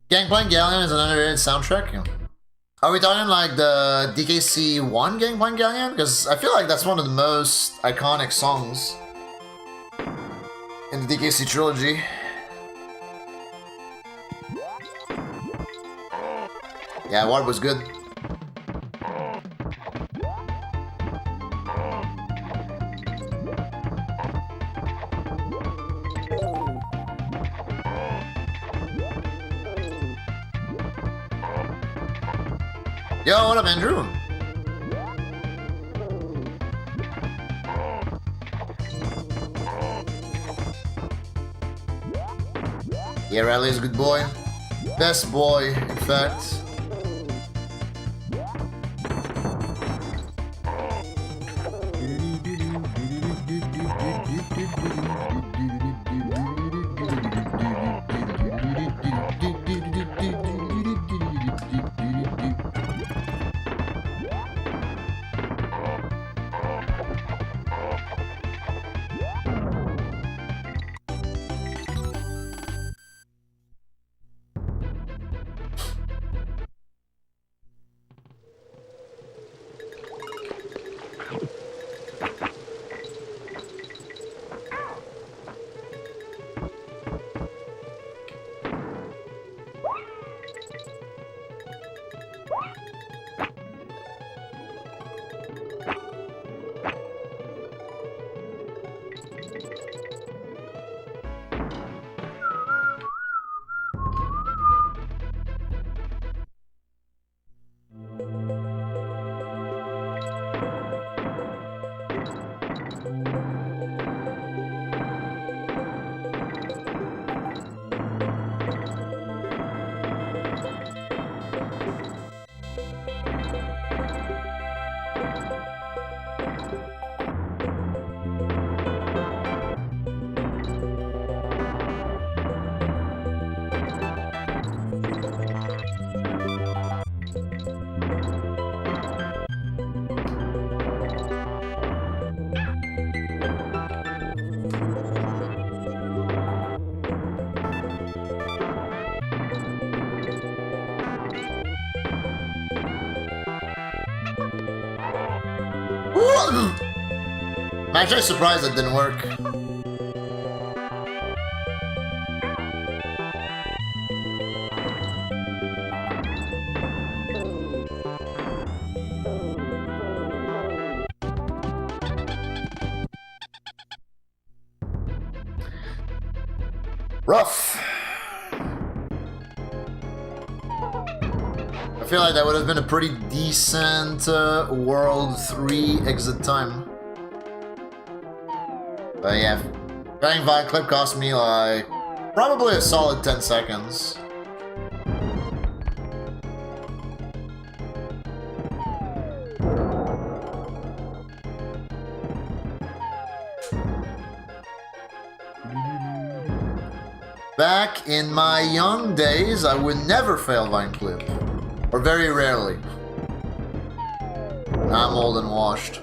Gangplank Galleon is an underrated soundtrack. Are we talking like the DKC 1 Gangplank Galleon? Because I feel like that's one of the most iconic songs in the DKC trilogy. Yeah, Warp was good. Yo, what up, Andrew? Yeah, Riley's a good boy. Best boy, in fact. I'm actually surprised it didn't work. Rough. I feel like that would have been a pretty decent World 3 exit time. But yeah, running Vine Clip cost me like probably a solid 10 seconds. Back in my young days, I would never fail Vine Clip. Or very rarely. I'm old and washed.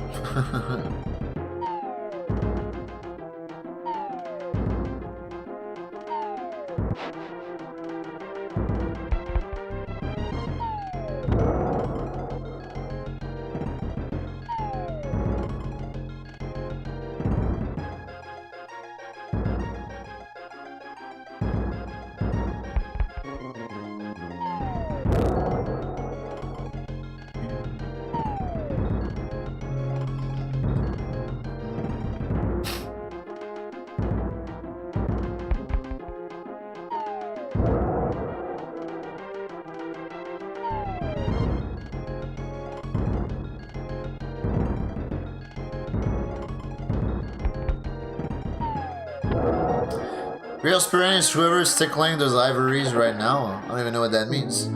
Real Spirit is whoever's tickling those ivories right now. I don't even know what that means.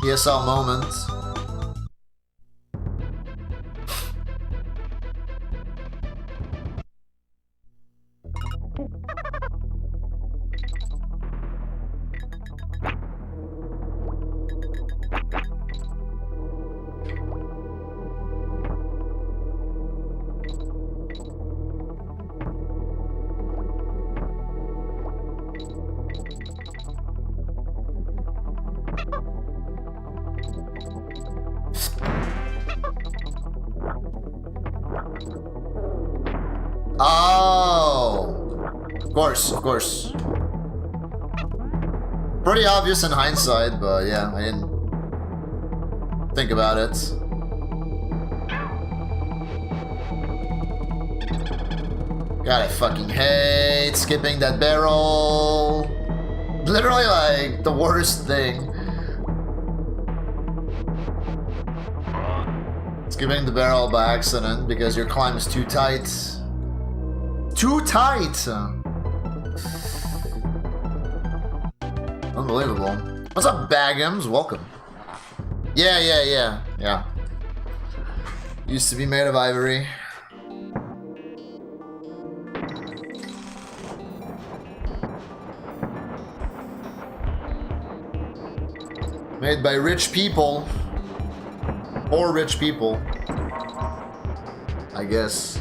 ESL moment. Oh! Of course, of course. Pretty obvious in hindsight, but yeah, I didn't think about it. God, I fucking hate skipping that barrel. Literally, like, the worst thing. Skipping the barrel by accident because your climb is too tight. Too tight! Unbelievable. What's up, Bagums? Welcome. Yeah. Used to be made of ivory. Made by rich people. Or rich people. I guess.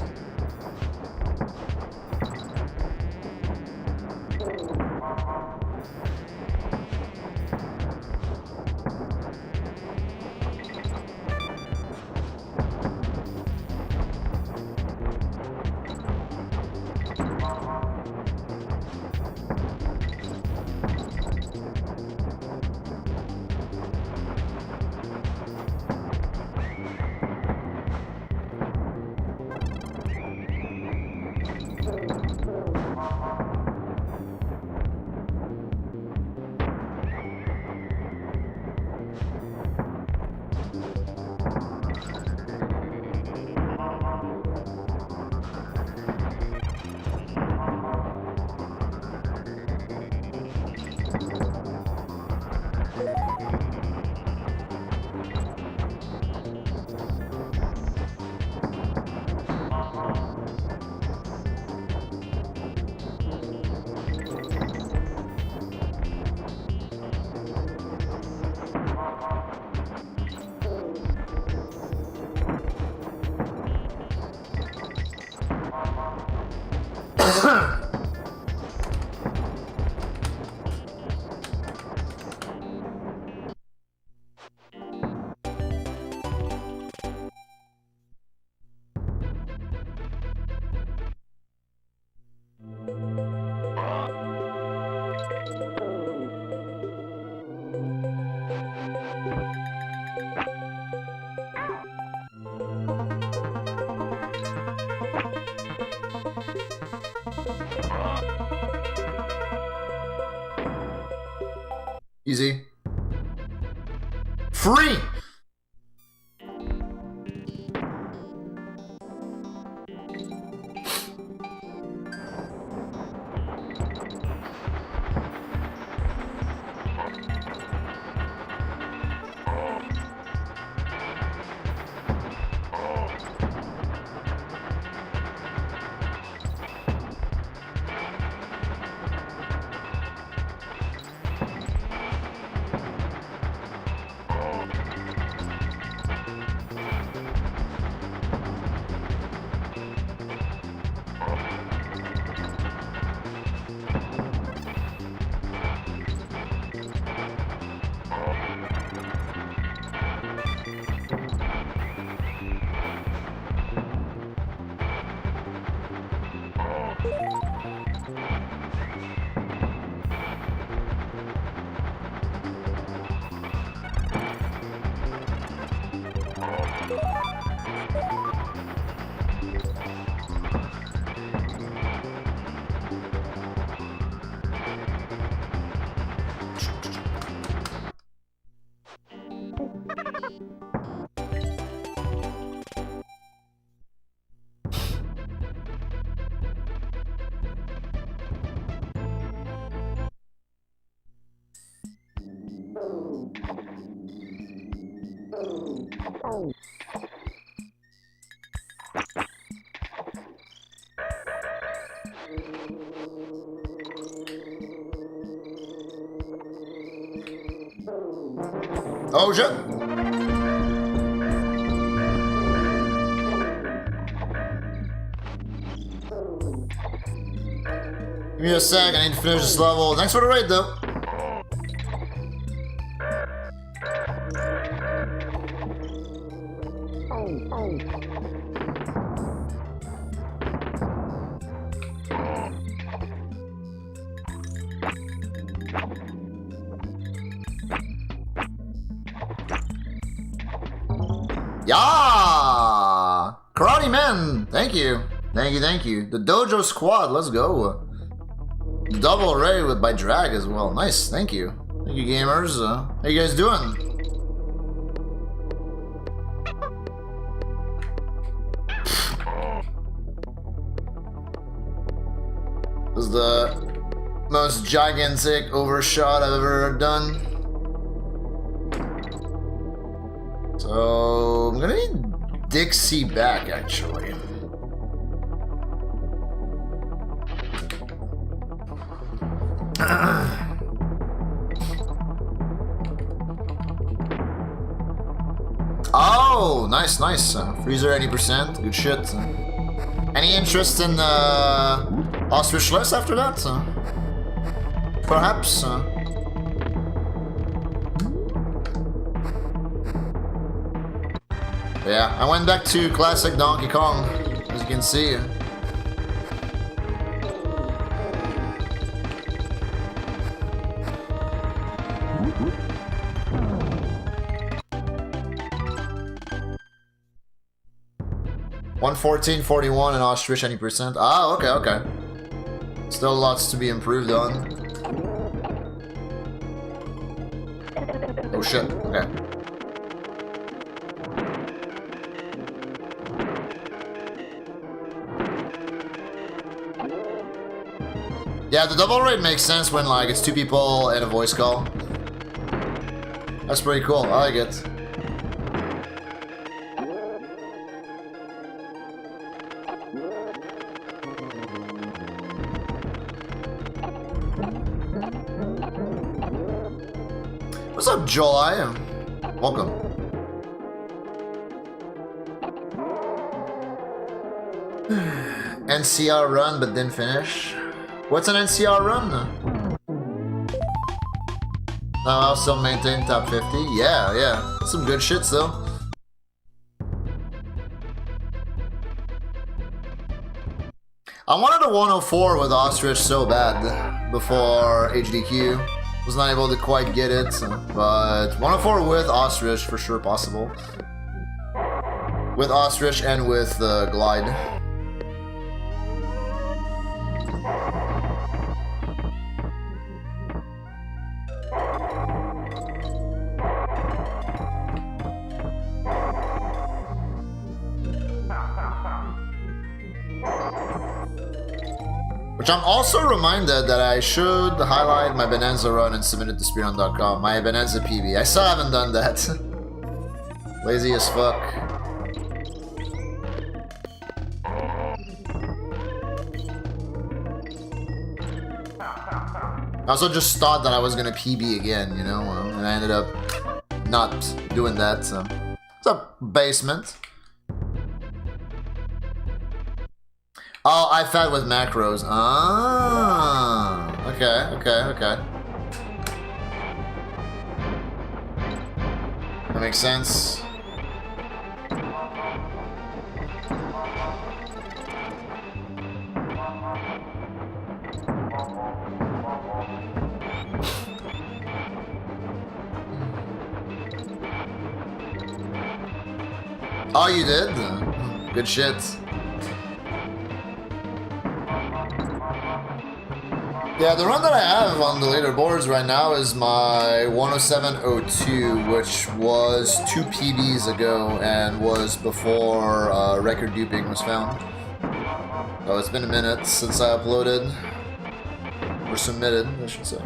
Easy. Free! Oh shit! Give me a sec, I need to finish this level. Thanks for the raid though. Yeah! Karate Man! Thank you. Thank you, thank you. The Dojo Squad, let's go. Double Ray by Drag as well. Nice, thank you. Thank you, gamers. How you guys doing? This is the most gigantic overshot I've ever done. So I'm gonna need Dixie back actually. Oh, nice, nice. Freezer 80%, good shit. Any interest in Ostrich Less after that? Perhaps. Yeah, I went back to classic Donkey Kong, as you can see. $114.41 and Ostrich 20%. Ah, okay, okay. Still lots to be improved on. Oh shit, okay. Yeah, the double raid makes sense when like it's two people and a voice call. That's pretty cool, I like it. What's up, Joel? Welcome. NCR run, but didn't finish. What's an NCR run? No, I'll still maintain top 50. Yeah, yeah. Some good shit still. I wanted a 104 with Ostrich so bad before HDQ. Was not able to quite get it, but 104 with Ostrich for sure possible. With Ostrich and with Glide. Which I'm also reminded that I should highlight my Bonanza run and submit it to speedrun.com. My Bonanza PB. I still haven't done that. Lazy as fuck. I also just thought that I was gonna PB again, you know, and I ended up not doing that, so. What's up, basement? Oh, I fed with macros. Ah, okay, okay, okay. That makes sense. Oh, you did? Good shit. Yeah, the run that I have on the leaderboards right now is my 107.02, which was 2 PBs ago and was before record duping was found. Oh, it's been a minute since I uploaded. Or submitted, I should say.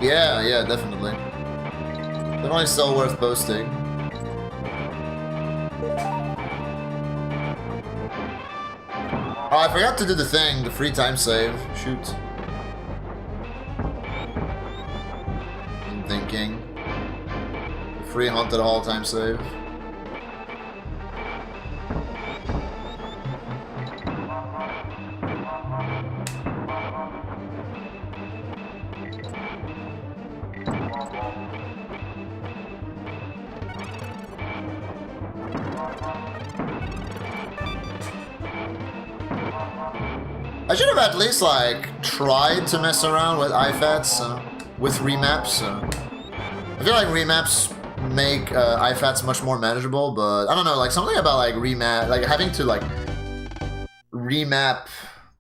Yeah, yeah, definitely. Definitely still worth posting. Oh, I forgot to do the thing, the free time save. Shoot. I'm thinking. The free Haunted Hall time save. I should have at least like tried to mess around with IFATs with remaps. I feel like remaps make IFATs much more manageable, but I don't know, like something about like remap, like having to like remap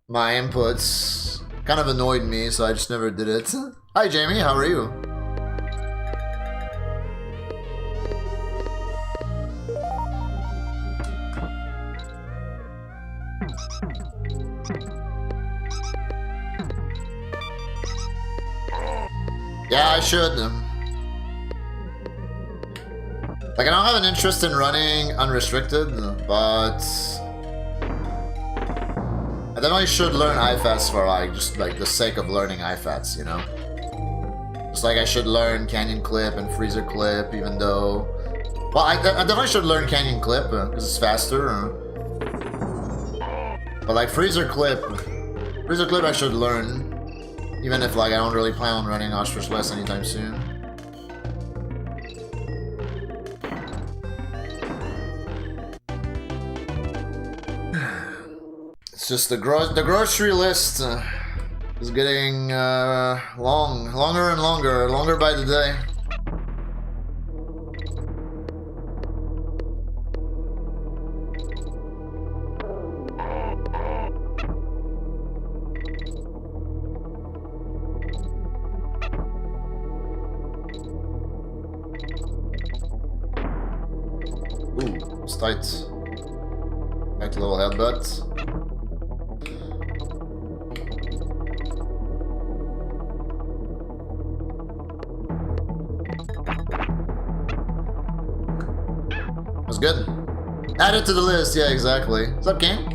my inputs kind of annoyed me, so I just never did it. Hi Jamie, how are you? Yeah, I should. Like, I don't have an interest in running unrestricted, but I definitely should learn IFATs for like just like the sake of learning IFATs, you know? Just like I should learn Canyon Clip and Freezer Clip, even though... Well, I definitely should learn Canyon Clip, because it's faster. But like Freezer Clip I should learn. Even if like I don't really plan on running Ostrich Less anytime soon. It's just the grocery list is getting longer and longer by the day. Ooh, it's tight. Tight little headbutt. That's good. Add it to the list, yeah, exactly. What's up, King?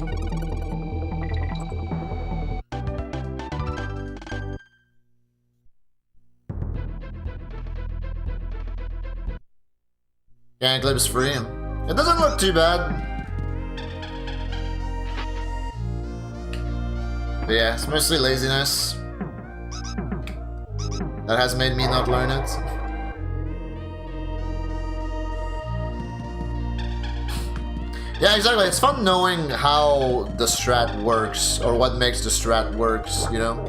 Canyon Clip is free. It doesn't look too bad. But yeah, it's mostly laziness that has made me not learn it. Yeah, exactly. It's fun knowing how the strat works, or what makes the strat works, you know?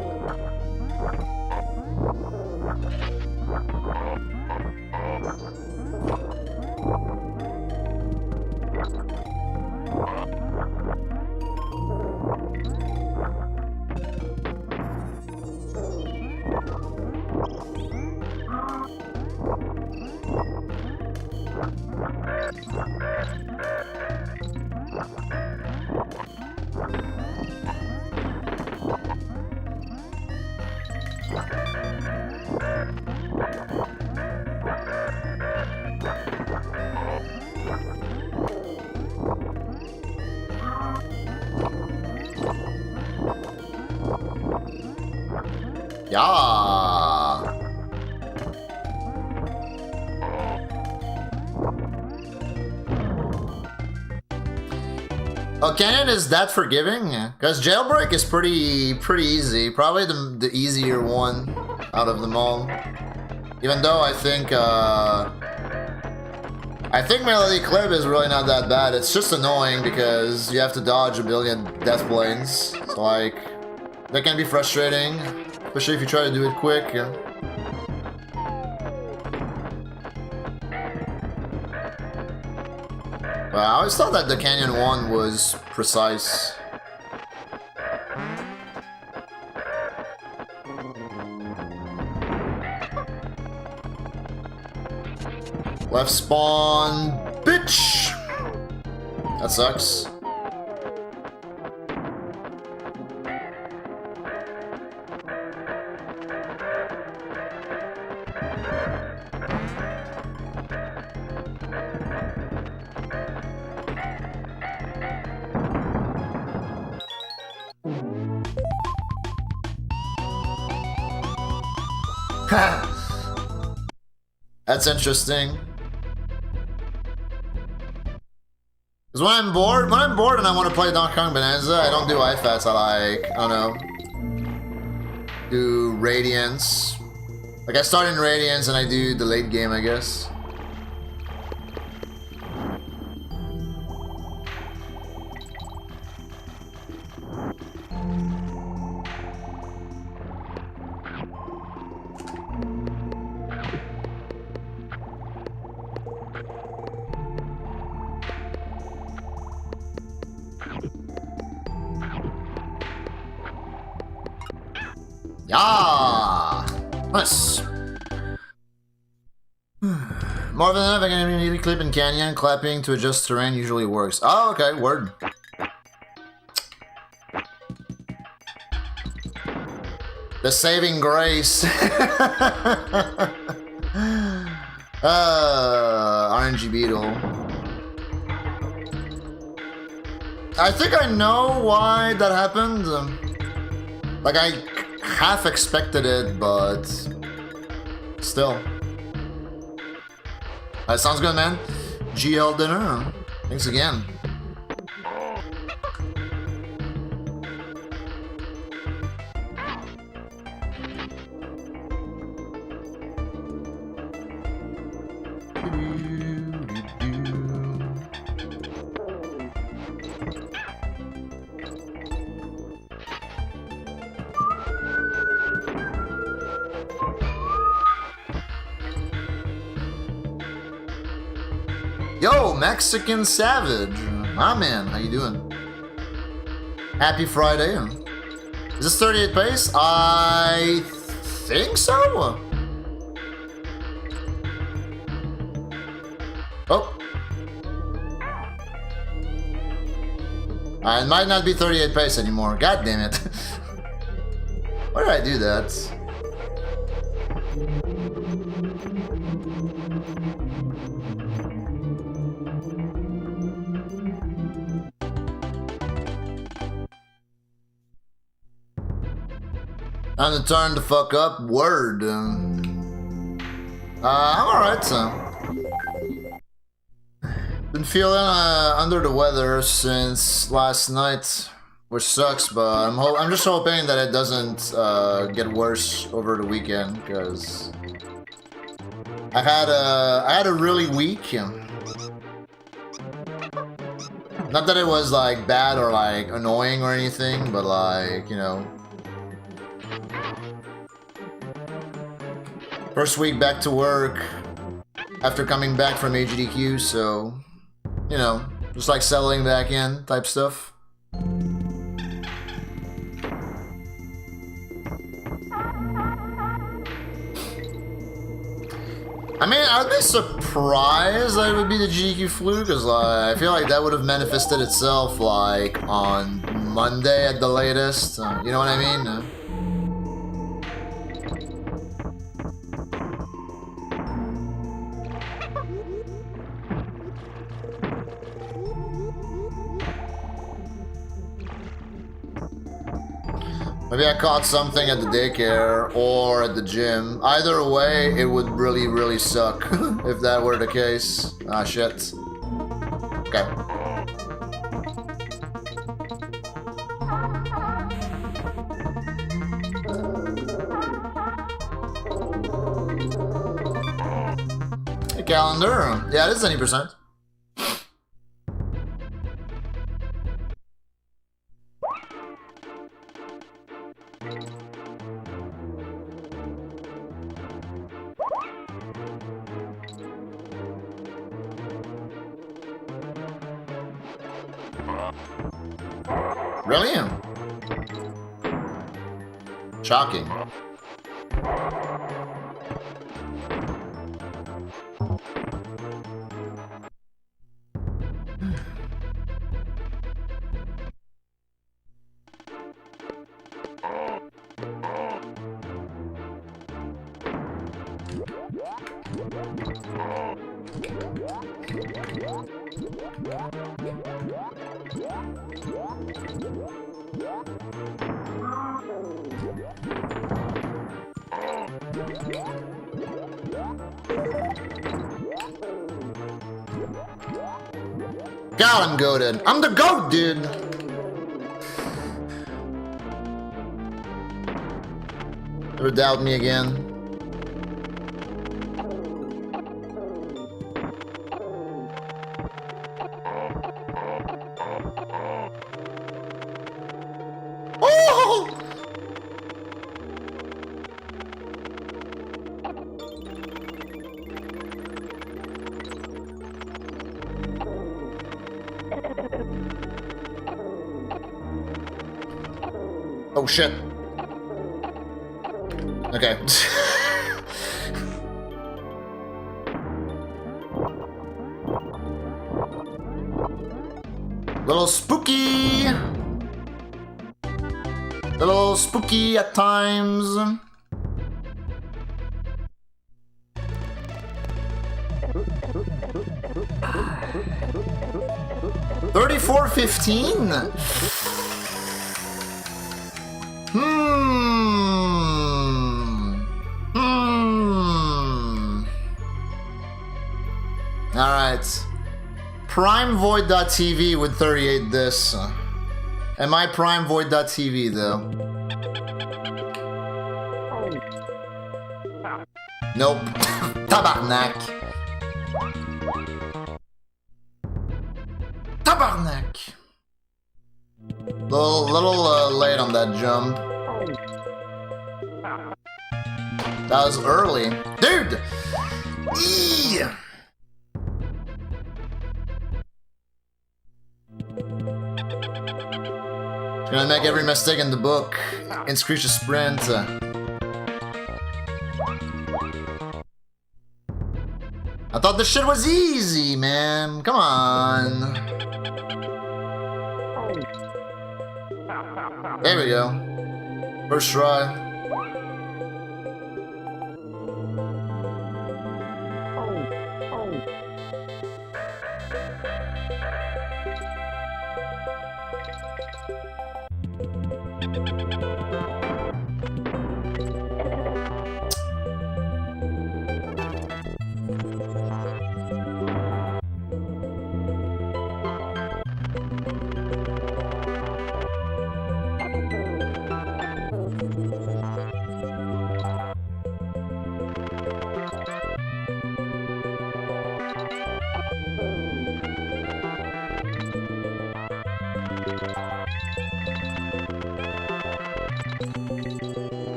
Yeah. Oh, Canyon is that forgiving? Because Jailbreak is pretty easy. Probably the easier one out of them all. Even though I think Melody Clip is really not that bad. It's just annoying because you have to dodge a billion death planes. So like, that can be frustrating. Especially if you try to do it quick. Yeah. But I always thought that the Canyon one was precise. Left spawn, bitch! That sucks. That's interesting. Because when I'm bored and I want to play Donkey Kong Bonanza, I don't do IFATs. I don't know, do Radiance. Like I start in Radiance and I do the late game, I guess. Yeah! Nice. More than enough, I can immediately clip in Canyon. Clapping to adjust terrain usually works. Oh, okay, word. The saving grace. RNG Beetle. I think I know why that happened. Like, I half expected it, but still. That sounds good, man. GL dinner. Thanks again. Yo, Mexican Savage. My man, how you doing? Happy Friday. Is this 38 pace? I think so. Oh. It might not be 38 pace anymore. God damn it. Why did I do that? Time to turn the fuck up. Word. I'm alright, so. Been feeling under the weather since last night, which sucks, but I'm just hoping that it doesn't get worse over the weekend, because I had a really week. Not that it was like bad or like annoying or anything, but like, you know. First week back to work after coming back from AGDQ, so, you know, just like settling back in type stuff. I mean, I'd be surprised that it would be the GDQ flu, because I feel like that would have manifested itself like on Monday at the latest. You know what I mean? Maybe I caught something at the daycare or at the gym. Either way, it would really, really suck if that were the case. Ah, shit. Okay. Hey, calendar. Yeah, it is 20%. Really? Shocking. God, I'm goated. I'm the GOAT, dude! Never doubt me again. Oh! Oh shit. Okay. Little spooky. Little spooky at times. $34.15. Alright. PrimeVoid.tv with 38 this. Am I PrimeVoid.tv though? Nope. Tabarnak. Tabarnak. Little late on that jump. That was early. Dude! Eee! Gonna make every mistake in the book. In Screech Sprint. I thought this shit was easy, man. Come on. There we go. First try.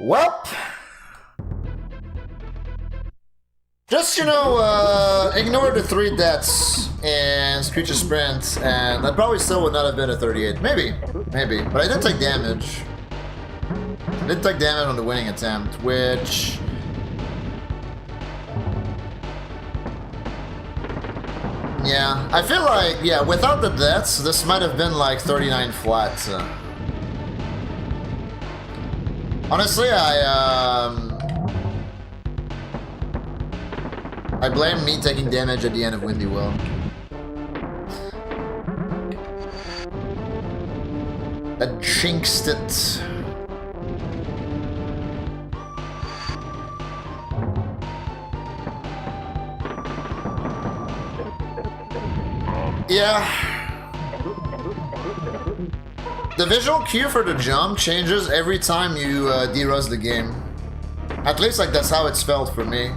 Well, just, you know, ignore the 3 deaths in Screech Sprint, and I probably still would not have been a 38. Maybe. But I did take damage. I did take damage on the winning attempt, which... yeah, I feel like, yeah, without the deaths, this might have been like 39 flat. Honestly, I blame me taking damage at the end of Windy Will. That jinxed it. Yeah. The visual cue for the jump changes every time you derust the game. At least, like, that's how it's felt for me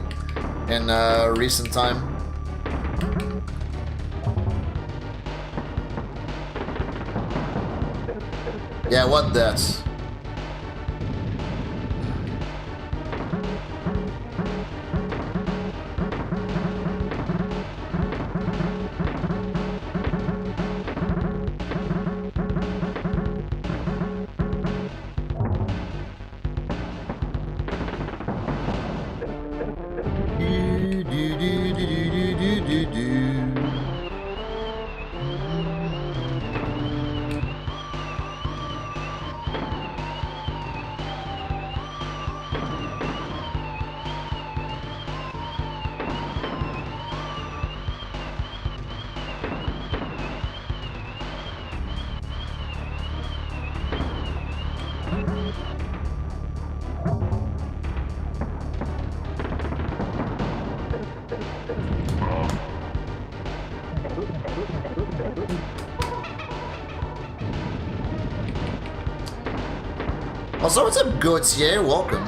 in recent time. Yeah, what deaths? Also, what's up, Gautier? Welcome.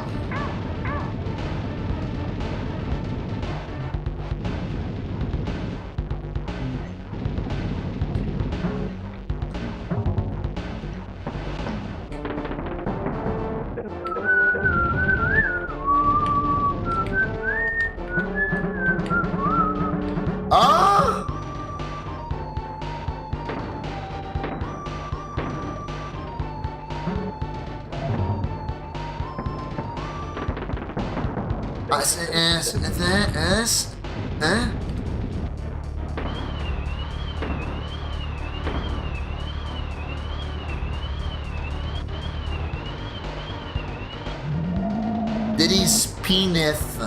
Diddy's penis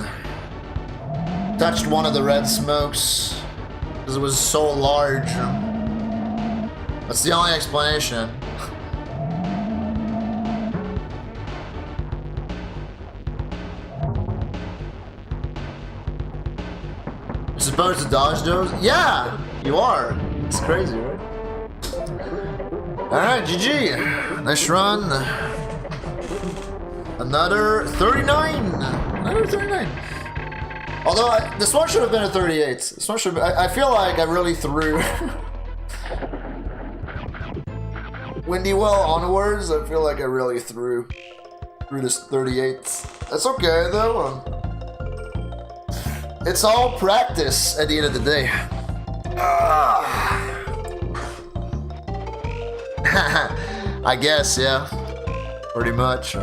touched one of the red smokes because it was so large. That's the only explanation. You're supposed to dodge those? Yeah, you are. It's crazy, right? Alright, GG. Nice run. Another 39. Another 39. Although this one should have been a 38. This one should. I feel like I really threw. Windy Well onwards, I feel like I really threw this 38. That's okay though. It's all practice at the end of the day. I guess, yeah. Pretty much.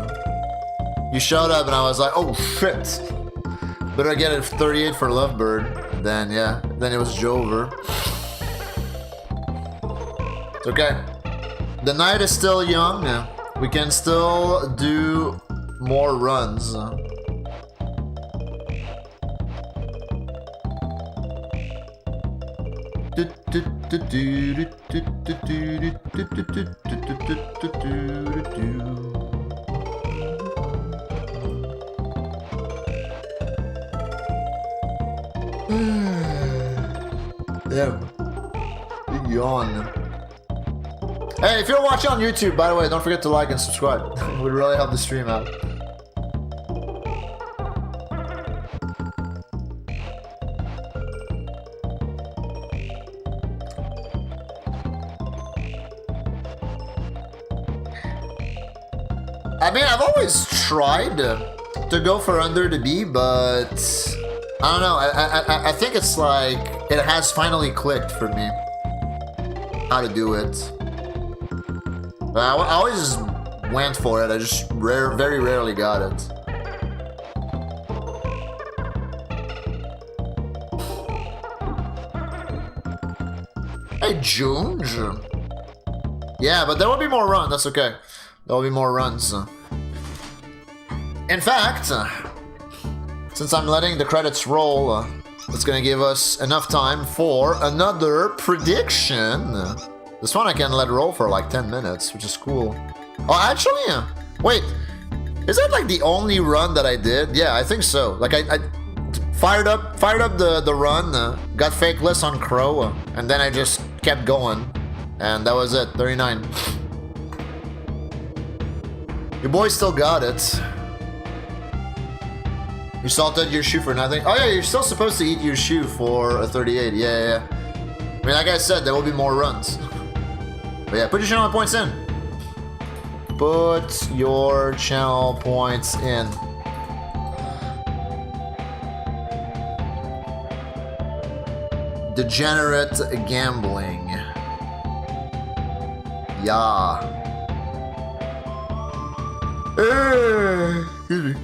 You showed up and I was like, oh shit. Better get a 38 for Lovebird. Then, yeah. Then it was Jover. It's okay. The night is still young. We can still do more runs. Damn. Big yawn. Hey, if you're watching on YouTube, by the way, don't forget to like and subscribe. It would really help the stream out. I mean, I've always tried to go for under the B, but I don't know. I think it's like it has finally clicked for me how to do it. But I always just went for it. I just very rarely got it. Hey, June. Yeah, but there will be more runs. That's okay. There will be more runs. In fact, since I'm letting the credits roll, it's gonna give us enough time for another prediction. This one I can let roll for like 10 minutes, which is cool. Oh, actually, wait, is that like the only run that I did? Yeah, I think so. Like I fired up the run, got fakeless on Crow, and then I just kept going, and that was it. 39. Your boy still got it. You salted your shoe for nothing? Oh yeah, you're still supposed to eat your shoe for a 38. Yeah. I mean, like I said, there will be more runs. But yeah, put your channel points in. Put your channel points in. Degenerate gambling. Yeah. Excuse me.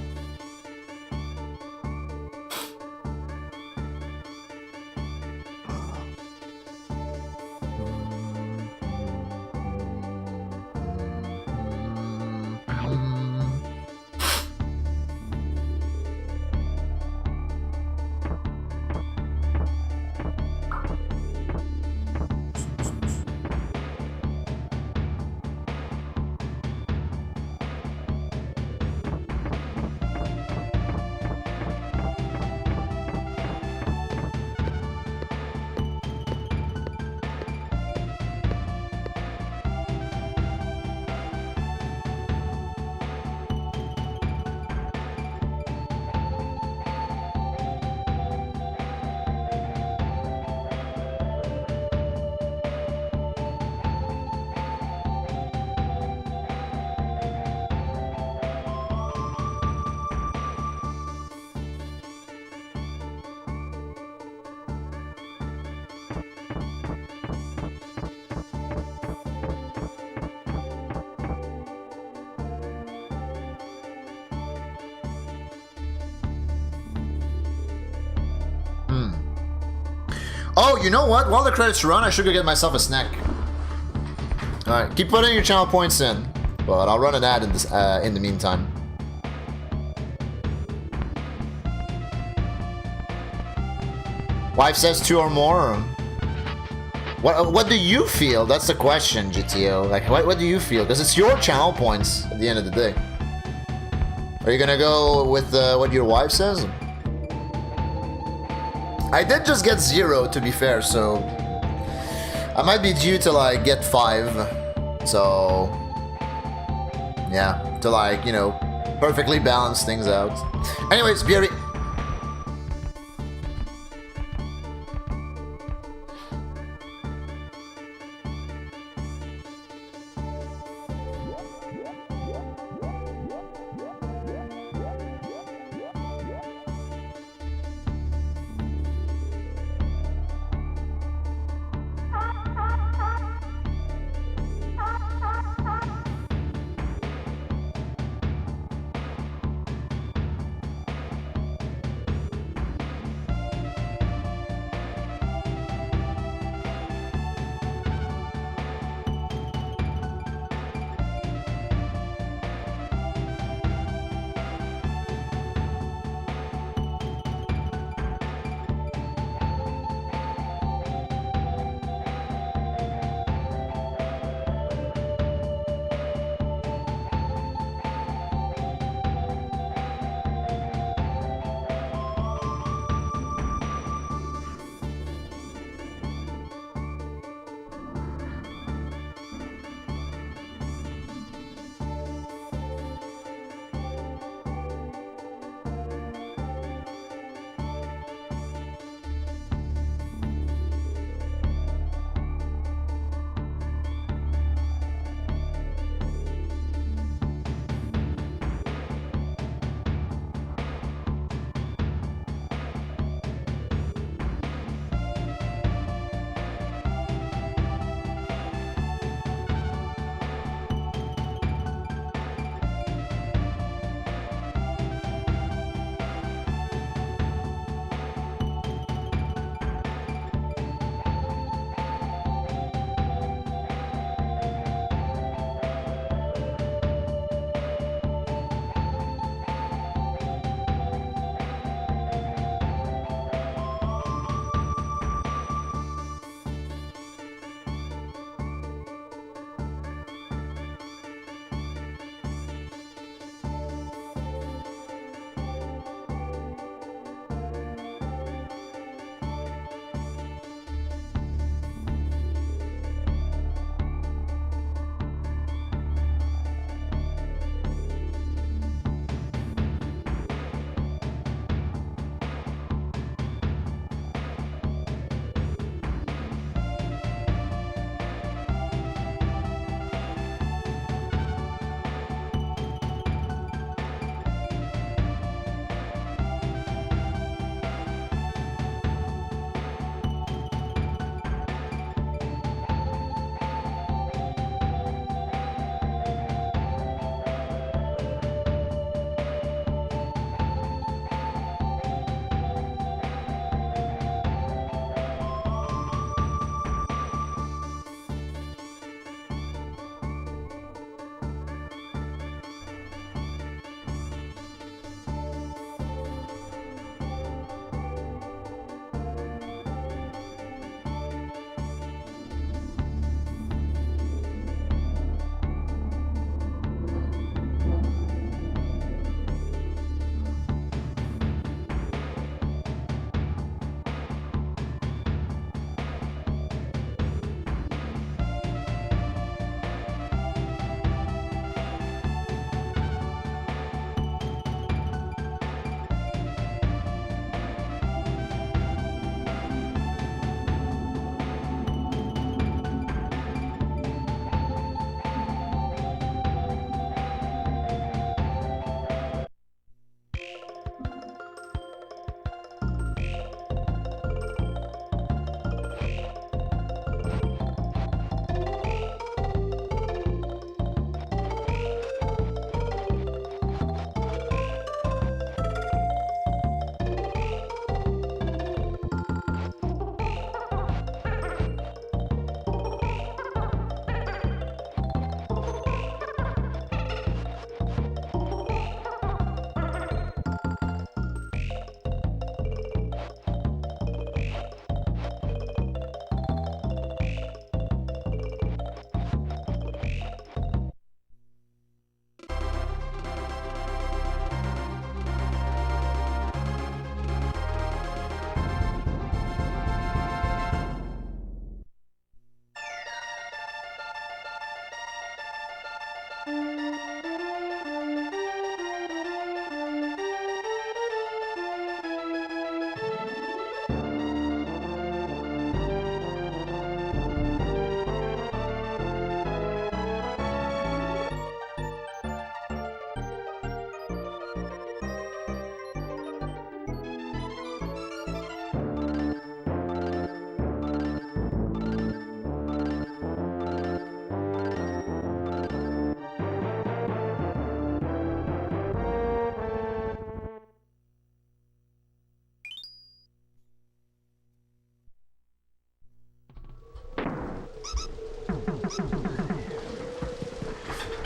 Oh, you know what? While the credits run, I should go get myself a snack. Alright, keep putting your channel points in. But I'll run an ad in the meantime. Wife says 2 or more. What do you feel? That's the question, GTO. Like, what do you feel? Because it's your channel points at the end of the day. Are you gonna go with what your wife says? I did just get 0, to be fair, so I might be due to like get 5. So yeah, to like, you know, perfectly balance things out. Anyways, Beauty.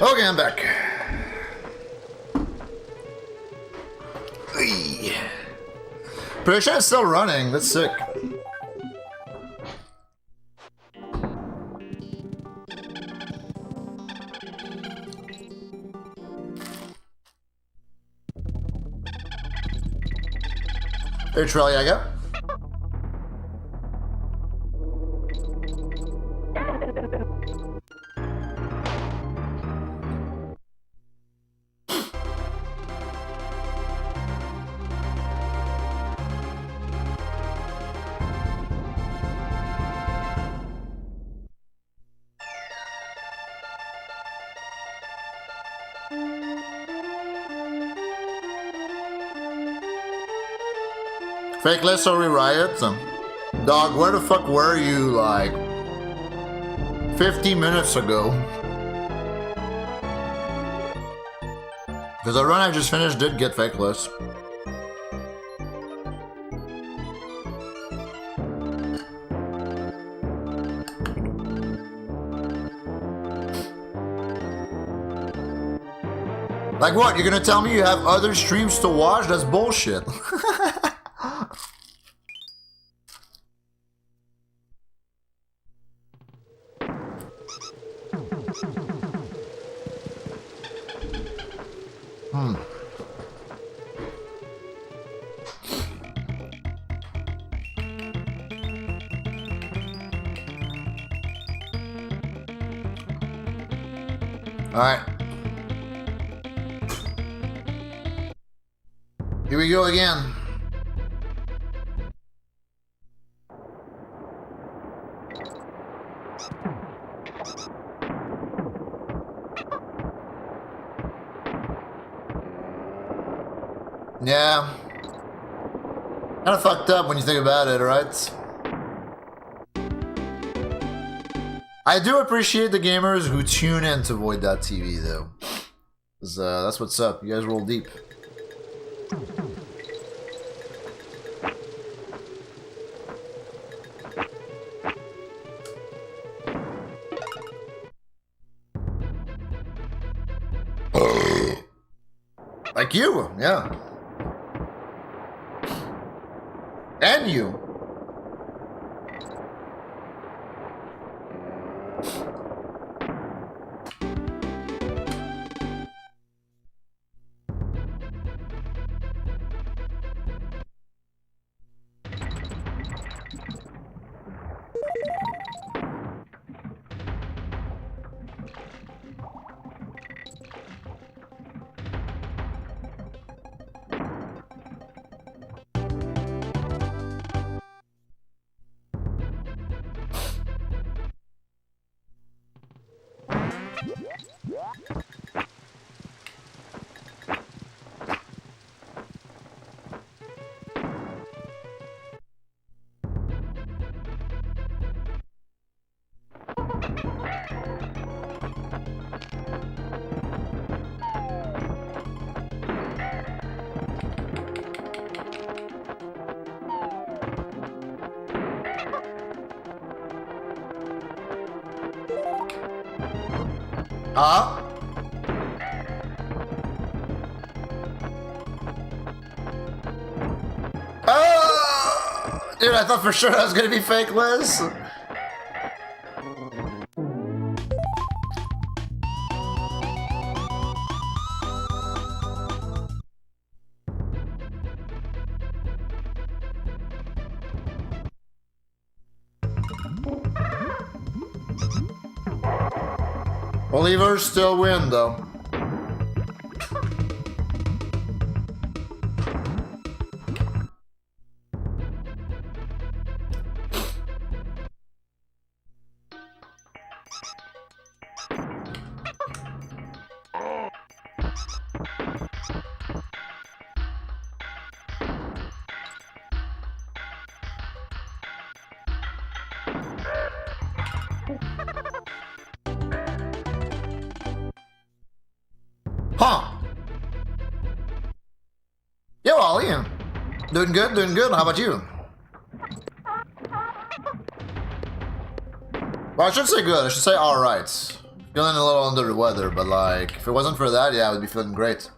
Okay, I'm back. Hey. Pretty sure it's still running. That's sick. Hey, Trelliaga. Fakeless or riot? Dog, where the fuck were you like 50 minutes ago? Because the run I just finished did get fakeless. Like what? You're gonna tell me you have other streams to watch? That's bullshit. Alright. Here we go again. Yeah. Kinda fucked up when you think about it, right? I do appreciate the gamers who tune in to Void.tv though. 'Cause, that's what's up. You guys roll deep. Like you, yeah. And you. Oh! Dude, I thought for sure I was gonna be fakeless. Believers still win, though. Huh. Yo, Ollie. Doing good, doing good. How about you? Well, I should say good. I should say alright. Feeling a little under the weather, but like, if it wasn't for that, yeah, I would be feeling great.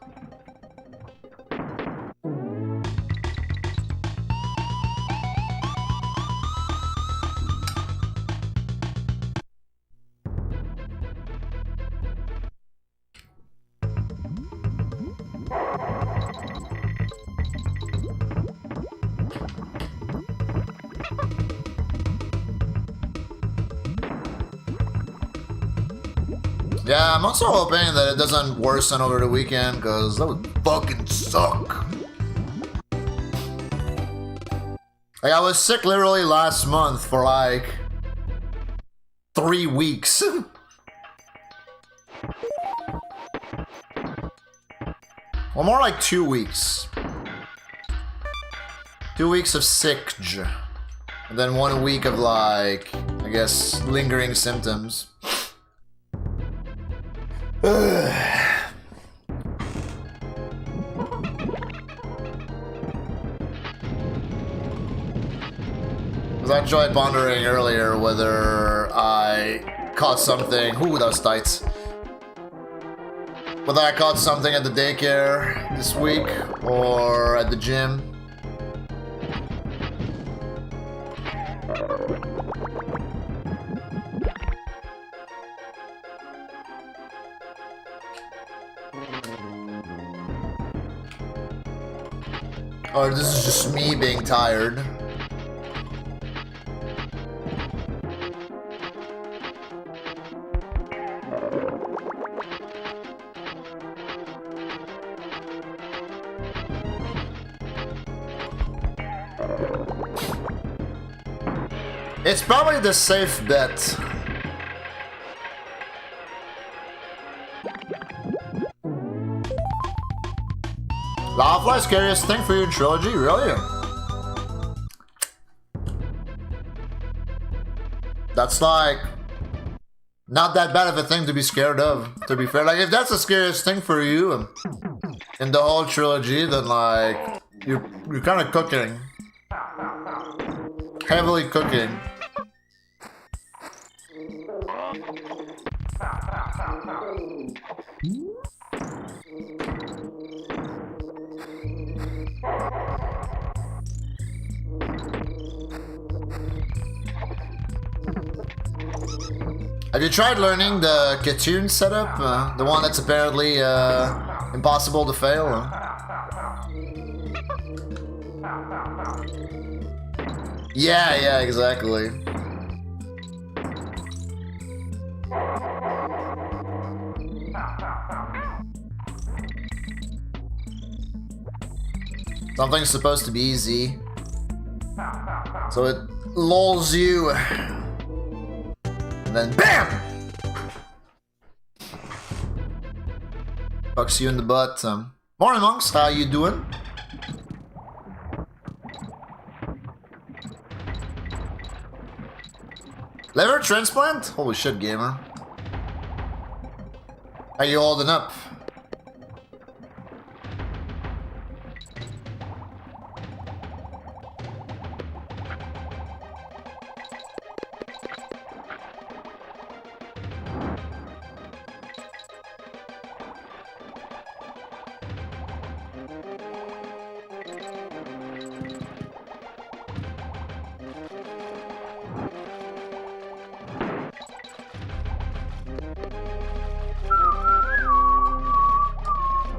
Yeah, I'm also hoping that it doesn't worsen over the weekend, because that would fucking suck. Like, I was sick literally last month for like 3 weeks. Well, more like 2 weeks. 2 weeks of sickj. And then 1 week of like, I guess, lingering symptoms. Was actually pondering earlier whether I caught something. Ooh, that was tight. Whether I caught something at the daycare this week or at the gym. Or this is just me being tired. It's probably the safe bet. Lawfly, scariest thing for your trilogy? Really? That's like not that bad of a thing to be scared of, to be fair. Like, if that's the scariest thing for you in the whole trilogy, then like you're kind of cooking. Heavily cooking. Have you tried learning the Katoon setup? The one that's apparently impossible to fail? Yeah, exactly. Something's supposed to be easy, so it lulls you. And then BAM! Fucks you in the butt. Morning, monks. How you doing? Liver transplant? Holy shit, gamer. How you holding up?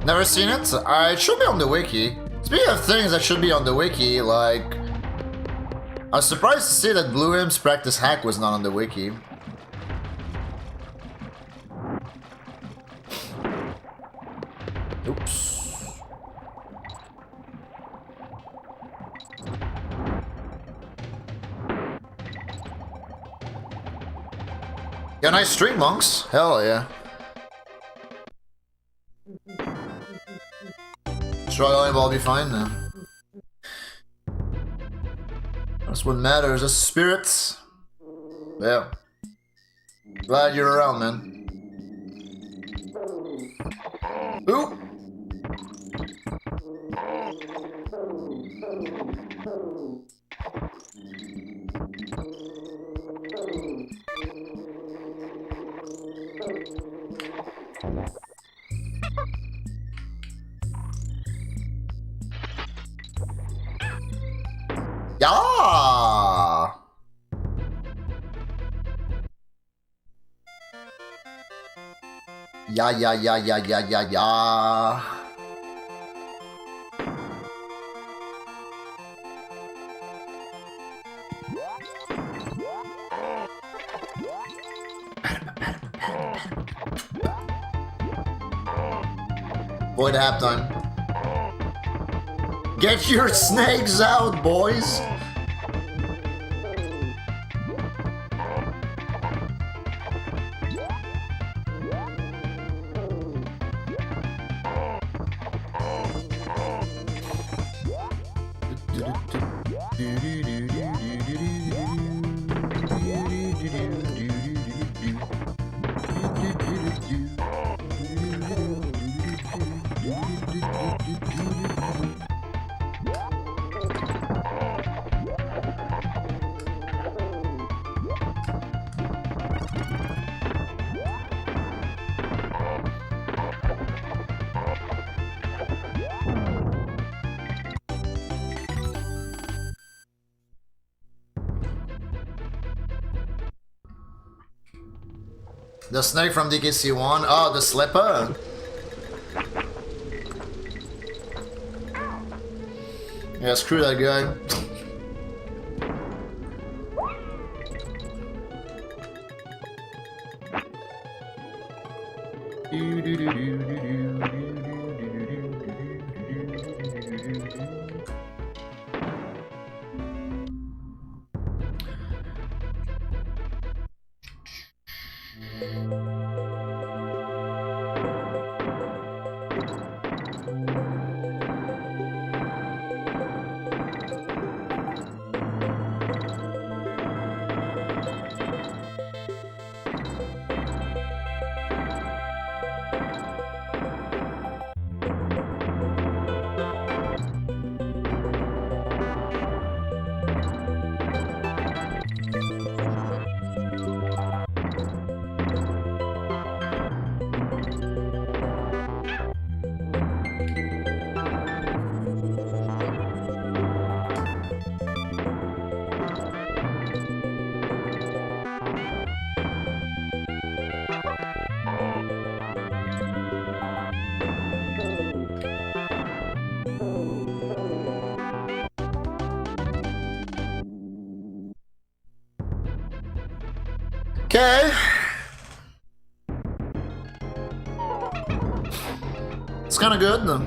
Never seen it? It should be on the wiki. Speaking of things that should be on the wiki, like, I was surprised to see that Blue Imps practice hack was not on the wiki. Oops. Yeah, nice stream, monks. Hell yeah. Struggling, but I'll be fine now. That's what matters, is spirits. Yeah. Glad you're around, man. Ooh! Yeah. Void halftime. Get your snakes out, boys! The snake from DKC1? Oh, the slipper? Yeah, screw that guy. Okay. It's kind of good though.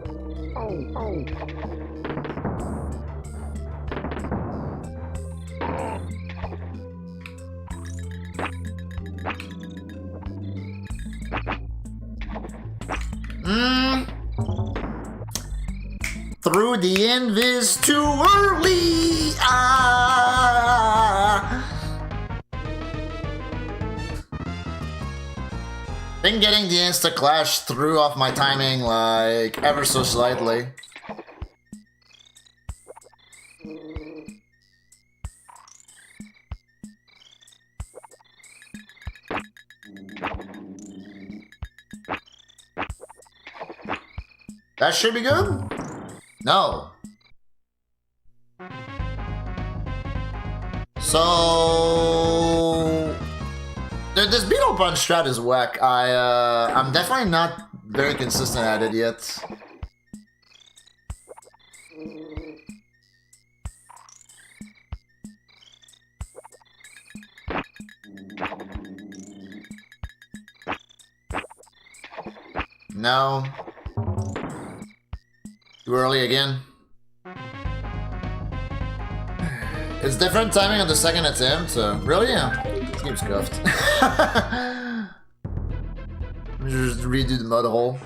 Through the invis too early. I think getting the insta clash threw off my timing like ever so slightly. That should be good? No. So this beetle punch strat is whack. I'm definitely not very consistent at it yet. No. Too early again. It's different timing on the second attempt, so really, yeah. This game's cuffed. Let me just redo the mud hole.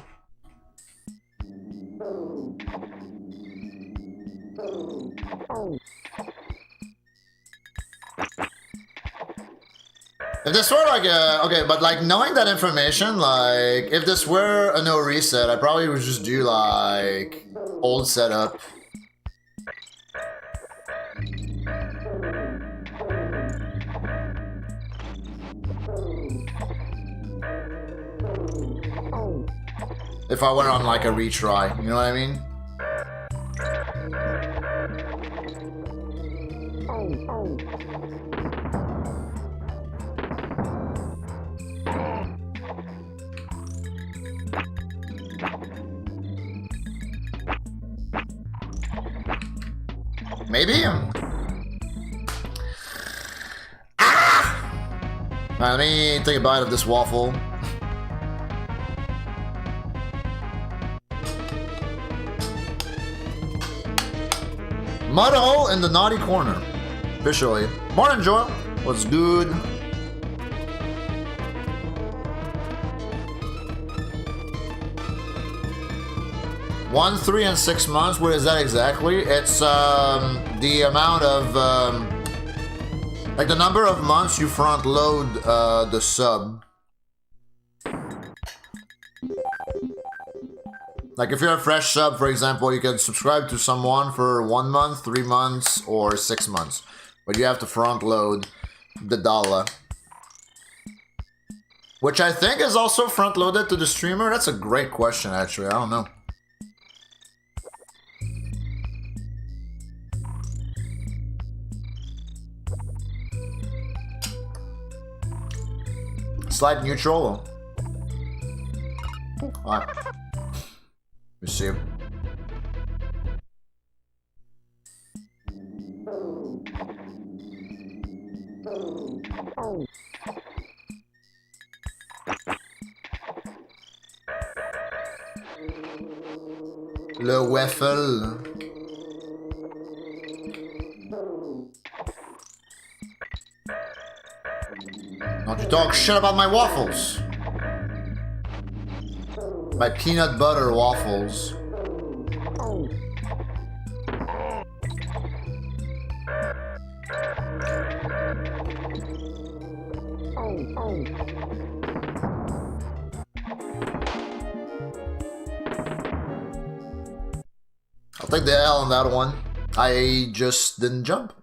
If this were like a... Okay, but like knowing that information, like if this were a no reset, I probably would just do like old setup. If I went on like a retry, you know what I mean? Maybe? Let me take a bite of this waffle. Mud hole in the naughty corner. Officially. Morning, Joel. What's good? One, 3, and 6 months. What is that exactly? It's the amount of like the number of months you front load the sub. Like if you're a fresh sub, for example, you can subscribe to someone for 1 month, 3 months, or 6 months. But you have to front load the dollar. Which I think is also front loaded to the streamer. That's a great question, actually. I don't know. Slide neutral. Alright. Let's see. Le waffle. Don't you talk shit about my waffles. My peanut butter waffles. I'll take the L on that one. I just didn't jump.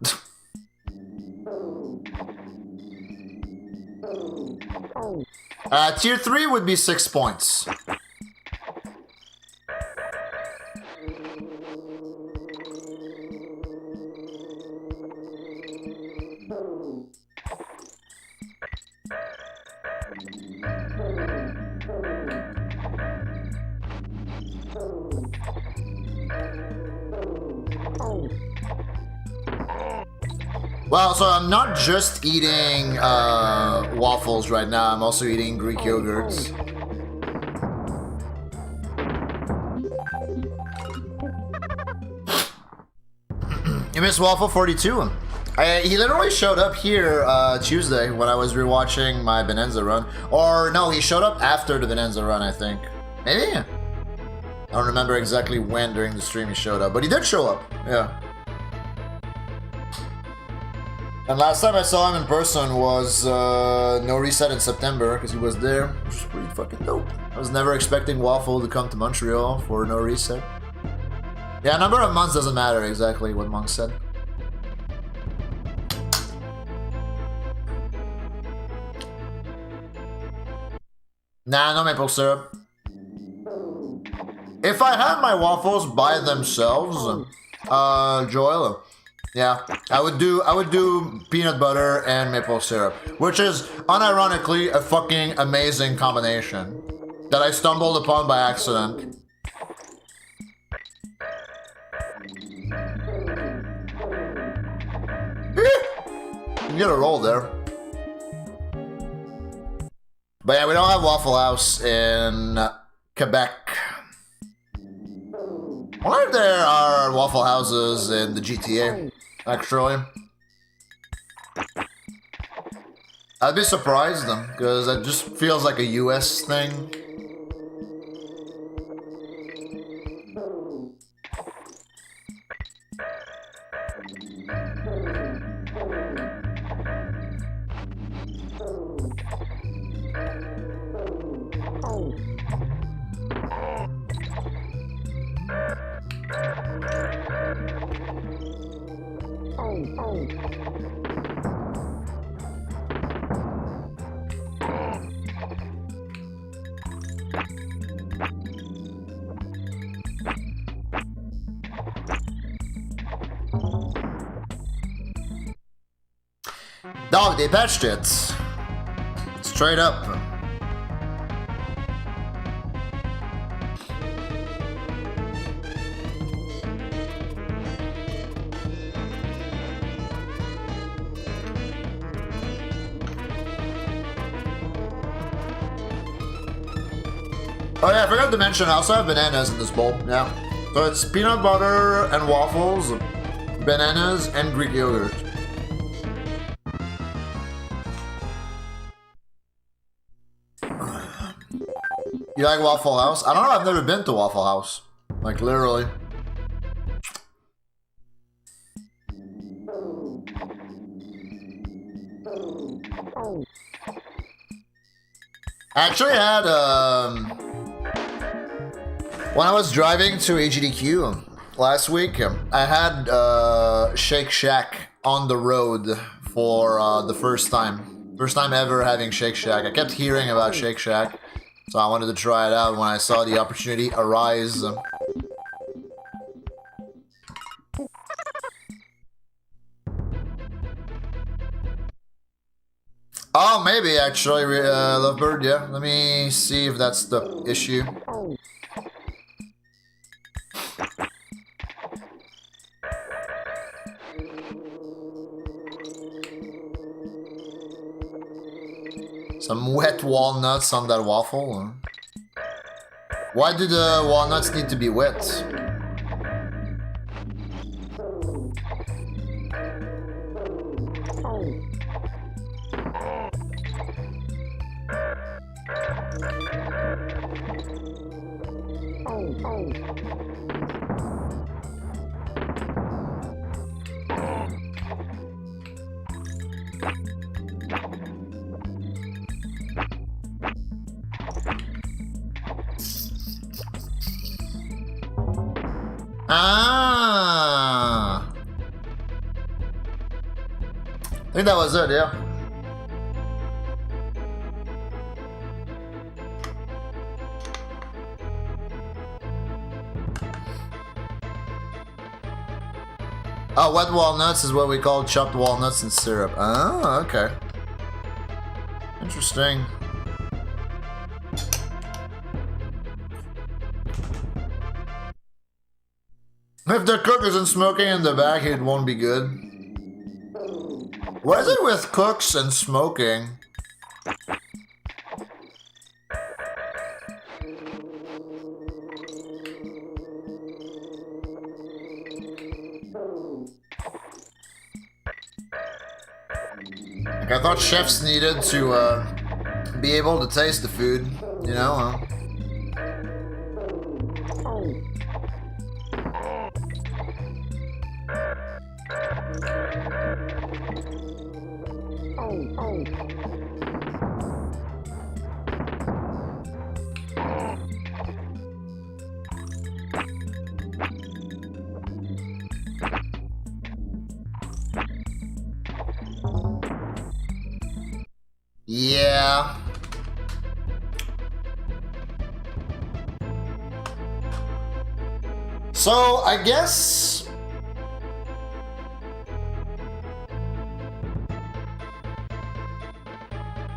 Tier 3 would be 6 points. Well, so I'm not just eating waffles right now, I'm also eating Greek yogurts. You missed Waffle 42? He literally showed up here Tuesday when I was rewatching my Bonanza run. Or no, he showed up after the Bonanza run, I think. Maybe? I don't remember exactly when during the stream he showed up, but he did show up. Yeah. And last time I saw him in person was No Reset in September, because he was there, which was pretty fucking dope. I was never expecting Waffle to come to Montreal for No Reset. Yeah, number of months doesn't matter exactly what Monk said. Nah, no maple syrup. If I had my waffles by themselves, Joel, yeah, I would do peanut butter and maple syrup, which is unironically a fucking amazing combination that I stumbled upon by accident. You get a roll there. But yeah, we don't have Waffle House in Quebec. I wonder if there are Waffle Houses in the GTA, actually. I'd be surprised, because it just feels like a US thing. Dog, they patched it. Straight up. Oh yeah, I forgot to mention, I also have bananas in this bowl, yeah. So it's peanut butter and waffles, bananas, and Greek yogurt. You like Waffle House? I don't know, I've never been to Waffle House. Like, literally. I actually had, when I was driving to AGDQ last week, I had Shake Shack on the road for the first time. First time ever having Shake Shack. I kept hearing about Shake Shack, so I wanted to try it out when I saw the opportunity arise. Oh, maybe actually, Lovebird, yeah. Let me see if that's the issue. Some wet walnuts on that waffle. Why do the walnuts need to be wet? Ah, I think that was it, yeah. Oh, wet walnuts is what we call chopped walnuts and syrup. Oh, okay. Interesting. If the cook isn't smoking in the back, it won't be good. What is it with cooks and smoking? Like, I thought chefs needed to be able to taste the food, you know? So, I guess...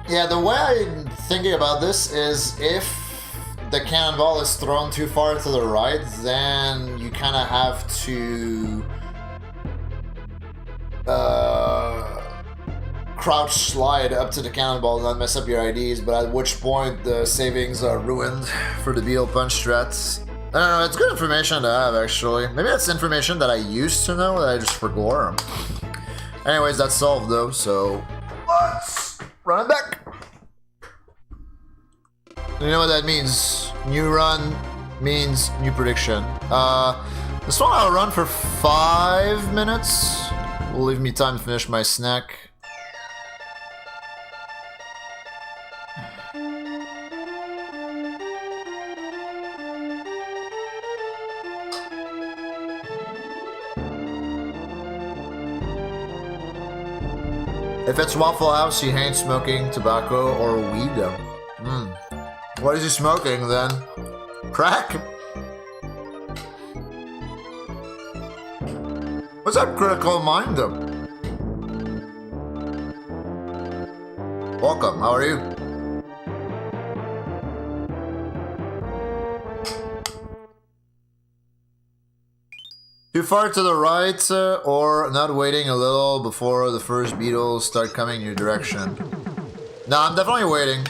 Yeah, the way I'm thinking about this is if the cannonball is thrown too far to the right, then you kind of have to crouch slide up to the cannonball and not mess up your IDs, but at which point the savings are ruined for the Beetle Punch strats. I don't know, it's good information to have actually. Maybe that's information that I used to know that I just forgot. Anyways, that's solved though, so let's run it back. You know what that means? New run means new prediction. This one I'll run for 5 minutes. Will leave me time to finish my snack. If it's Waffle House, he ain't smoking tobacco or weed. What is he smoking then? Crack? What's up, Critical Mind? Welcome, how are you? Too far to the right, or not waiting a little before the first beetles start coming in your direction? No, I'm definitely waiting.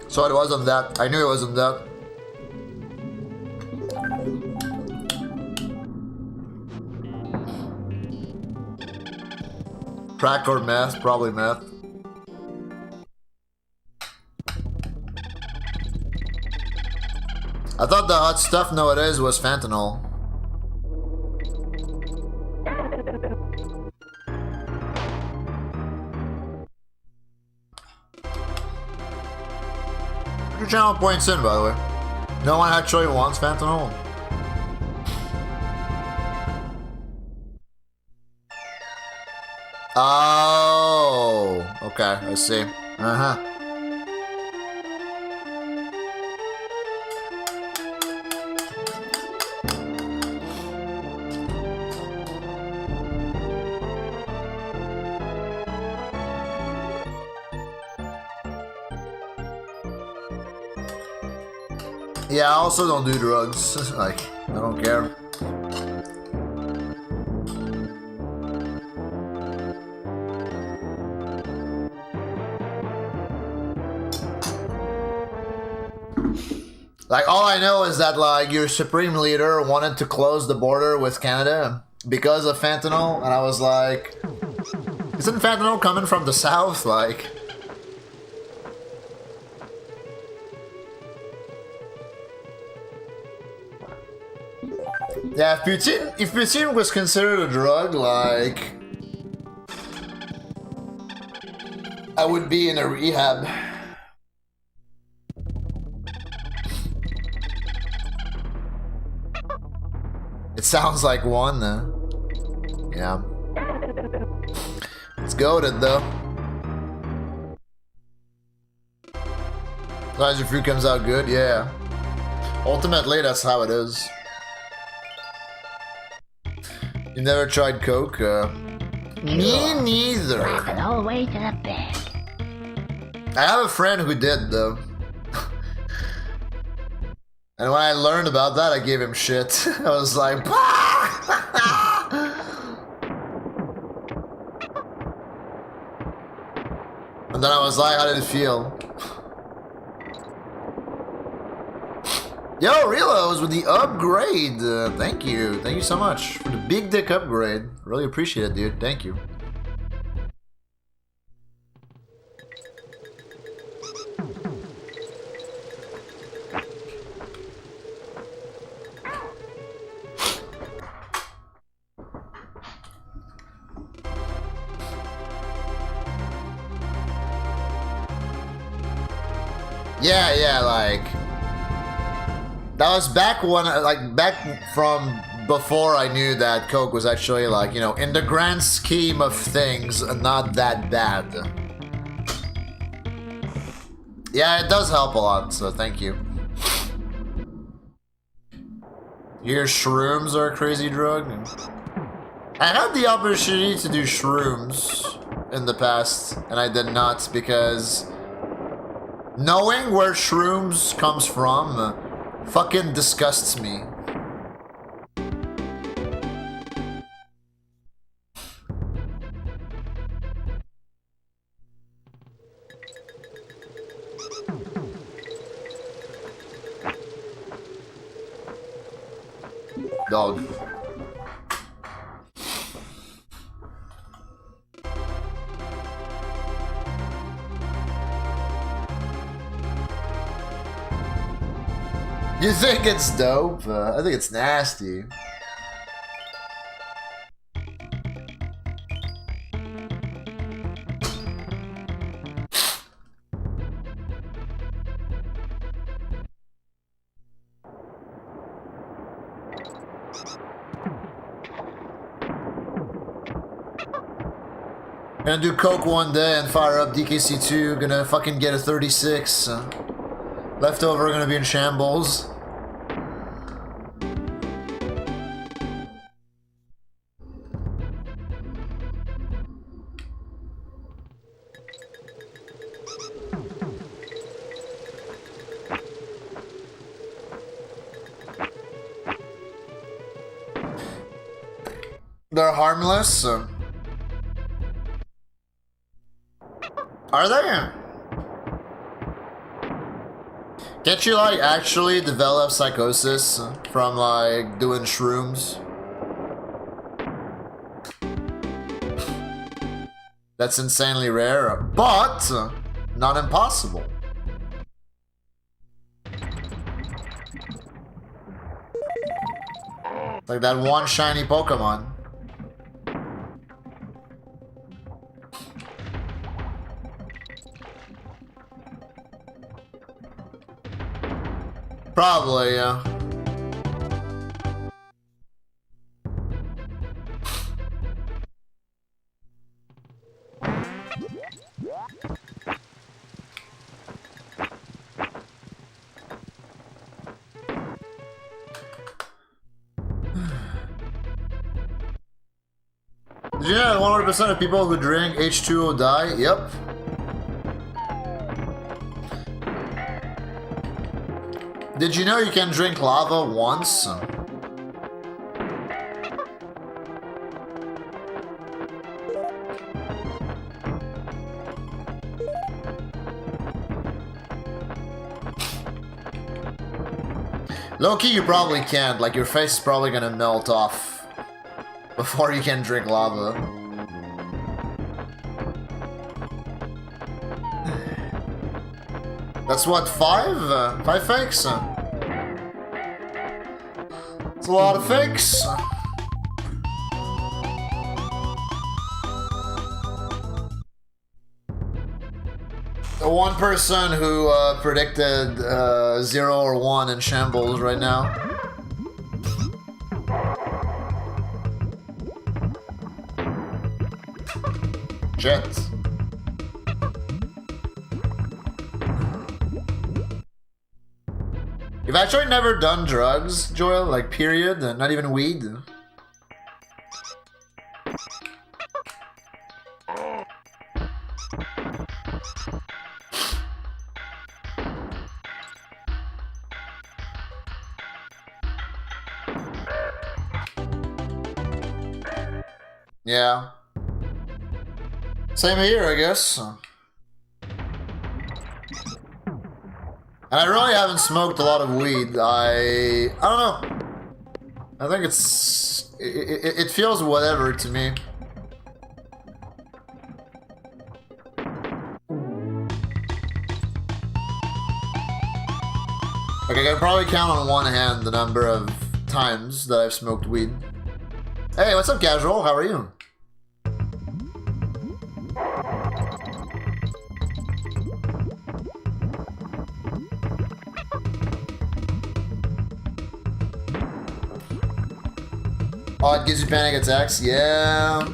So it wasn't that. I knew it wasn't that. Crack or meth? Probably meth. I thought the hot stuff nowadays was fentanyl. Your channel points in, by the way. No one actually wants fentanyl. Oh, okay, I see. Uh-huh. Yeah, I also don't do drugs. Like, I don't care. Like, all I know is that, like, your supreme leader wanted to close the border with Canada because of fentanyl, and I was like, isn't fentanyl coming from the south? Like... Yeah, if Putin was considered a drug, like... I would be in a rehab. It sounds like one, though. Yeah. It's goated, though. As long as your fruit comes out good, yeah. Ultimately, that's how it is. You never tried Coke? Me neither. Laugh it all the way to the bed. I have a friend who did, though. And when I learned about that, I gave him shit. I was like, and then I was like, how did it feel? Yo, Relos with the upgrade. Thank you. Thank you so much for the big dick upgrade. Really appreciate it, dude. Thank you. Yeah, like... That was back when, like, back from before I knew that Coke was actually, like, you know, in the grand scheme of things, not that bad. Yeah, it does help a lot, so thank you. You hear shrooms are a crazy drug? I had the opportunity to do shrooms in the past, and I did not because knowing where shrooms comes from fucking disgusts me. Dog. You think it's dope? I think it's nasty. Gonna do coke one day and fire up DKC2. Gonna fucking get a 36. Leftover gonna be in shambles. They're harmless. Are they? Can't you like actually develop psychosis from like doing shrooms? That's insanely rare, but not impossible. Like that one shiny Pokemon. Probably, yeah. Did you know 100% of people who drink H2O die? Yep. Did you know you can drink lava once? Low-key, you probably can't. Like, your face is probably gonna melt off before you can drink lava. That's what, 5? 5 fakes? It's a lot of fakes. The one person who predicted 0 or 1 in shambles right now. Jet. You've actually never done drugs, Joel? Like, period? Not even weed? Yeah. Same here, I guess. And I really haven't smoked a lot of weed. I don't know. I think it feels whatever to me. Like, I can probably count on one hand the number of times that I've smoked weed. Hey, what's up, Casual? How are you? Oh, it gives you panic attacks? Yeah.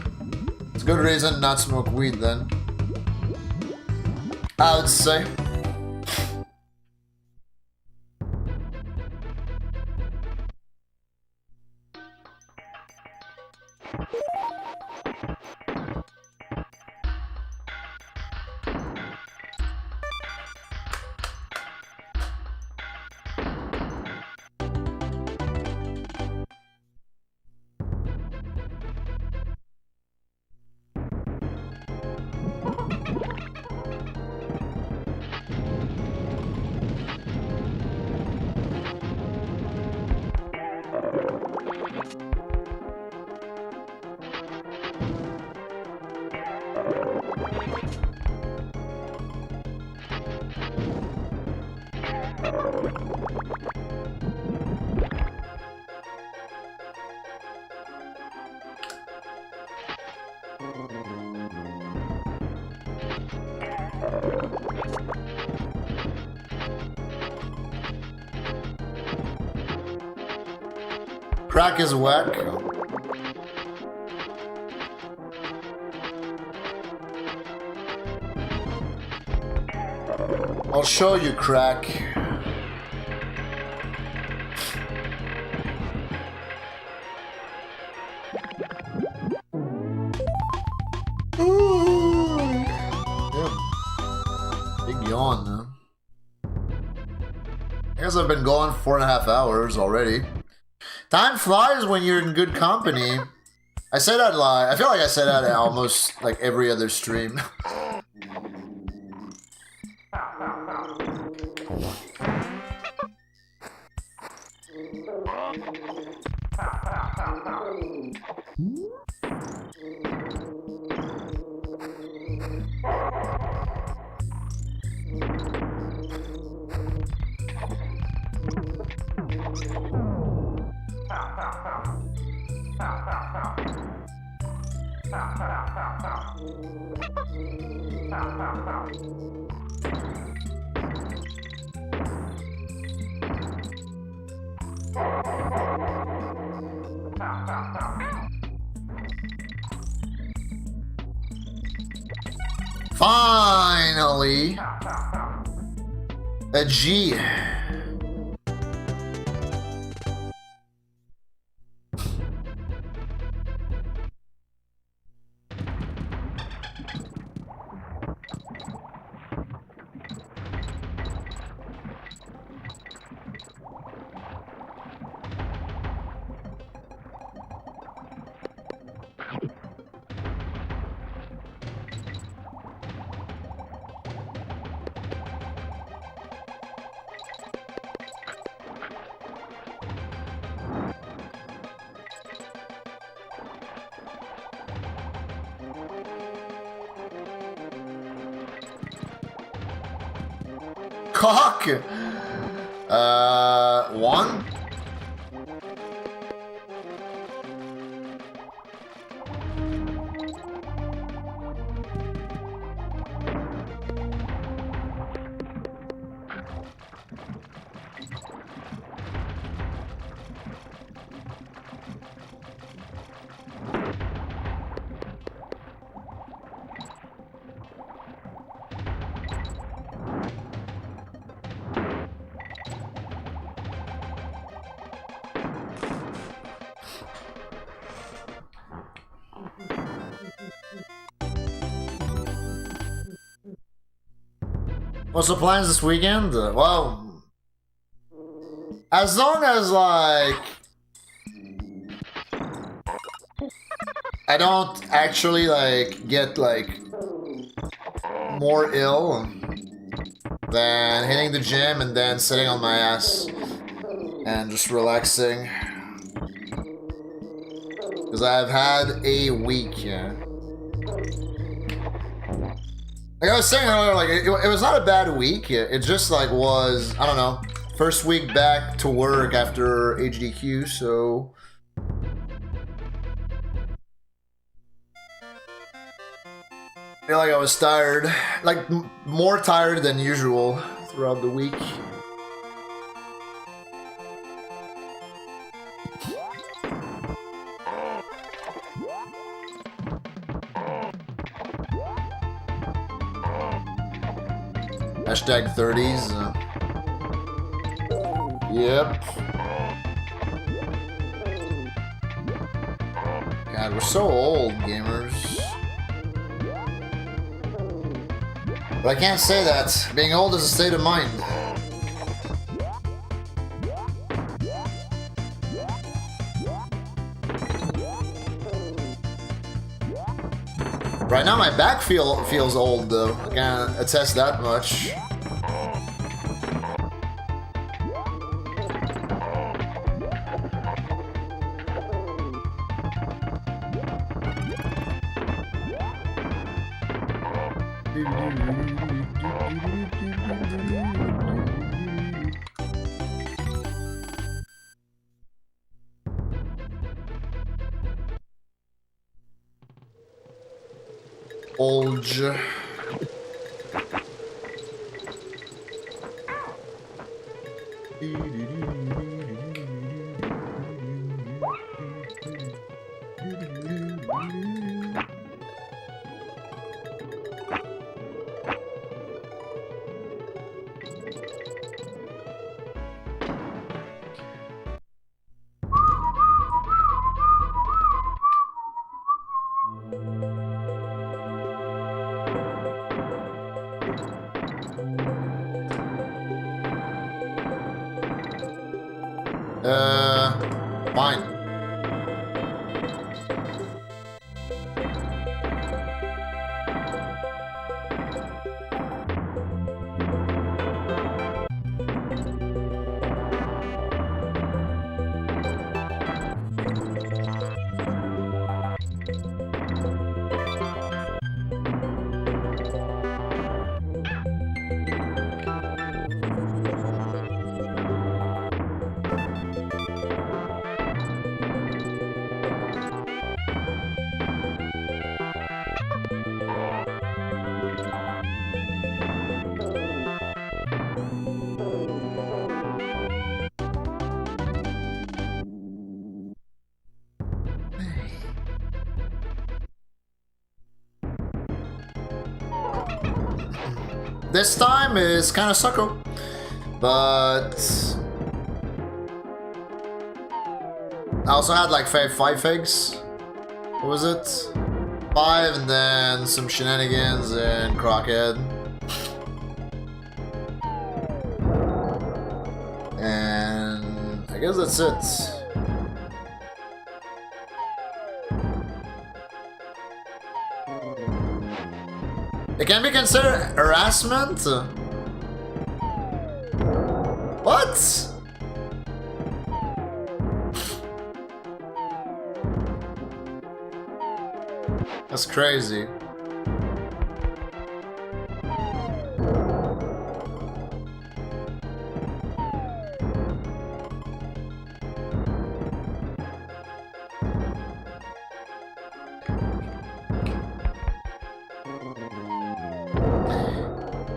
It's a good reason not to smoke weed then. I would say. Crack is whack. I'll show you, Crack. Big yawn, man. I guess I've been going 4.5 hours already. Time flies when you're in good company. I say that I feel like I say that almost like every other stream. Finally, a G. Cock! One? What's the plans this weekend? Well, as long as, like, I don't actually, like, get, like, more ill than hitting the gym and then sitting on my ass and just relaxing. Because I've had a week, yeah. Like I was saying earlier, like, it was not a bad week. It just, like, was, I don't know, first week back to work after HDQ, so... I feel like I was tired. Like, more tired than usual throughout the week. Hashtag 30s. Yep. God, we're so old, gamers. But I can't say that. Being old is a state of mind. Right now my back feels old though. I can't attest that much. Olge. Fine. This time is kind of sucko, but I also had like five figs. What was it? 5 and then some shenanigans and Crockhead. And I guess that's it. It can be considered harassment? What? That's crazy.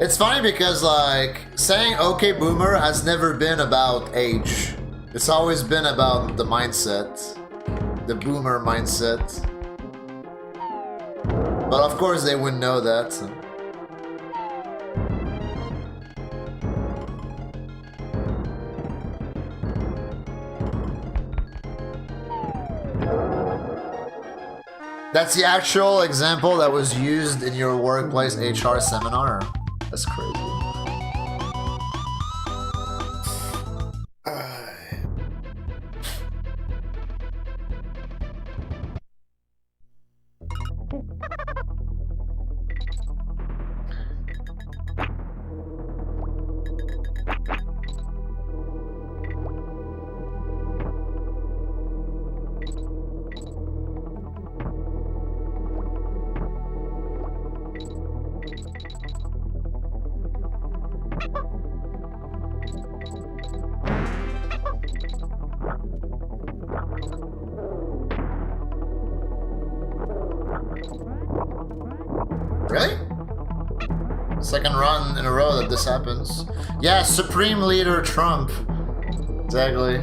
It's funny because, like, saying okay boomer has never been about age. It's always been about the mindset. The boomer mindset. But of course they wouldn't know that. That's the actual example that was used in your workplace HR seminar? That's crazy. Really? Second run in a row that this happens. Yeah, Supreme Leader Trump. Exactly.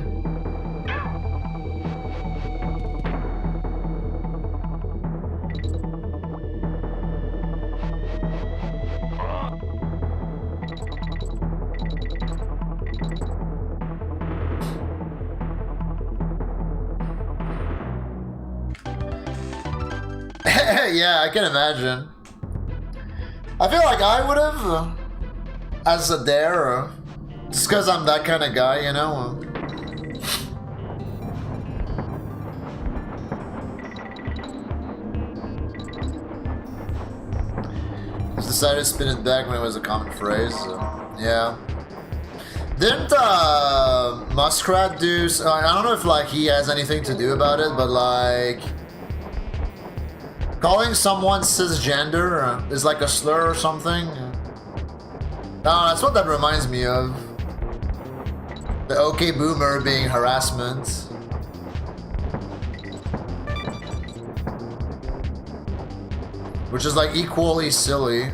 Yeah, I can imagine. I feel like I would have, as a dare, just because I'm that kind of guy, you know. Just decided to spin it back when it was a common phrase. So, yeah. Didn't Muskrat do? I don't know if like he has anything to do about it, but like. Calling someone cisgender is like a slur or something. No, that's what that reminds me of. The okay boomer being harassment. which is like equally silly.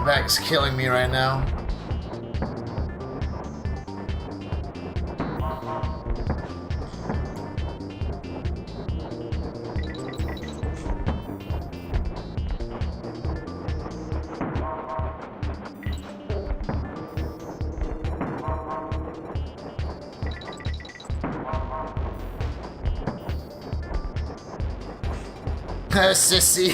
Back's killing me right now. Sissy.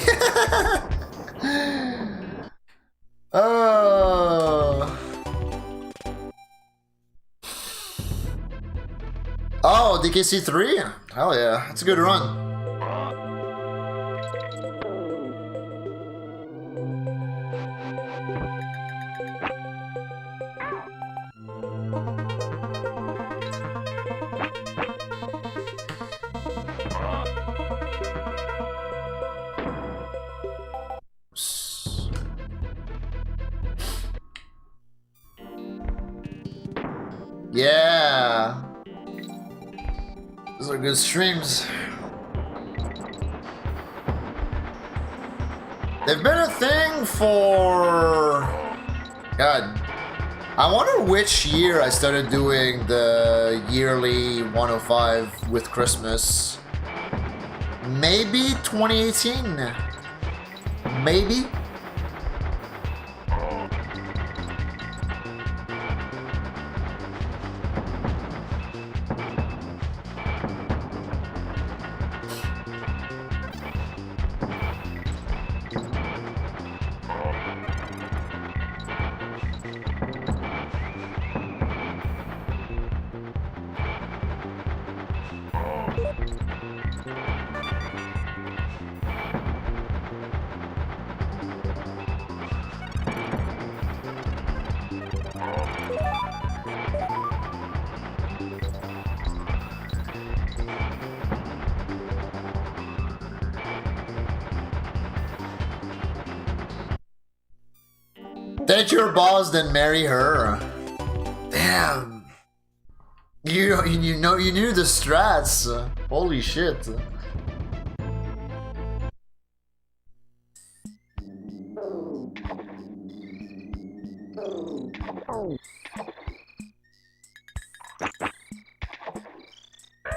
Oh, DKC3? Hell yeah, that's a good run. Yeah. Those are good streams. They've been a thing for... God. I wonder which year I started doing the yearly 105 with Christmas. Maybe 2018? Maybe? Date your boss, then marry her. Damn. You knew the strats. Holy shit.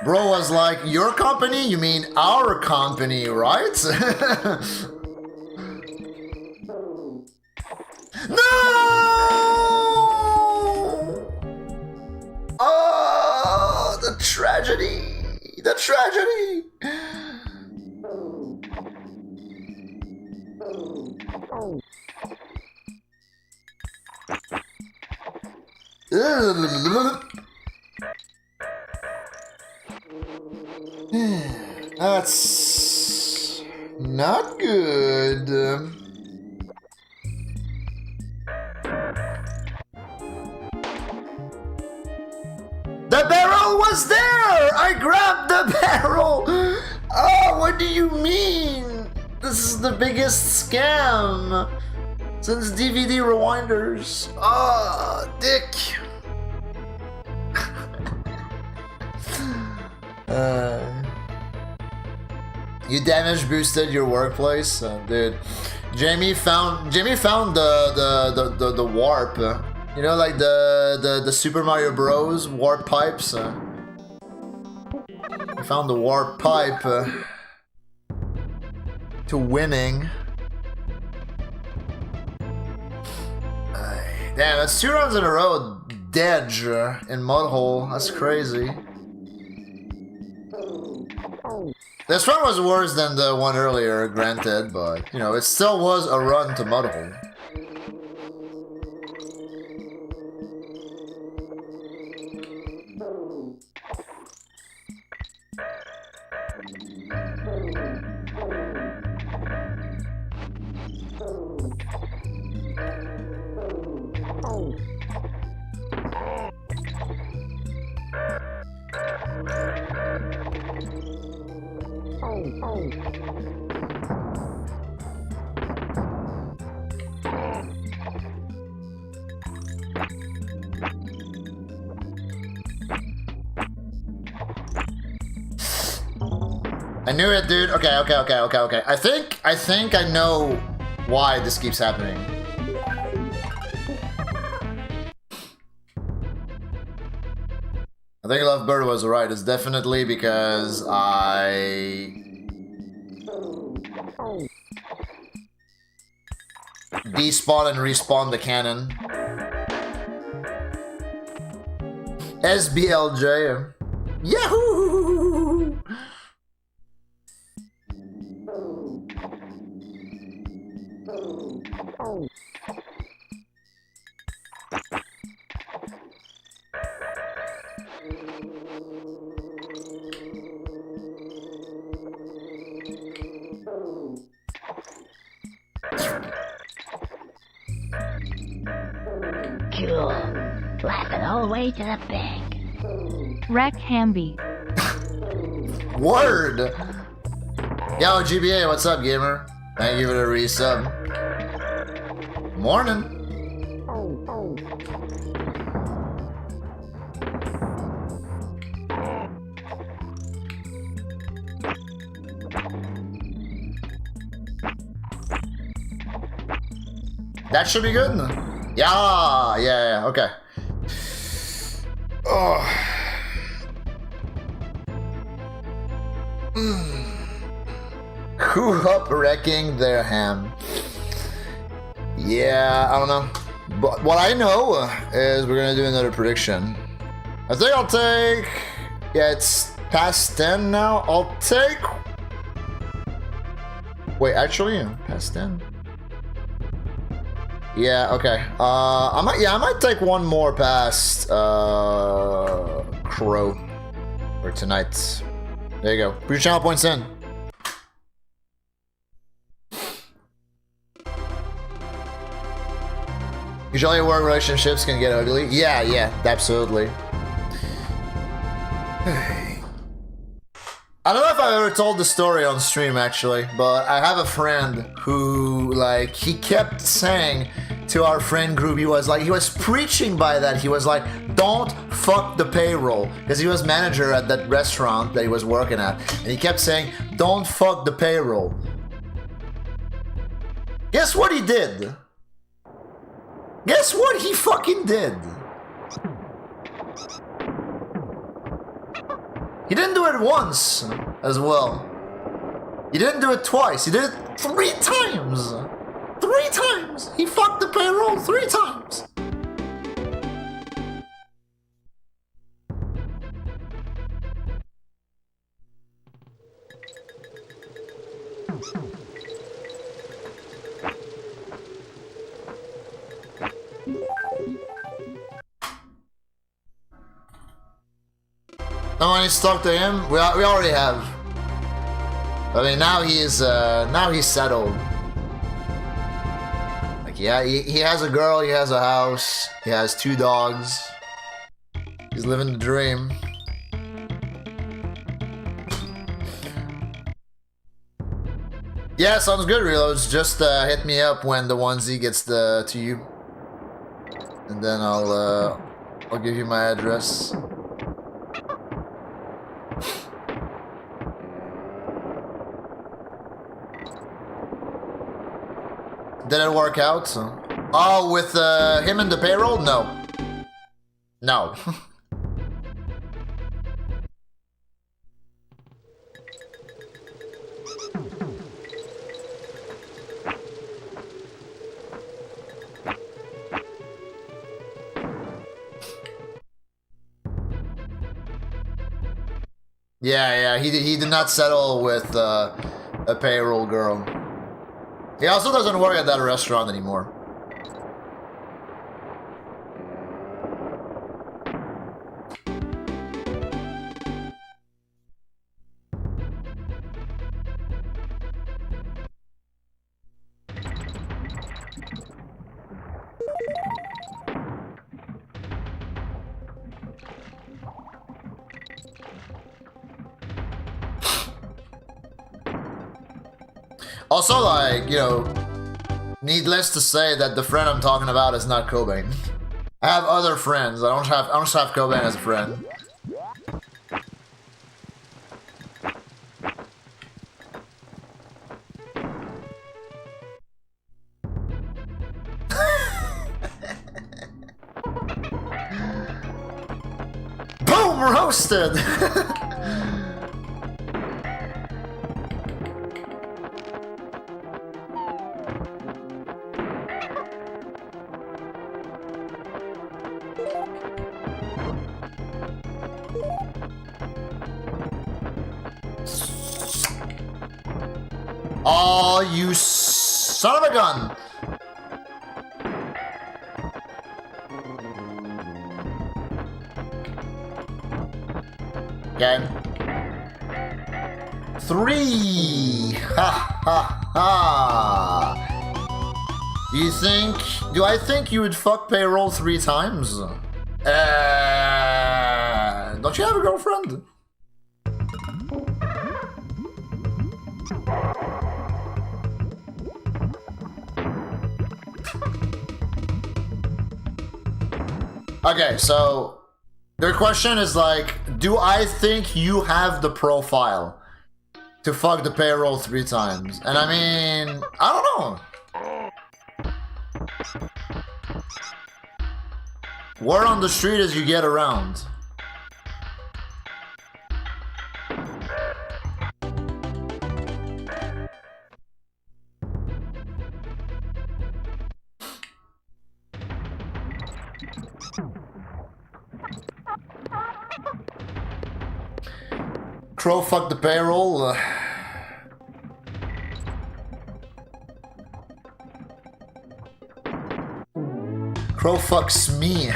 Bro was like, your company? You mean our company, right? No! Oh, the tragedy! The tragedy! That's not good. The barrel was there! I grabbed the barrel! Oh, what do you mean? This is the biggest scam since DVD rewinders. Oh, dick. You damage boosted your workplace, dude. Jamie found the warp. You know, like the Super Mario Bros. Warp pipes. He found the warp pipe to winning. Damn, that's 2 runs in a row. Dead in Mudhole. That's crazy. This run was worse than the one earlier, granted, but you know, it still was a run to Mudhole. I knew it, dude. Okay. I think I know why this keeps happening. I think Lovebird was right. It's definitely because I despawn and respawn the cannon. SBLJ. Yahoo! Cool. Laugh it all the way to the bank. Wreck Hamby. Word! Yo, GBA, what's up, gamer? Thank you for the resub. Morning. That should be good. Yeah, okay. Oh. Who up wrecking their ham? Yeah, I don't know. But what I know is we're gonna do another prediction. I think I'll take... Yeah, it's past 10 now. I'll take... Wait, actually, past 10. Yeah, okay. I might take one more past Crow for tonight. There you go. Put your channel points in. Usually work relationships can get ugly. Yeah, absolutely. I don't know if I've ever told the story on stream actually, but I have a friend who, like, he kept saying to our friend group, he was preaching by that. He was like, don't fuck the payroll, because he was manager at that restaurant that he was working at, and he kept saying, don't fuck the payroll. Guess what he did? Guess what he fucking did? He didn't do it once as well. He didn't do it twice. He did it 3 times. 3 times. He fucked the payroll 3 times. No one needs to talk to him. We already have. I mean, now he's settled. Like, yeah, he has a girl, he has a house, he has 2 dogs. He's living the dream. Yeah, sounds good, Reloads. Just hit me up when the onesie gets to you, and then I'll give you my address. Did it work out? Oh, with him and the payroll? No. No. Yeah, he did not settle with a payroll girl. He also doesn't work at that restaurant anymore. Also, like, you know, needless to say that the friend I'm talking about is not Cobain. I have other friends. I don't just have Cobain as a friend. Boom! Roasted! Oh, you son of a gun! Okay. 3! Ha ha ha! Do I think you would fuck payroll 3 times? Don't you have a girlfriend? Okay, so their question is like, do I think you have the profile to fuck the payroll 3 times? And I mean, I don't know. Word on the street as you get around. Crow fuck the payroll. Crow fucks me.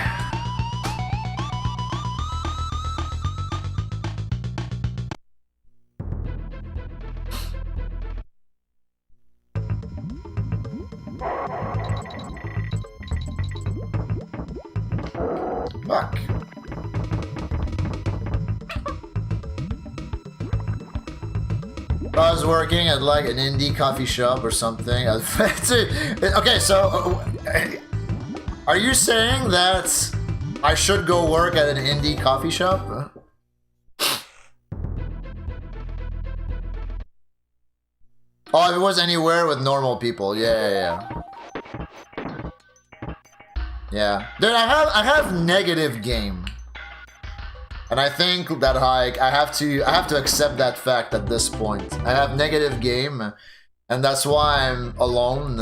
Fuck. I was working at like an indie coffee shop or something. Okay, so are you saying that I should go work at an indie coffee shop? Oh, if it was anywhere with normal people, yeah. Yeah, dude, I have negative game. And I think that like I have to accept that fact at this point. I have negative game, and that's why I'm alone,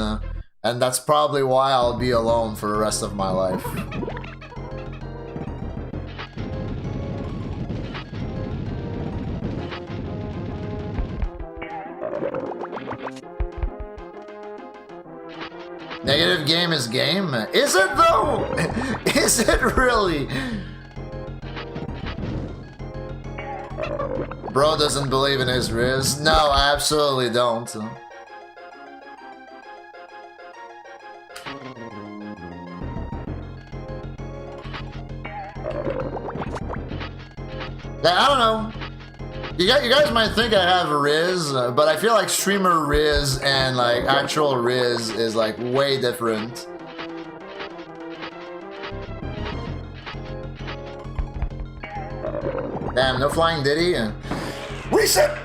and that's probably why I'll be alone for the rest of my life. Negative game is game? Is it though? Is it really? Bro doesn't believe in his riz. No, I absolutely don't. I don't know. You guys might think I have riz, but I feel like streamer riz and like actual riz is like way different. Damn, no flying ditty. Reset!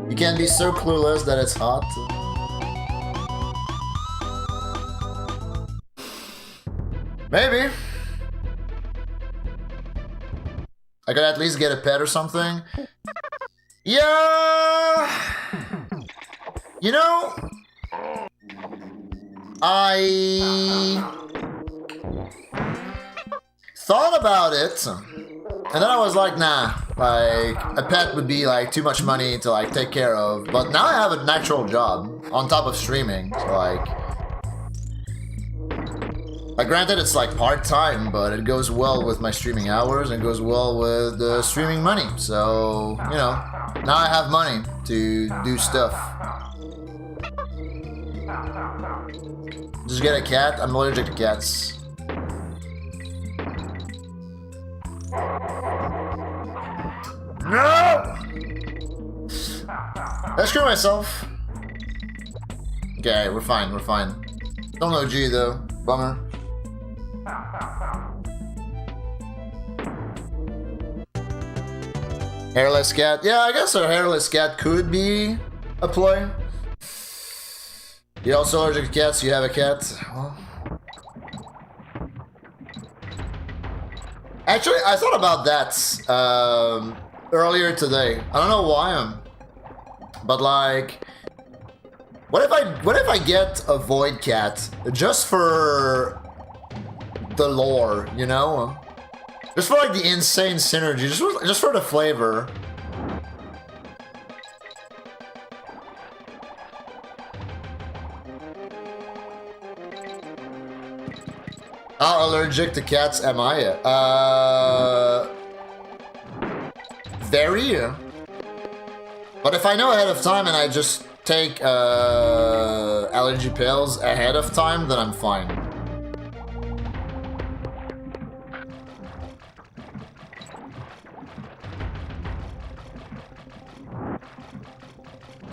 You can be so clueless that it's hot. Maybe. I could at least get a pet or something. Yeah! You know, I thought about it, and then I was like, nah, like, a pet would be like too much money to like take care of, but now I have a natural job on top of streaming, so like granted it's like part-time, but it goes well with my streaming hours and goes well with the streaming money, so, you know, now I have money to do stuff. Just get a cat? I'm allergic to cats. I screw myself. Okay, we're fine, we're fine. Don't know G though. Bummer. Hairless cat. Yeah, I guess a hairless cat could be a play. You're also allergic to cats, you have a cat. Well. Actually, I thought about that earlier today. I don't know why, but like, what if I get a void cat just for the lore, you know? Just for like the insane synergy, just for the flavor. How allergic to cats am I? Very. But if I know ahead of time and I just take allergy pills ahead of time, then I'm fine.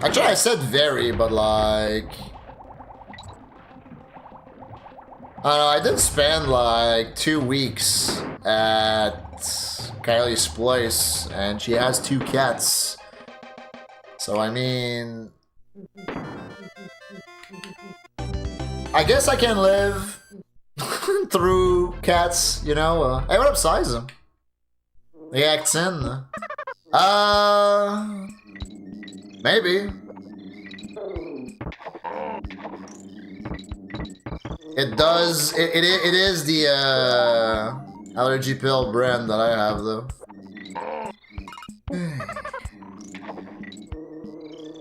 Actually, I said very, but like... I don't know, I did spend like 2 weeks at Kylie's place, and she has 2 cats. So, I mean... I guess I can live through cats, you know? Hey, what up, Size? The accent? Maybe. It does. It is the allergy pill brand that I have, though.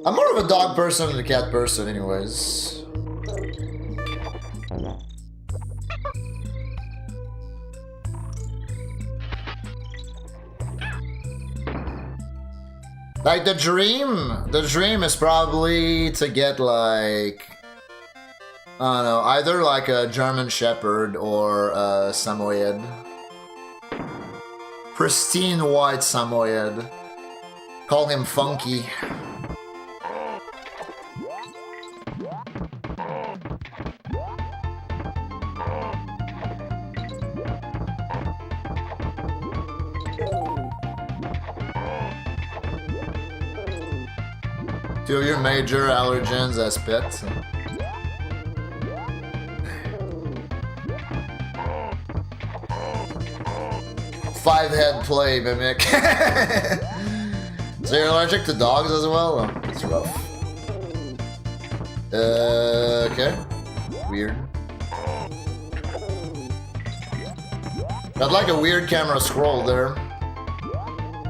I'm more of a dog person than a cat person, anyways. Like, the dream is probably to get, like, I don't know, either like a German Shepherd or a Samoyed. Pristine white Samoyed. Call him Funky. Two of your major allergens as pets. Five-head play, Mimic. So you're allergic to dogs as well? Oh, that's rough. Okay. Weird. Got like a weird camera scroll there.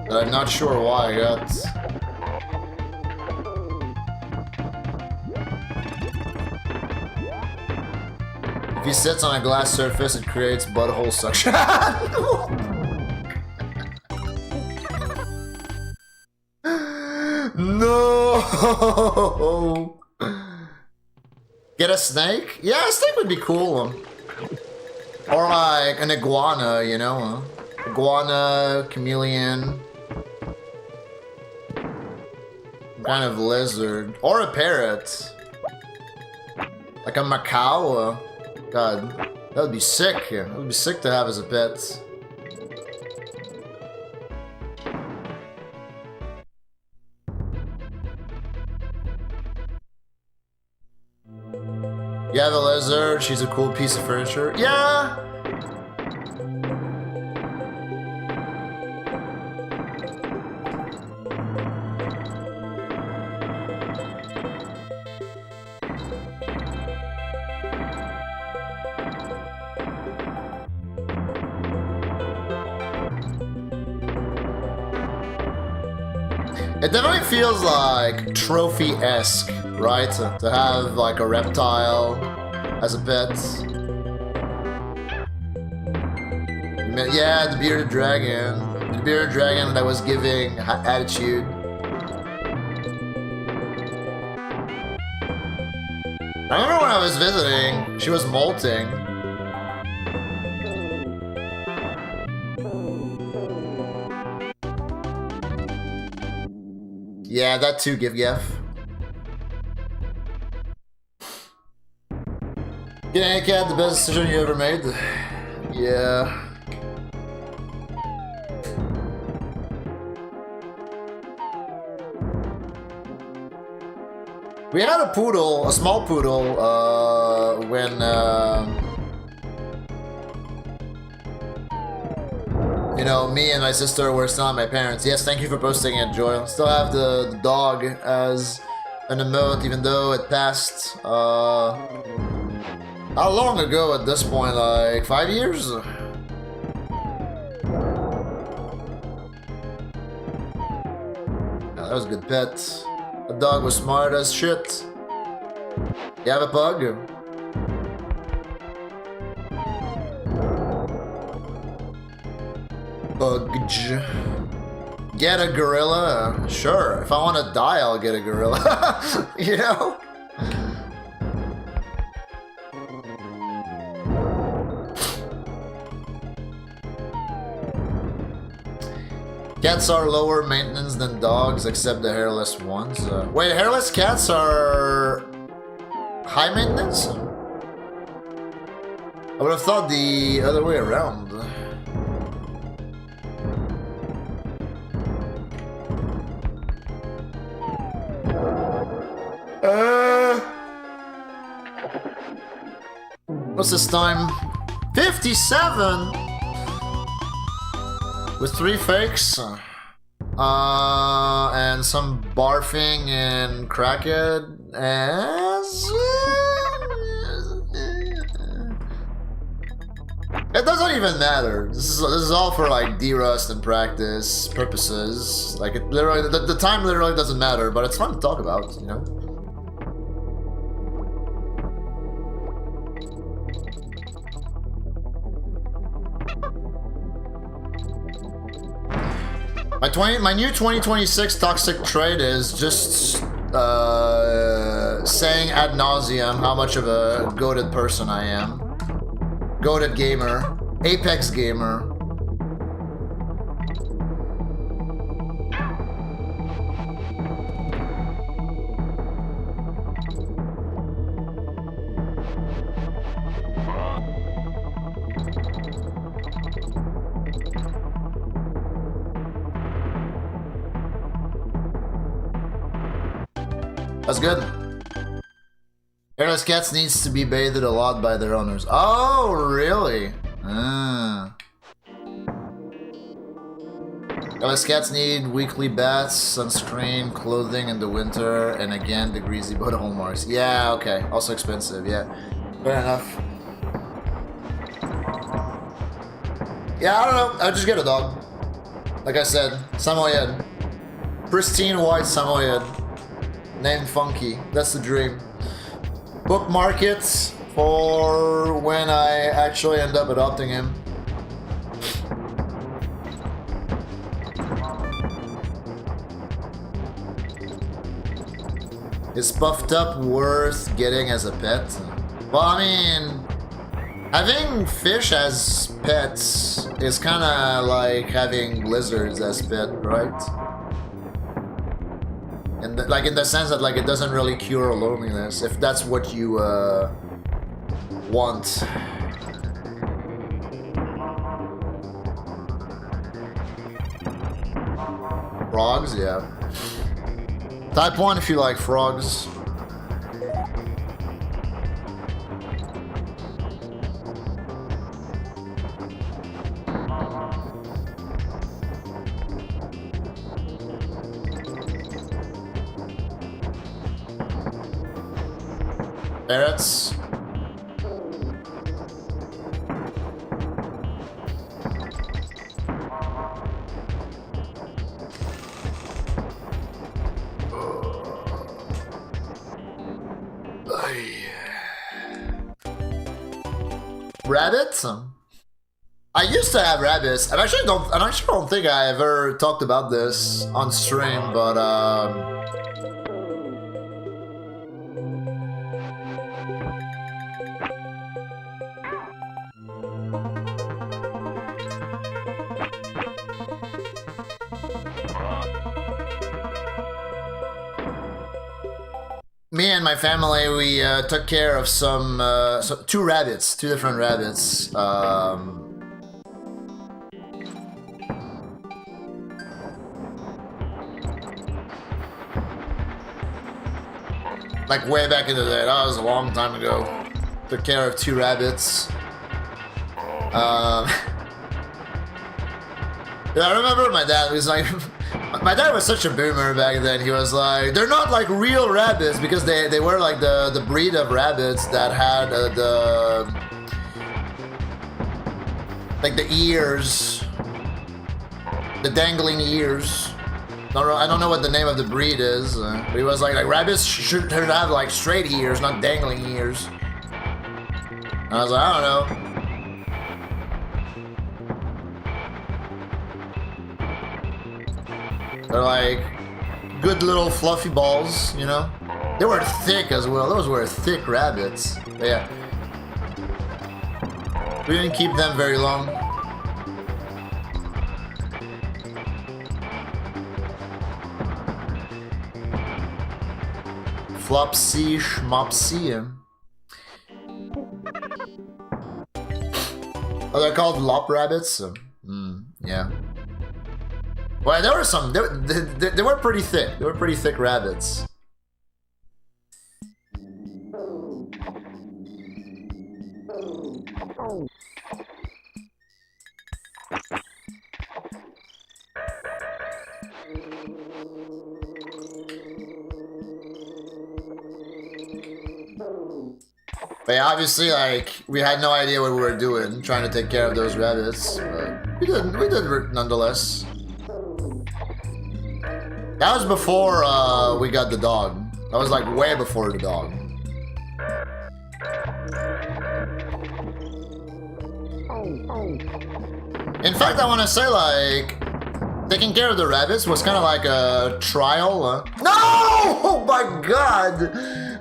But I'm not sure why I got. If he sits on a glass surface, it creates butthole suction. No! Get a snake? Yeah, a snake would be cool. Or like an iguana, you know? Iguana, chameleon. Kind of lizard. Or a parrot. Like a macaw. God, that would be sick. That would be sick to have as a pet. You have a lizard, she's a cool piece of furniture. Yeah! It definitely feels like trophy-esque, right? To have like a reptile as a pet. Yeah, the bearded dragon. The bearded dragon that was giving attitude. I remember when I was visiting, she was molting. Yeah, that too, Gif. Getting a cat, the best decision you ever made? Yeah. We had a poodle, a small poodle, when, you know, me and my sister were still at my parents. Yes, thank you for posting it, Joy. Still have the dog as an emote, even though it passed, how long ago at this point? Like 5 years? Yeah, that was a good pet. The dog was smart as shit. You have a pug? Pudge. Get a gorilla? Sure. If I want to die, I'll get a gorilla. You know? Cats are lower maintenance than dogs, except the hairless ones. Wait, hairless cats are high maintenance? I would have thought the other way around. What's this time? 57! With 3 fakes, and some barfing and crackhead, it doesn't even matter. This is all for like derust and practice purposes. Like it literally, the time literally doesn't matter, but it's fun to talk about, you know. My new 2026 toxic trait is just saying ad nauseum how much of a goated person I am. Goated gamer. Apex gamer. That's good. Hairless cats needs to be bathed a lot by their owners. Oh, really? Hairless cats need weekly baths, sunscreen, clothing in the winter, and again the greasy butthole marks. Yeah, okay. Also expensive, yeah. Fair enough. Yeah, I don't know. I'll just get a dog. Like I said, Samoyed. Pristine white Samoyed. Named Funky. That's the dream. Bookmark it for when I actually end up adopting him. Is puffed up worth getting as a pet? Well, I mean, having fish as pets is kind of like having lizards as pet, right? And like in the sense that like it doesn't really cure loneliness, if that's what you want. Frogs, yeah. Type 1 if you like frogs. Parrots. Rabbits? I used to have rabbits. I actually don't think I ever talked about this on stream, but me and my family, we took care of some two rabbits, two different rabbits. Like way back in the day, that was a long time ago. Took care of two rabbits. Yeah, I remember my dad was like, my dad was such a boomer back then. He was like, they're not like real rabbits because they were like the breed of rabbits that had like the ears, the dangling ears. I don't know what the name of the breed is, but he was like rabbits should have like straight ears, not dangling ears. And I was like, I don't know. They're like good little fluffy balls, you know? They were thick as well. Those were thick rabbits. But yeah. We didn't keep them very long. Flopsy schmopsy. Oh, they're called lop rabbits? Yeah. Well, there were some. They were pretty thick. They were pretty thick rabbits. But yeah, obviously, like, we had no idea what we were doing, trying to take care of those rabbits. But we did nonetheless. That was before we got the dog. That was like way before the dog. In fact, I want to say, like, taking care of the rabbits was kind of like a trial. No! Oh my god!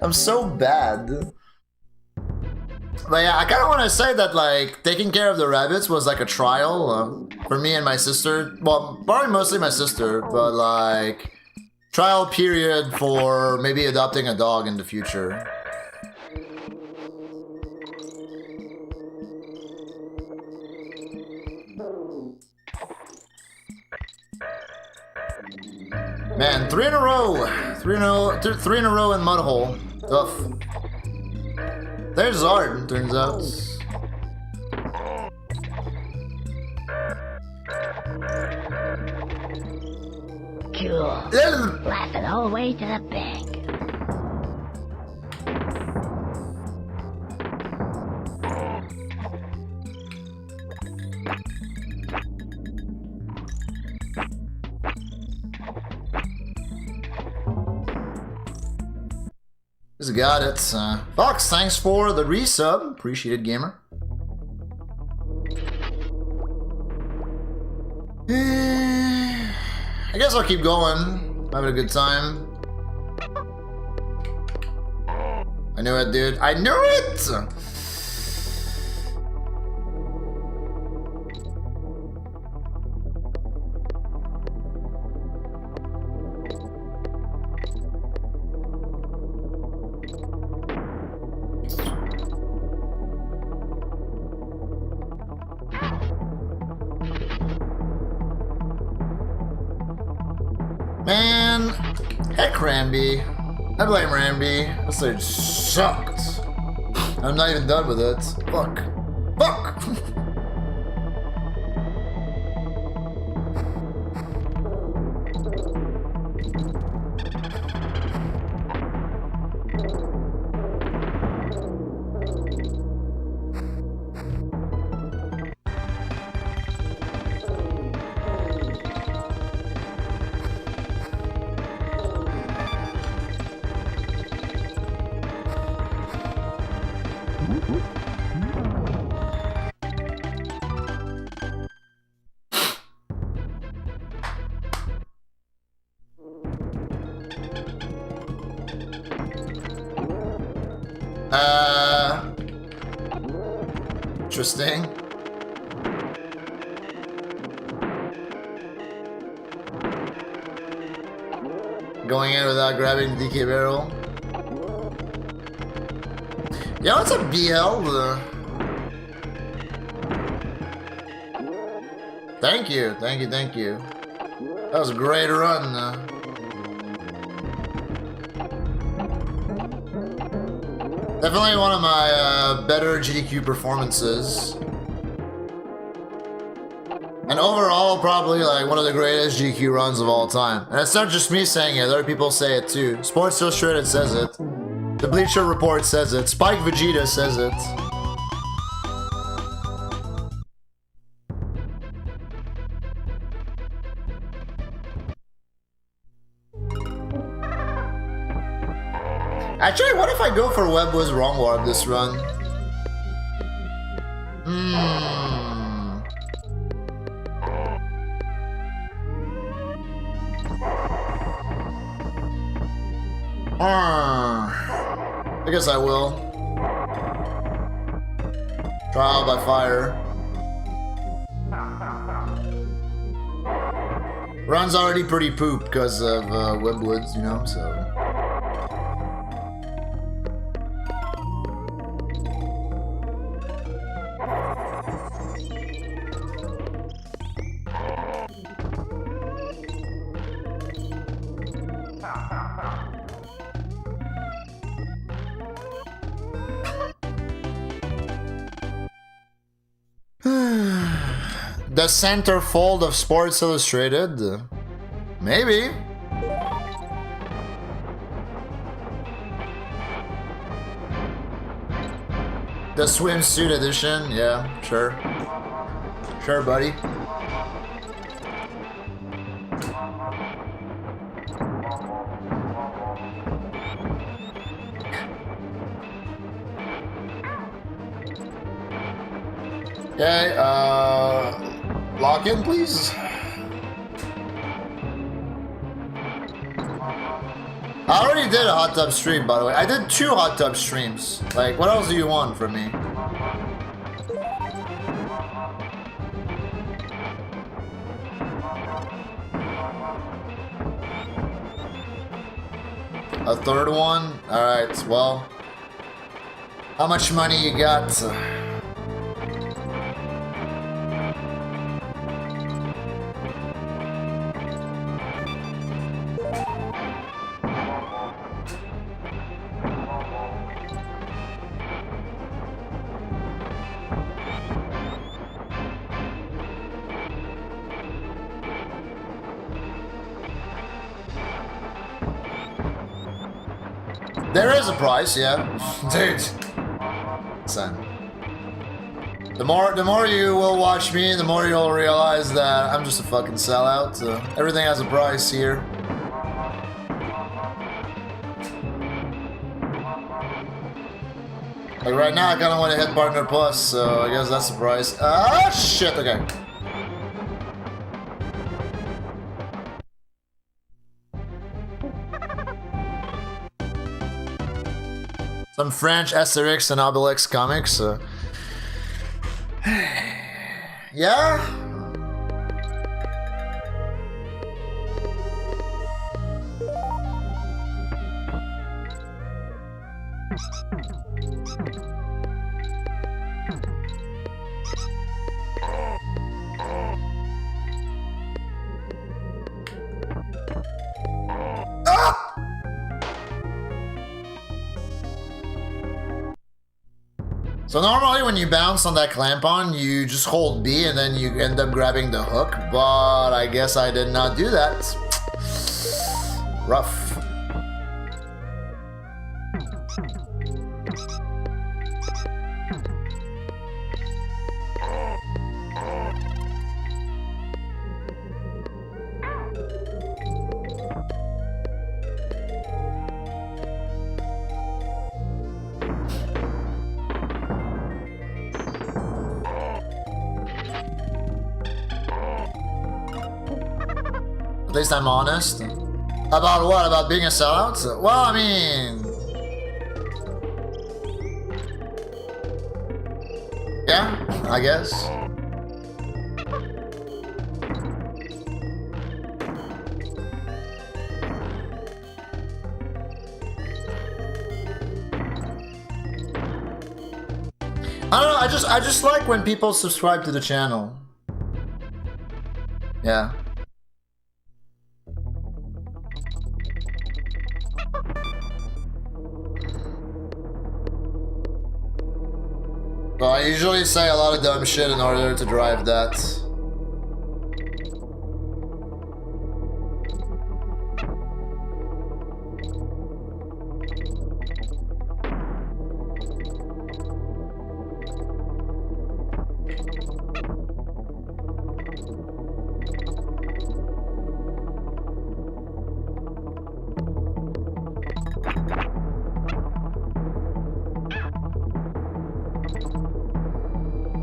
I'm so bad. But yeah, I kind of want to say that, like, taking care of the rabbits was like a trial for me and my sister. Well, probably mostly my sister, but like, trial period for maybe adopting a dog in the future. Man, 3 in a row! 3 in a row in Mudhole. Tough. There's Zard, turns out. Cool. Laughing all the way to the bank. Just got it. Fox, thanks for the resub. Appreciate it, gamer. I guess I'll keep going. Having a good time. I knew it, dude. I knew it! Man, heck Rambi. I blame Rambi. This thing sucked. I'm not even done with it. Fuck. Fuck! Interesting. Going in without grabbing the DK barrel. Yeah, what's up, BL? Thank you, thank you, thank you. That was a great run. Definitely one of my better GDQ performances. And overall, probably like one of the greatest GDQ runs of all time. And it's not just me saying it, other people say it too. Sports Illustrated says it. The Bleacher Report says it. Spike Vegeta says it. Actually, what if I go for Web was Wrong Warp this run? I guess I will. Trial by fire. Run's already pretty poop because of Webwoods, you know, so. The centerfold of Sports Illustrated? Maybe. The swimsuit edition? Yeah, sure. Sure, buddy. Okay, lock in, please. I already did a hot tub stream, by the way. I did 2 hot tub streams. Like, what else do you want from me? A 3rd one? Alright, well. How much money you got? There is a price, yeah. Dude. Son. The more you will watch me, the more you'll realize that I'm just a fucking sellout. Everything has a price here. Like right now, I kind of want to hit Partner Plus, so I guess that's the price. Ah, shit, okay. Some French Asterix and Obelix comics. Yeah? So normally when you bounce on that clamp-on, you just hold B and then you end up grabbing the hook, but I guess I did not do that. Rough. At least I'm honest. About what? About being a sellout? Well, I mean... yeah, I guess. I don't know, I just like when people subscribe to the channel. Yeah. Well, I usually say a lot of dumb shit in order to drive that.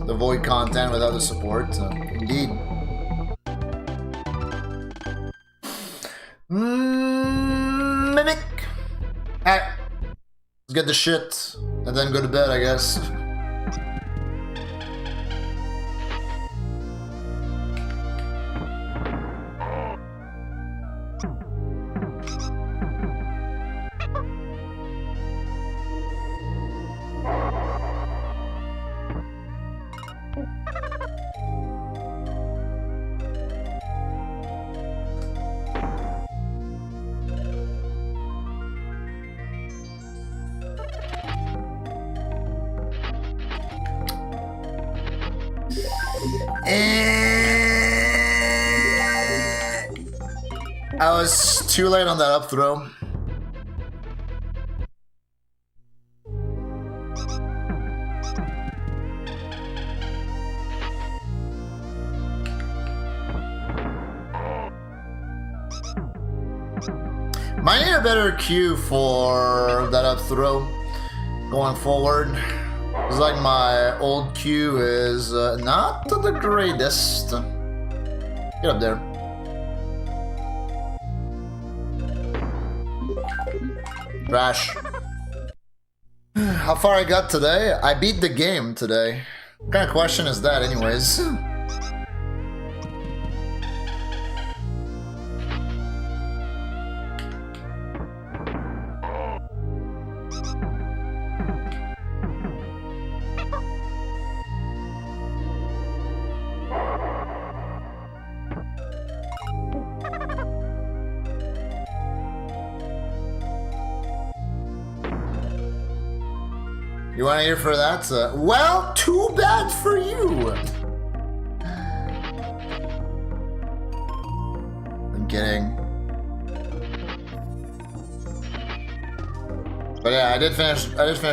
Avoid content without the support. Indeed. Mimic. Alright. Let's get the shit and then go to bed, I guess. I was too late on that up throw. Might need a better cue for that up throw going forward. It's like my old cue is not the greatest. Get up there. Trash. How far I got today? I beat the game today. What kind of question is that anyways? You want to hear for that? Well, too bad for you. I'm kidding. But yeah, I did finish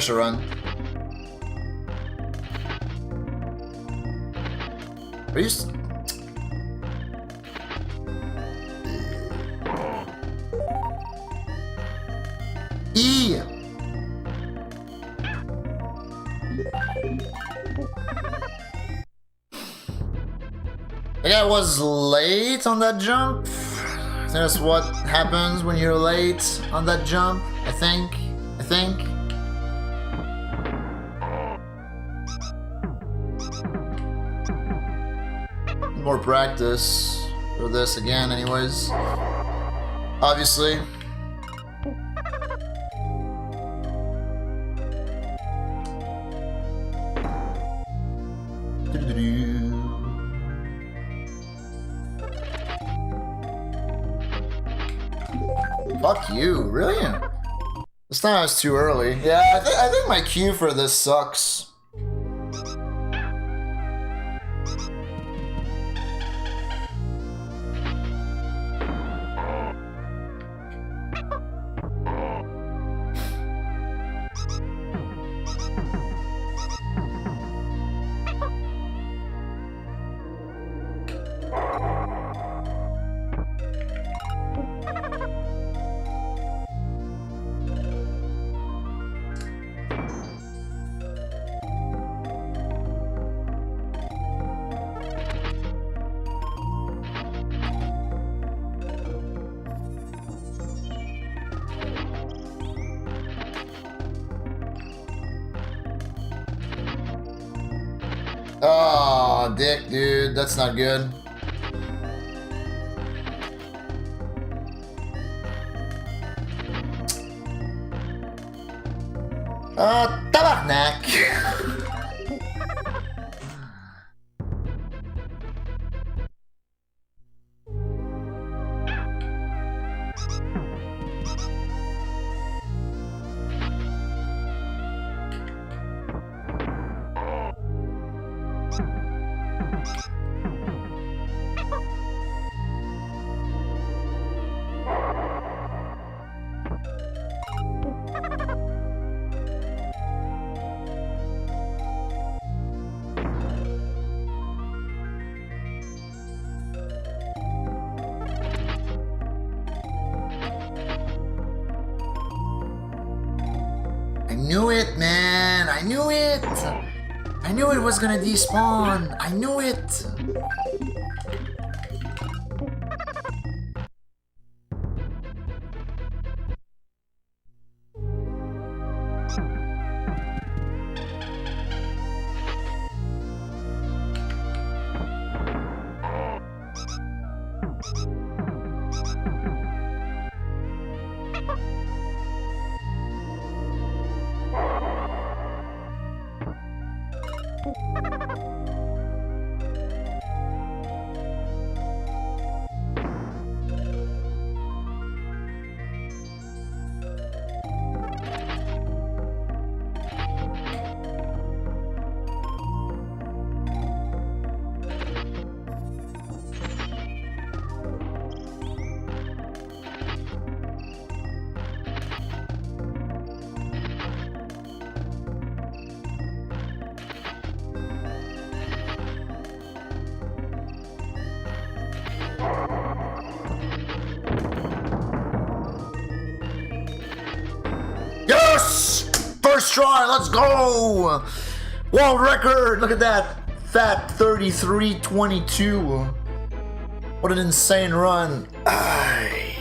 the run. Are you? E. I think I was late on that jump. I think that's what happens when you're late on that jump. I think. More practice for this again, anyways. Obviously. Fuck you, really? This time I was too early. Yeah, I think my cue for this sucks. Oh, dick, dude, that's not good. Tabarnak. I knew it, man. I knew it. I knew it was gonna despawn. I knew it. Yes! First try, let's go! World record! Look at that! Fat 33.22. What an insane run. Ay.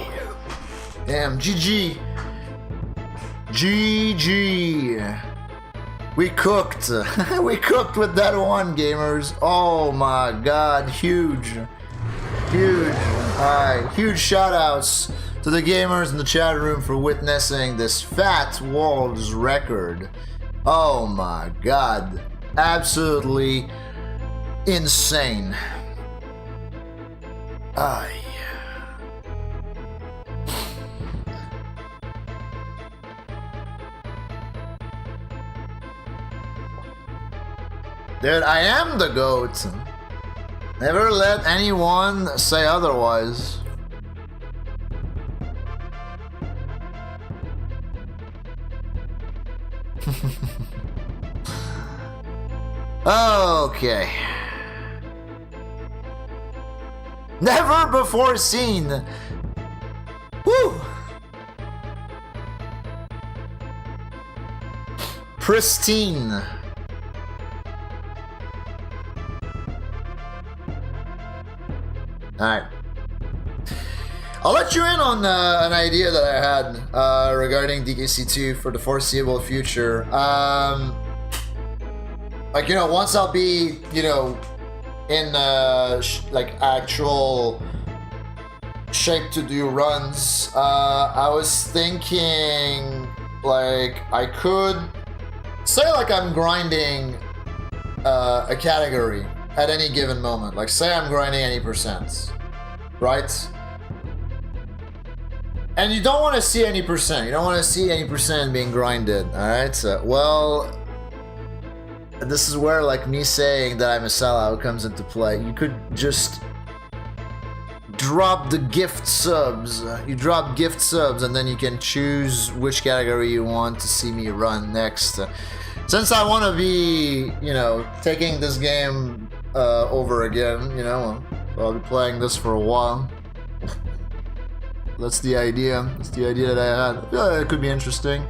Damn, GG. GG. We cooked. We cooked with that one, gamers. Oh my god, huge. Huge. Alright, huge shout outs to the gamers in the chat room for witnessing this fat world's record. Oh my god. Absolutely insane. Ay. Dude, I am the GOAT. Never let anyone say otherwise. Okay. Never before seen. Woo! Pristine. Alright. I'll let you in on an idea that I had regarding DKC2 for the foreseeable future. Like, you know, once I'll be, you know, in like actual shape to do runs, I was thinking like I could say like I'm grinding a category at any given moment. Like say I'm grinding any percent, right? And you don't want to see any percent. You don't want to see any percent being grinded, all right? So, well, this is where like me saying that I'm a sellout comes into play. You could just drop the gift subs. You drop gift subs and then you can choose which category you want to see me run next. Since I want to be, you know, taking this game over again, you know, I'll be playing this for a while. That's the idea. That's the idea that I had. Yeah, it could be interesting.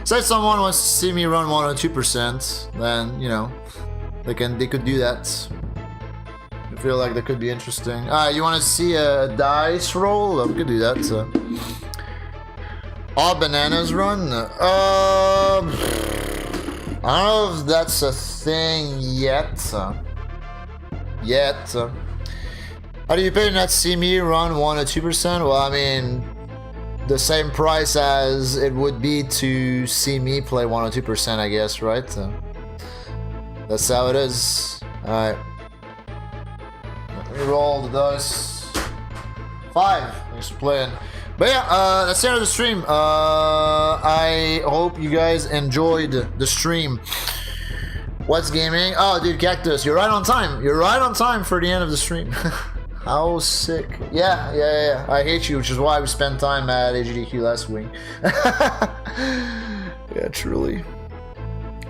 Say someone wants to see me run 102%, then you know they could do that. I feel like that could be interesting. You want to see a dice roll? We could do that. All bananas run. I don't know if that's a thing yet. How do you pay not see me run 1 or 2%? Well, I mean, the same price as it would be to see me play 1 or 2%, I guess, right? That's how it is. Alright. Let me roll the dice. 5. Thanks for playing. But yeah, that's the end of the stream. I hope you guys enjoyed the stream. What's gaming? Oh, dude, Cactus, you're right on time. You're right on time for the end of the stream. How sick. Yeah. I hate you, which is why we spent time at AGDQ last week. Yeah, truly.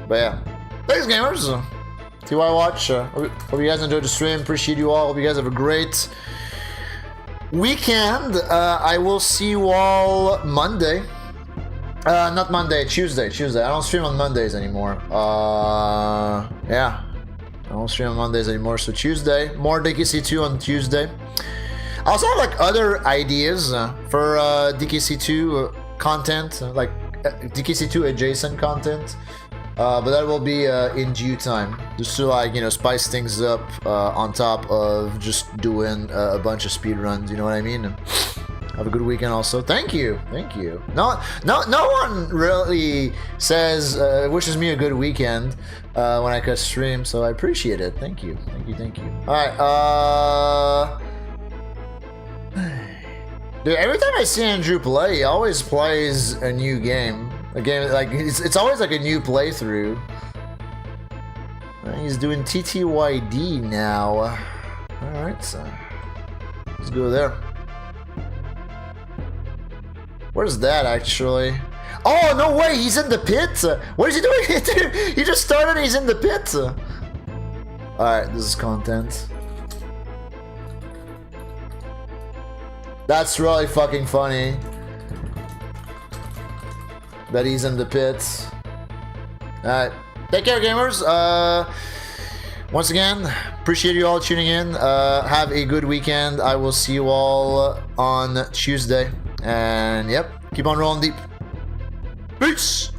But yeah. Thanks, gamers. TY Watch. Hope you guys enjoyed the stream. Appreciate you all. Hope you guys have a great weekend. I will see you all Monday. Not Monday, Tuesday. I don't stream on Mondays anymore. Yeah. I don't stream on Mondays anymore, so Tuesday. More DKC2 on Tuesday. I also have like other ideas for DKC2 content, like DKC2 adjacent content. But that will be in due time, just to like, you know, spice things up on top of just doing a bunch of speed runs. You know what I mean? Have a good weekend also. Thank you. No one really says wishes me a good weekend when I cut stream, so I appreciate it. Thank you. All right. Dude, every time I see Andrew play, he always plays a new game. A game like it's always like a new playthrough. He's doing TTYD now. All right, so let's go there. Where's that actually? Oh, no way, he's in the pit. What is he doing? He just started, he's in the pit. Alright, this is content. That's really fucking funny. That he's in the pit. Alright, take care, gamers. Once again, appreciate you all tuning in. Have a good weekend. I will see you all on Tuesday. And yep, keep on rolling deep. Peace!